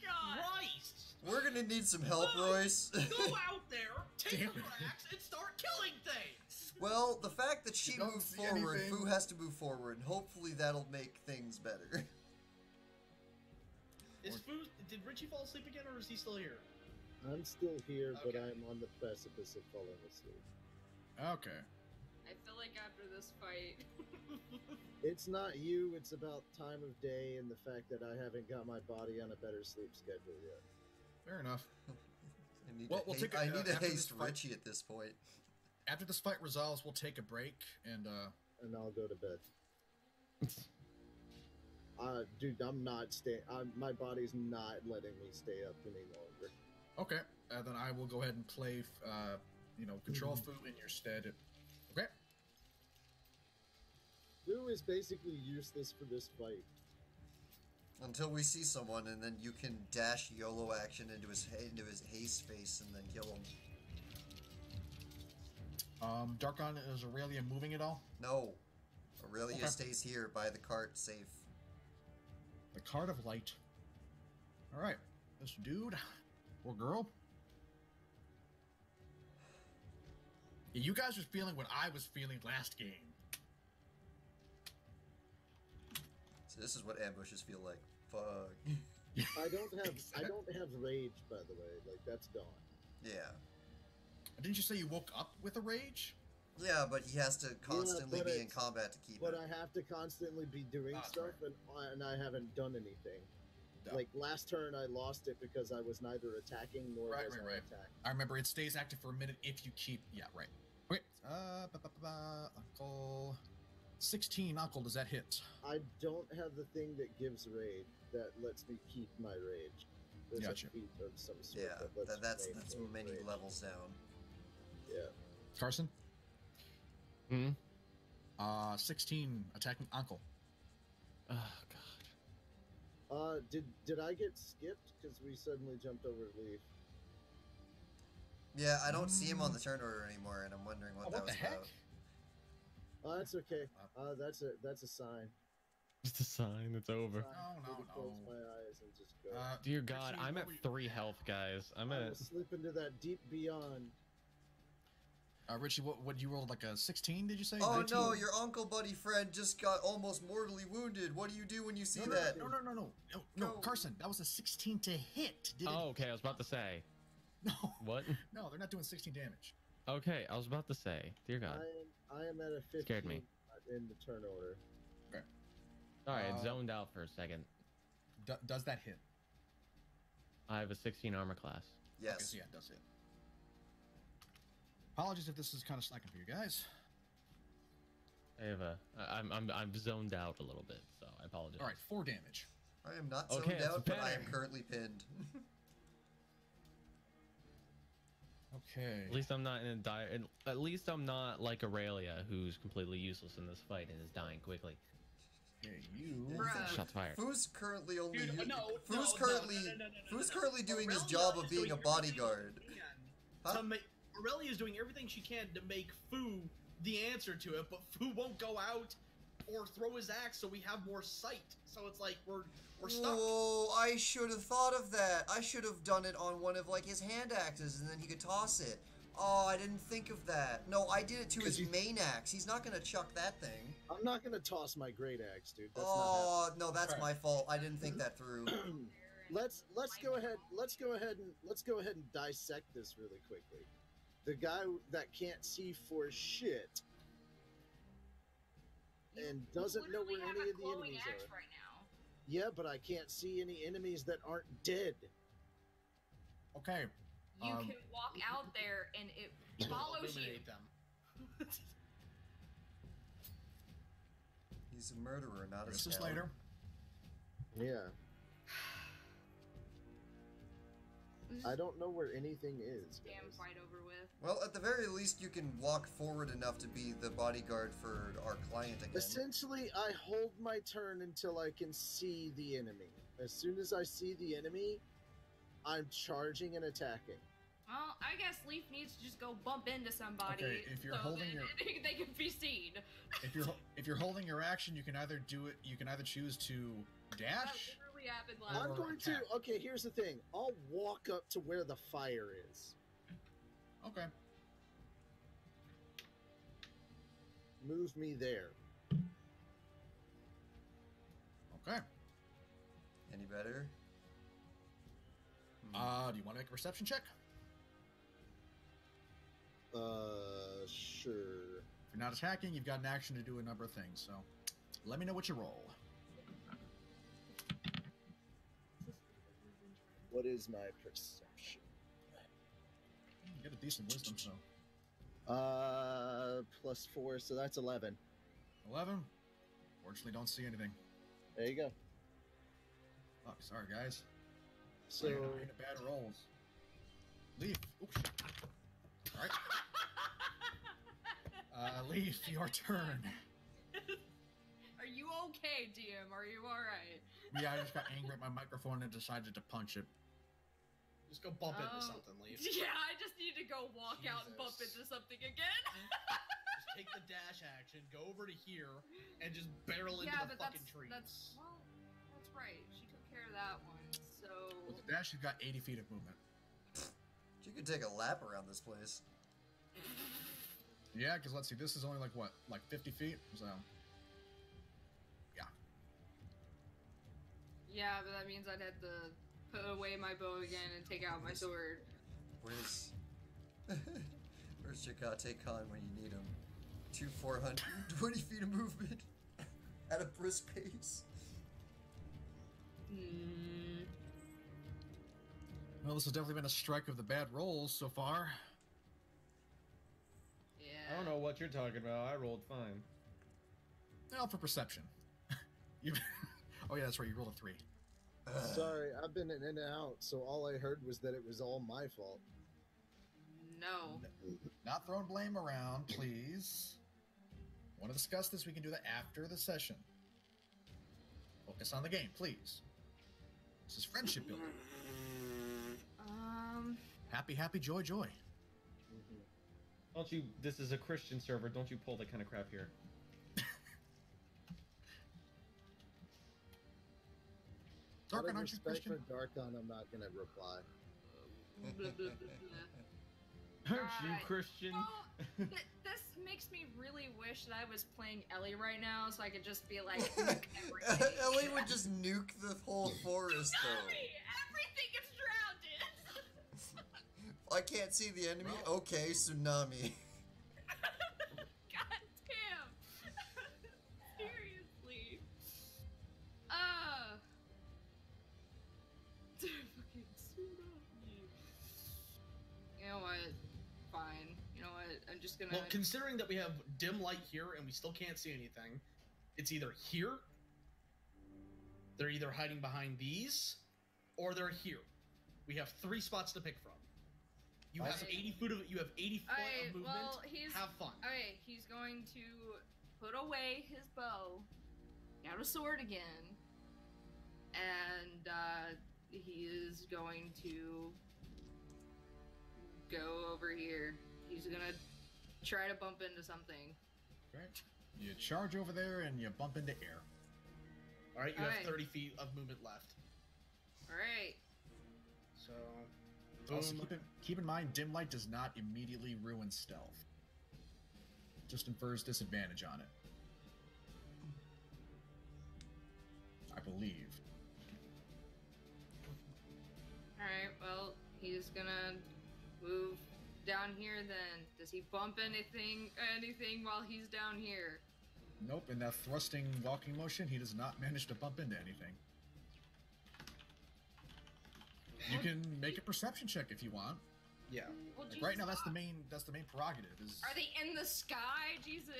God. Christ! We're gonna need some help, Royce. Go out there, take Damn a it. axe, and start killing things! Well, the fact that she You don't moved see forward, anything. Fu has to move forward, and hopefully that'll make things better. Did Richie fall asleep again, or is he still here? I'm still here, but Okay. I'm on the precipice of falling asleep. Okay. I feel like after this fight. It's not you, it's about time of day and the fact that I haven't got my body on a better sleep schedule yet. Fair enough. I need Well, to, we'll take a- I need to after this haste fight- Richie at this point. After this fight resolves, we'll take a break and And I'll go to bed. Dude, I'm not staying. My body's not letting me stay up any longer. Okay, then I will go ahead and play, control Fu in your stead. Okay. Fu is basically useless for this fight. Until we see someone, and then you can dash YOLO action into his haste face and then kill him. Darkon, is Aurelia moving at all? No. Aurelia Okay. stays here by the cart, safe. The Card of Light. Alright, this dude, or girl. Yeah, you guys are feeling what I was feeling last game. So this is what ambushes feel like. Fuck. I don't have rage, by the way. Like, that's gone. Yeah. Didn't you say you woke up with a rage? Yeah, but he has to constantly but be in it's- combat to keep But it. I have to constantly be doing That's stuff, and I haven't done anything. No. Like, last turn, I lost it because I was neither attacking nor Right, was right, I right. attacked. I remember it stays active for a minute if you keep. Yeah, right. Okay. Uncle. 16, Uncle, does that hit? I don't have the thing that gives rage that lets me keep my rage. There's Gotcha. a feat of some sort Yeah, that lets that's me maintain many rage. levels down. Yeah. Carson? Hmm? 16, attacking Uncle. Oh god. Did I get skipped because we suddenly jumped over Lief? Yeah, I don't see him on the turn order anymore, and I'm wondering what that What was the heck? about. Oh, that's okay. That's a sign. Just a sign. It's over. No, Maybe close my eyes and just go. Dear God, Richie, I'm what at were you- 3 health, guys. I'm I at. will slip into that deep beyond. Richie, what you rolled, like a 16, did you say? Oh 19? no, your uncle buddy friend just got almost mortally wounded. What do you do when you see that? No, No. Carson, that was a 16 to hit. Did Oh, okay. I was about to say. No, What? no, they're not doing 16 damage. Okay, I was about to say. Dear God. I am at a 15 Scared me. in the turn order. Sorry, I Uh, zoned out for a second. Does that hit? I have a 16 armor class. Yes. Okay, so yeah, it does hit. Apologies if this is kind of slacking for you guys. I have a. I'm zoned out a little bit, so I apologize. All right, 4 damage. I am not Okay, zoned that's out, but I am better. currently pinned. Okay. At least I'm not in a dire. At least I'm not like Aurelia, who's completely useless in this fight and is dying quickly. Okay, you. Bruh. Shots fired. Foo's currently only. Dude, Foo's currently doing his job of being a bodyguard. Huh? Aurelia is doing everything she can to make Fu the answer to it, but Fu won't go out or throw his axe, so we have more sight. So it's like we're stuck. Whoa, I should have thought of that. I should have done it on one of like his hand axes and then he could toss it. Oh, I didn't think of that. No, I did it to his main axe. He's not gonna chuck that thing. I'm not gonna toss my great axe, dude. That's Oh, no, that's Okay. my fault. I didn't think that through. not happening. Let's go ahead and dissect this really quickly. The guy that can't see for shit and doesn't know where Literally have any a of the glowing enemies axe are. right now. Yeah, but I can't see any enemies that aren't dead. Okay. You Um, can walk out there and it follows you. Illuminate them. He's a murderer, not a This is scout. later. Yeah. I don't know where anything is. Damn guys. fight over with. Well, at the very least, you can walk forward enough to be the bodyguard for our client again. Essentially, I hold my turn until I can see the enemy. As soon as I see the enemy, I'm charging and attacking. Well, I guess Lief needs to just go bump into somebody. Okay, if you're so holding that your- they can be seen. If you're holding your action, you can either do it. You can either choose to That dash. literally happened Or last I'm going to. attack. Okay, here's the thing. I'll walk up to where the fire is. Okay. Move me there. Okay. Any better? Do you want to make a perception check? Sure. If you're not attacking, you've got an action to do a number of things. So, let me know what you roll. What is my perception? You get a decent wisdom, so +4, so that's 11. 11. Fortunately, don't see anything. There you go. Fuck, sorry guys. So I hate a bad rolls. Lief. Oops. All right. Lief, your turn. Are you okay, DM? Are you alright? Yeah, I just got angry at my microphone and decided to punch it. Just go bump into something, Lief. Yeah, I just need to go walk out and bump Jesus. into something again. Just take the dash action, go over to here, and just barrel into the fucking trees. That's right. She took care of that one. So With the dash, you've got 80 feet of movement. You could take a lap around this place. Yeah, because let's see, this is only like what? Like 50 feet? So. Yeah. yeah, but that means I'd have to put away my bow again and take out my sword. Where's Chikate Khan when you need him? 420 feet of movement at a brisk pace. Well, this has definitely been a strike of the bad rolls so far. Yeah. I don't know what you're talking about. I rolled fine. Well, for perception. You. Oh yeah, that's right. You rolled a 3. sorry, I've been in and out, so all I heard was that it was all my fault. No. Not throwing blame around, please. Want to discuss this? We can do that after the session. Focus on the game, please. This is friendship building. Happy, happy, joy, joy. Don't you? This is a Christian server. Don't you pull that kind of crap here? Darkon, Out of aren't you respect Christian? for Darkon, I'm not gonna reply. Blah, blah, blah, blah. Aren't you Alright. Christian? Well, this makes me really wish that I was playing Ellie right now, so I could just be like, nuke everything. Ellie would just nuke the whole forest, though. Everything gets drowned. I can't see the enemy. Okay, tsunami. God damn. Seriously. Fucking tsunami. You know what? Fine. You know what? I'm just gonna. Well, considering that we have dim light here and we still can't see anything, it's either here, they're either hiding behind these, or they're here. We have 3 spots to pick from. You have 80 foot of You have 80 foot of movement. Well, have fun. Okay, he's going to put away his bow, get out a sword again, and he is going to go over here. He's gonna try to bump into something. Right. You charge over there and you bump into air. All right, you Alright. have 30 feet of movement left. All right. So, Also, boom. keep in mind, dim light does not immediately ruin stealth. Just infers disadvantage on it. I believe. All right. Well, he's gonna move down here. Then, does he bump anything while he's down here? Nope, in that thrusting walking motion, he does not manage to bump into anything. You can make a perception check if you want. Yeah. Well, Like, Jesus, right now, that's the main prerogative. Is Are they in the sky? Jesus.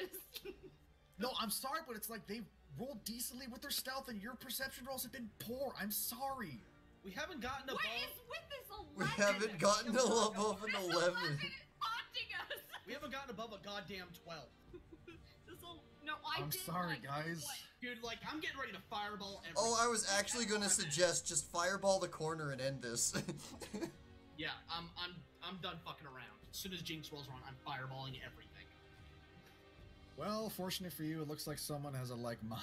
no, I'm sorry, but it's like they rolled decently with their stealth, and your perception rolls have been poor. I'm sorry. We haven't gotten above. What is with this 11? We haven't gotten above an 11. Haunting us. We haven't gotten above a goddamn 12. No, I I'm did, sorry, like, guys. what? Dude, like, I'm getting ready to fireball everything. Oh, I was actually gonna suggest just fireball the corner and end this. Yeah, I'm done fucking around. As soon as Jinx rolls around, I'm fireballing everything. Well, fortunate for you, it looks like someone has a like mind.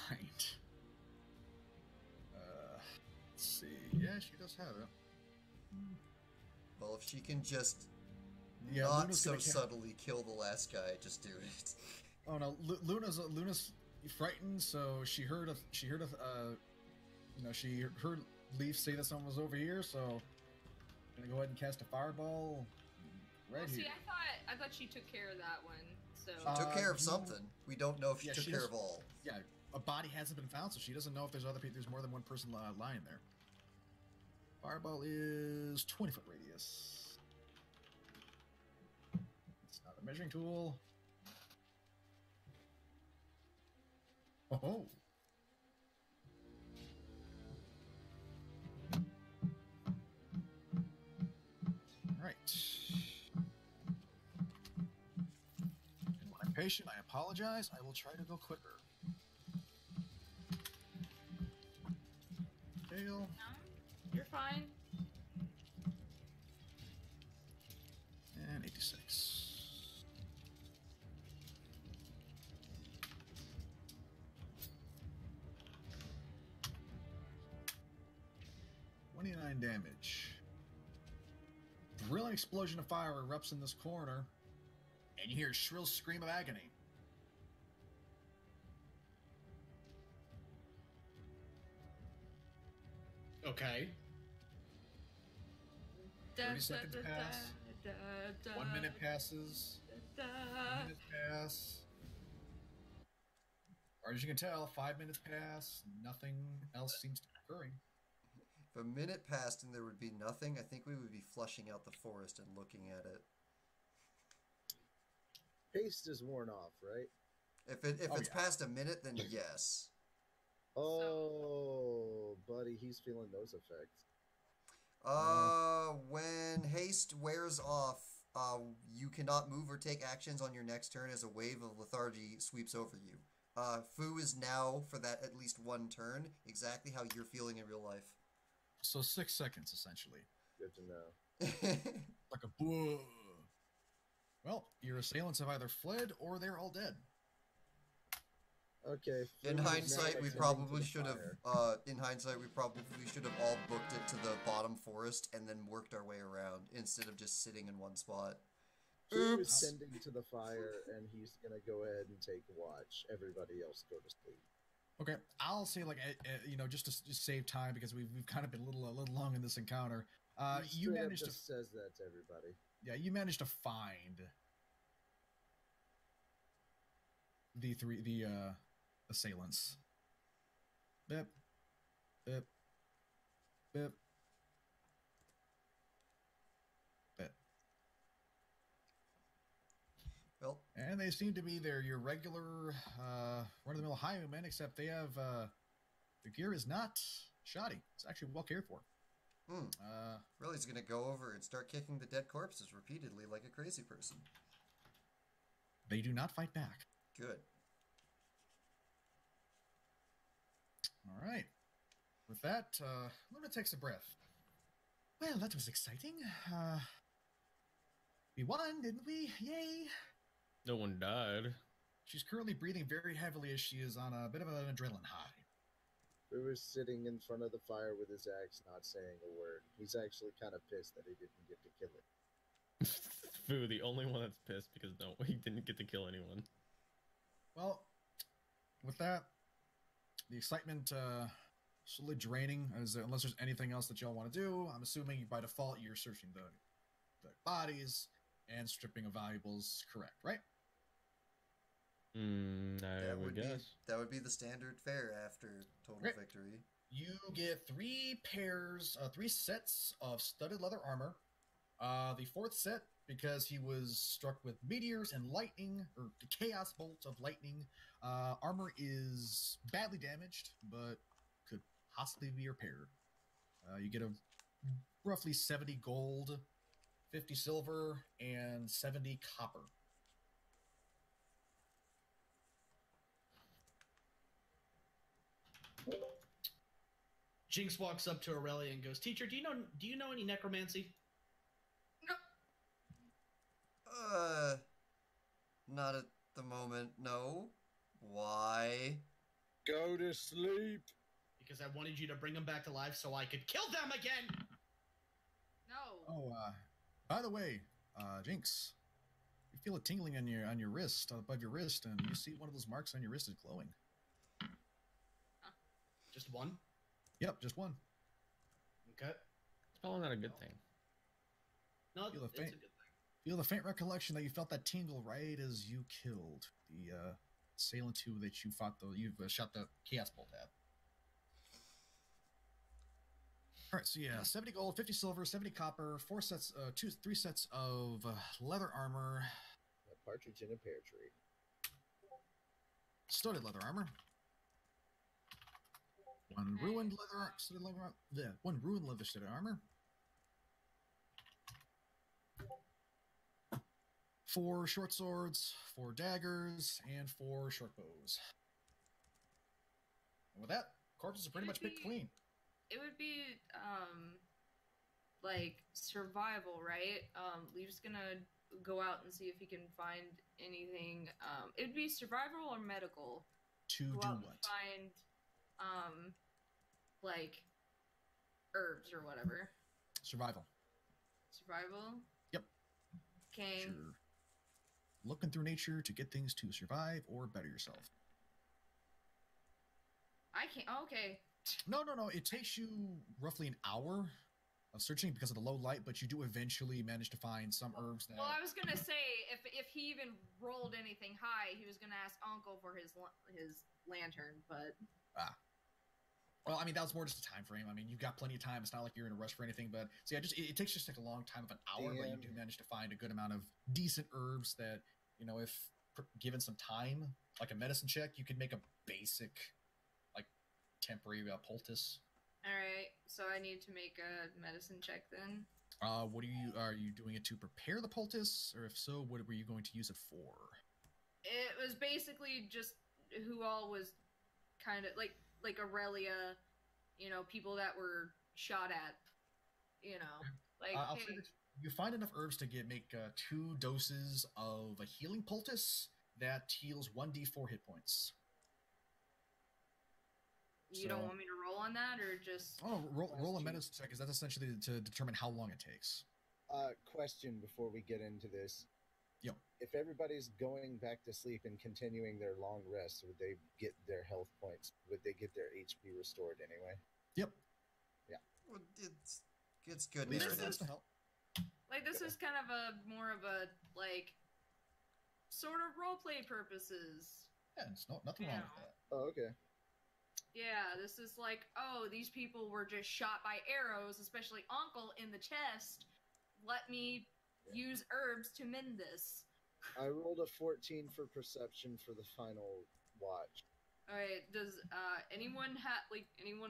Let's see. Yeah, she does have it. Well, if she can just Yeah, not Luna's so gonna subtly kill the last guy, just do it. Oh no, Luna's frightened, so she heard she heard Lief say that someone was over here, so gonna go ahead and cast a fireball right Well, see, here. I thought she took care of that one. So She took care of you- something. We don't know if she yeah, took she care does- of all. Yeah, a body hasn't been found, so she doesn't know if there's other people. There's more than one person lying there. Fireball is 20-foot radius. It's not a measuring tool. Oh. right. And when I'm patient, I apologize. I will try to go quicker. Fail. No, you're fine. And 86. $29 damage. Thrilling explosion of fire erupts in this corner, and you hear a shrill scream of agony. Okay. 30 seconds pass. 1 minute passes. 2 minutes pass. Or as you can tell, 5 minutes pass. Nothing else seems to be occurring. If a minute passed and there would be nothing, I think we would be flushing out the forest and looking at it. Haste is worn off, right? If it's past a minute, then yes. Oh, buddy, he's feeling those effects. When haste wears off, you cannot move or take actions on your next turn as a wave of lethargy sweeps over you. Fu is now, for that at least one turn, exactly how you're feeling in real life. So 6 seconds, essentially. Good to know. Like a boo. Well, your assailants have either fled or they're all dead. Okay. In hindsight, we probably should have. All booked it to the bottom forest and then worked our way around instead of just sitting in one spot. Fu is tending to the fire, and he's gonna go ahead and take watch. Everybody else go to sleep. Okay, I'll say just to save time because we've kind of been a little long in this encounter. You managed to says that to everybody. Yeah, you managed to find the assailants. Bip, bip, bip, bip. Well, and they seem to be your regular run-of-the-mill highwaymen, except they have the gear is not shoddy. It's actually well cared for. Really's gonna go over and start kicking the dead corpses repeatedly like a crazy person. They do not fight back. Good. All right. With that, Luna takes a breath. Well, that was exciting. We won, didn't we? Yay! No one died. She's currently breathing very heavily as she is on a bit of an adrenaline high. We were sitting in front of the fire with his axe, not saying a word. He's actually kind of pissed that he didn't get to kill it. Fu, the only one that's pissed because no, he didn't get to kill anyone. Well, with that, the excitement slowly draining. Unless there's anything else that y'all want to do, I'm assuming by default you're searching the bodies and stripping of valuables. Correct, right? I would guess. That would be the standard fare after total victory. You get 3 sets of studded leather armor. The 4th set, because he was struck with meteors and lightning, or the chaos bolts of lightning, armor is badly damaged, but could possibly be repaired. You get a roughly 70 gold, 50 silver, and 70 copper. Jinx walks up to Aurelia and goes, "Teacher, do you know any necromancy?" Not at the moment, no. Why? Go to sleep. Because I wanted you to bring them back to life so I could kill them again! No. Oh, by the way, Jinx, you feel a tingling on your wrist, above your wrist, and you see one of those marks on your wrist is glowing. Just one? Yep, just one. Okay. It's probably not a good thing. No, it's a good thing. Feel the faint recollection that you felt that tingle right as you killed the assailant who that you fought, you've shot the chaos bolt at. All right, so yeah, 70 gold, 50 silver, 70 copper, 3 sets of leather armor. A partridge in a pear tree. Studded leather armor. One ruined leather studded armor. 4 short swords, 4 daggers, and 4 short bows. And with that, corpses are pretty much picked clean. It would be like survival, right? Leaf's gonna go out and see if he can find anything. It'd be survival or medical. To Go do out and what? find like herbs or whatever. Survival. Survival? Yep. Okay. Sure. Looking through nature to get things to survive or better yourself. I can't. Okay. No. It takes you roughly an hour of searching because of the low light, but you do eventually manage to find some herbs that... Well, I was gonna say if he even rolled anything high, he was gonna ask Ankel for his lantern, but... Well, I mean, that was more just a time frame. I mean, you've got plenty of time. It's not like you're in a rush for anything, but... So yeah, it takes just like a long time of an hour, but you do manage to find a good amount of decent herbs that, you know, if given some time, like a medicine check, you could make a basic, like, temporary poultice. Alright, so I need to make a medicine check then. What are you doing it to prepare the poultice, or if so, what were you going to use it for? It was basically just who all was kind of like Aurelia, you know, people that were shot at, you know, like. I'll say that you find enough herbs to make 2 doses of a healing poultice that heals 1d4 hit points. You don't want me to roll on that, or just... Oh, roll a medicine check, because that's essentially to determine how long it takes. Question before we get into this. Yep. If everybody's going back to sleep and continuing their long rest, would they get their health points? Would they get their HP restored anyway? Yep. Yeah. Well, it's good This narrative. is to help. Like, this is kind of more of a, like, sort of roleplay purposes. Yeah, it's nothing wrong with that. Oh, okay. Yeah, this is like, oh, these people were just shot by arrows, especially Ankel in the chest. Let me use herbs to mend this. I rolled a 14 for perception for the final watch. Alright, does anyone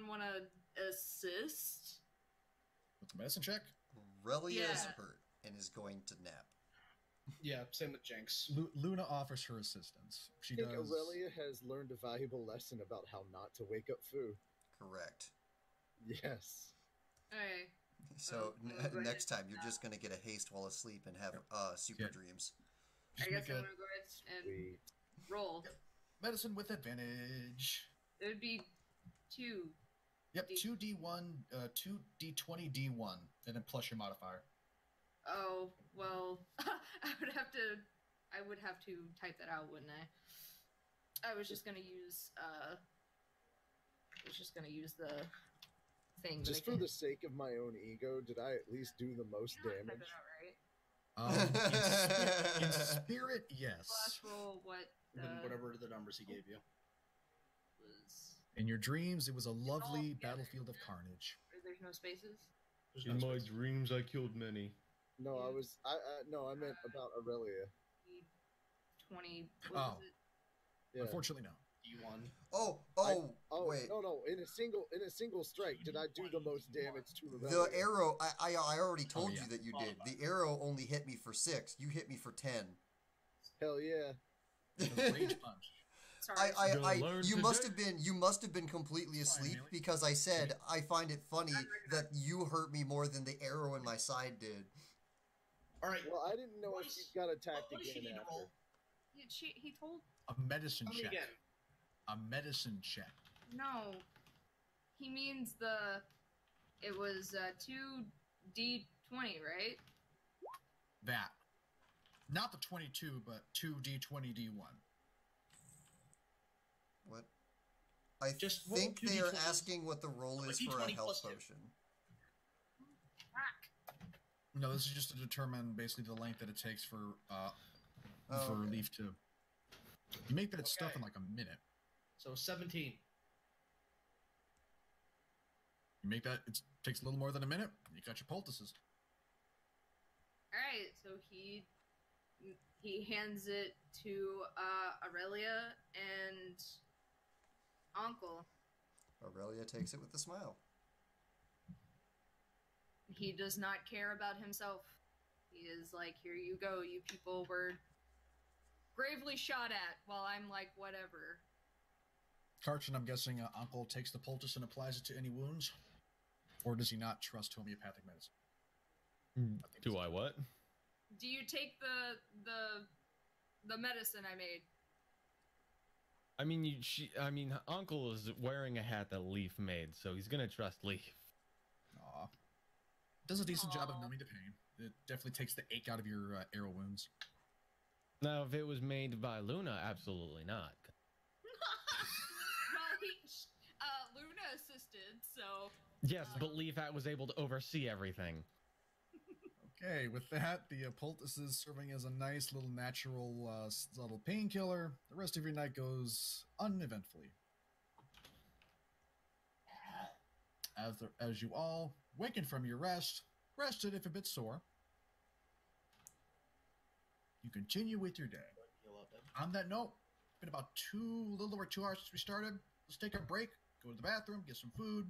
want to assist? With the medicine check? Aurelia is Yeah. hurt and is going to nap. Yeah, same with Jinx. Luna offers her assistance. She I think does. Aurelia has learned a valuable lesson about how not to wake up Fu. Correct. Yes. Alright. So go ahead next time and you're just going to get a haste while asleep and have super Yeah. dreams. Just I guess make I'm a gonna go ahead and We roll. medicine with advantage. It would be 2. Yep, 2d1, 2d20 d1, and then plus your modifier. Oh, well, I would have to type that out, wouldn't I? I was just gonna use the thing. just for the sake of my own ego, did I at least do the most damage? In spirit, yes. Slash roll what Whatever the numbers he gave you. was. In your dreams, it was a lovely battlefield of carnage. There's no spaces. There's In no my space. dreams, I killed many. No, I meant about Aurelia. 20. Oh. What was it? Yeah. Unfortunately, no. D1. Oh, wait. No, in a single strike, did I do the most damage to The Aurelia? arrow, I already told yeah. you that you did. The arrow only hit me for 6. You hit me for 10. Hell yeah. The rage punch. Sorry. You must have been completely asleep Really? because I said I find it funny that you hurt me more than the arrow in my side did. All right. Well, I didn't know if she got attacked What does she again need to after. roll? He told. A medicine Tell me check. again. A medicine check. No. He means it was 2d20, right? That. Not the 22, but 2d20 d1. What? I Just roll think 2d20s. they are asking what the roll is for a D20 health plus 2. potion. Fuck. No, this is just to determine basically the length that it takes for Oh, okay. Lief to. You make that stuff Okay. in like a minute. So 17. You make that. It takes a little more than a minute. You got your poultices. All right, so he hands it to Aurelia and Ankel. Aurelia takes it with a smile. He does not care about himself. He is like, here you go, you people were gravely shot at, while I'm like, whatever. Karchin, I'm guessing Uncle takes the poultice and applies it to any wounds? Or does he not trust homeopathic medicine? Do I what? Do you take the medicine I made? I mean, Uncle is wearing a hat that Lief made, so he's gonna trust Lief. Aw. Does a decent job of Aw. numbing the pain. It definitely takes the ache out of your arrow wounds. Now, if it was made by Luna, absolutely not. Well, Luna assisted, so... Yes, but Lief was able to oversee everything. Okay, with that, the poultice is serving as a nice little natural, subtle painkiller. The rest of your night goes uneventfully. As you all waken from your rest, rested if a bit sore, you continue with your day. On that note, it's been about a little over 2 hours since we started. Let's take a break, go to the bathroom, get some food,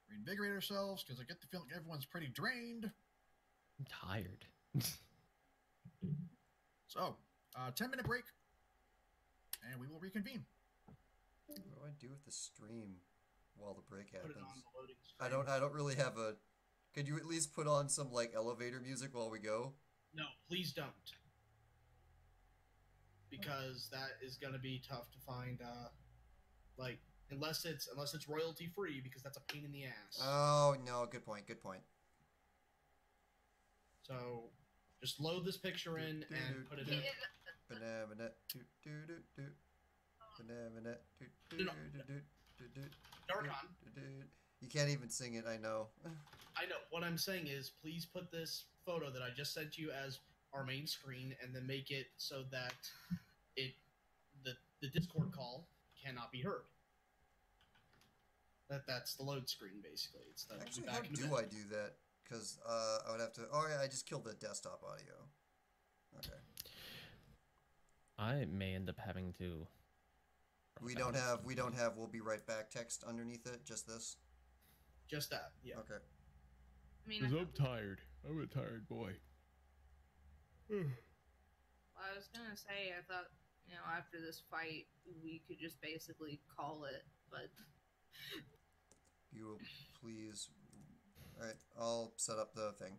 reinvigorate ourselves, because I get the feeling everyone's pretty drained. I'm tired. So, 10-minute break, and we will reconvene. What do I do with the stream while the break Put happens? it on the loading screen. I don't really have a. Could you at least put on some like elevator music while we go? No, please don't. Because that is gonna be tough to find. Like unless it's royalty free, because that's a pain in the ass. Oh no, good point. Good point. So just load this picture in and put it in. Banana, Darkon. You can't even sing it. I know. I know. What I'm saying is, please put this photo that I just sent you as our main screen, and then make it so that the Discord call cannot be heard. That's the load screen, basically. It's the Actually, back how in a do bit. I do that? Because I would have to. Oh yeah, I just killed the desktop audio. Okay. I may end up having to. We don't have. We'll be right back. Text underneath it. Just this. Just that, yeah. Okay. I mean, I'm tired. I'm a tired boy. I was gonna say, I thought, after this fight, we could just basically call it, but... You will please. All right, I'll set up the thing.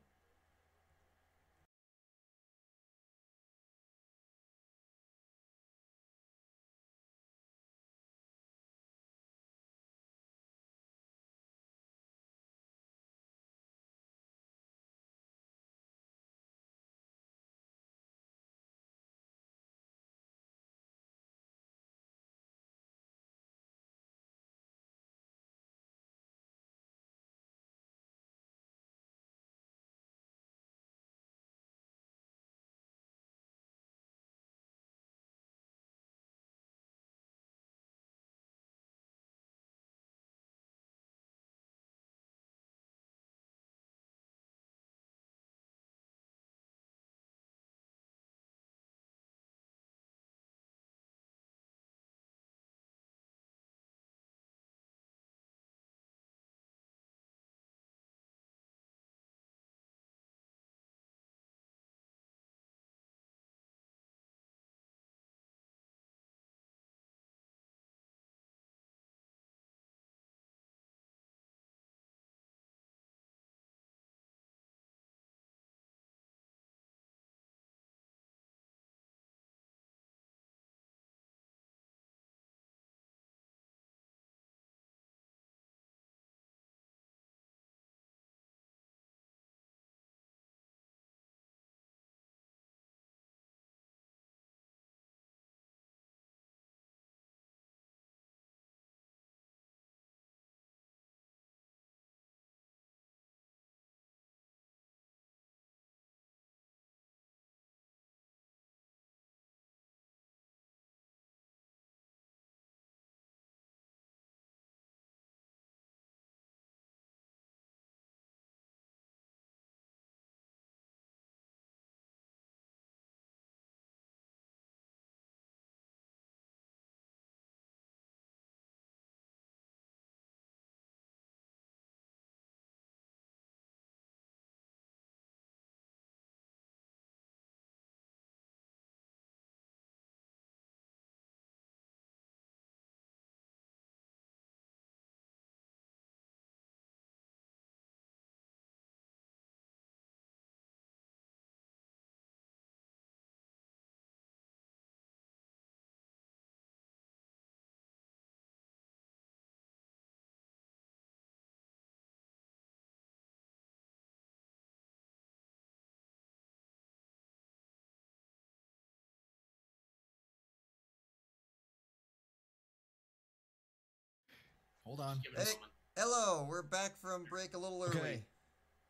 Hold on. Give it a Hey. moment. Hello, we're back from break a little early. Okay.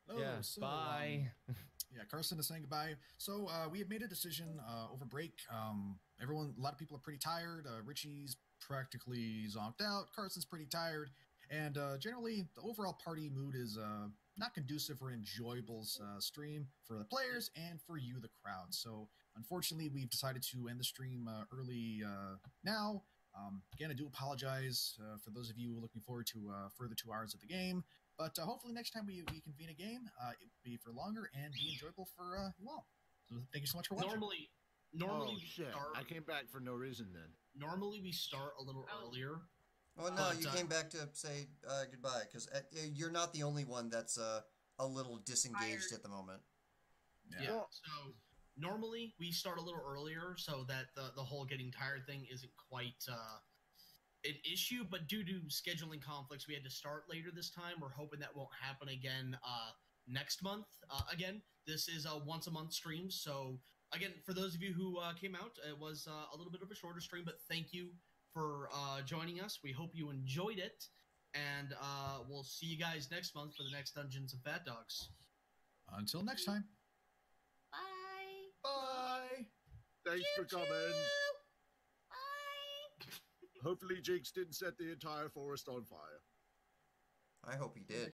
Oh, Yeah. so, Bye. Yeah, Carson is saying goodbye. So we have made a decision over break. A lot of people are pretty tired. Richie's practically zonked out. Carson's pretty tired, and generally the overall party mood is not conducive for enjoyable stream for the players and for you, the crowd. So unfortunately, we've decided to end the stream early now. Again, I do apologize for those of you looking forward to further 2 hours of the game. But hopefully next time we convene a game, it will be for longer and be enjoyable for you all. So thank you so much for watching. Normally Oh we shit! start. I came back for no reason then. Normally we start a little Oh. earlier. Oh no, But, you came back to say goodbye because you're not the only one that's a little disengaged Tired. at the moment. Yeah. Well- So normally we start a little earlier so that the whole getting tired thing isn't quite an issue. But due to scheduling conflicts, we had to start later this time. We're hoping that won't happen again next month. Again, this is a once a month stream. So again, for those of you who came out, it was a little bit of a shorter stream, but thank you for joining us. We hope you enjoyed it, and we'll see you guys next month for the next Dungeons and PhatDogs. Until next time. Bye. Bye. Thanks for coming. Bye. Hopefully, Jinx didn't set the entire forest on fire. I hope he did.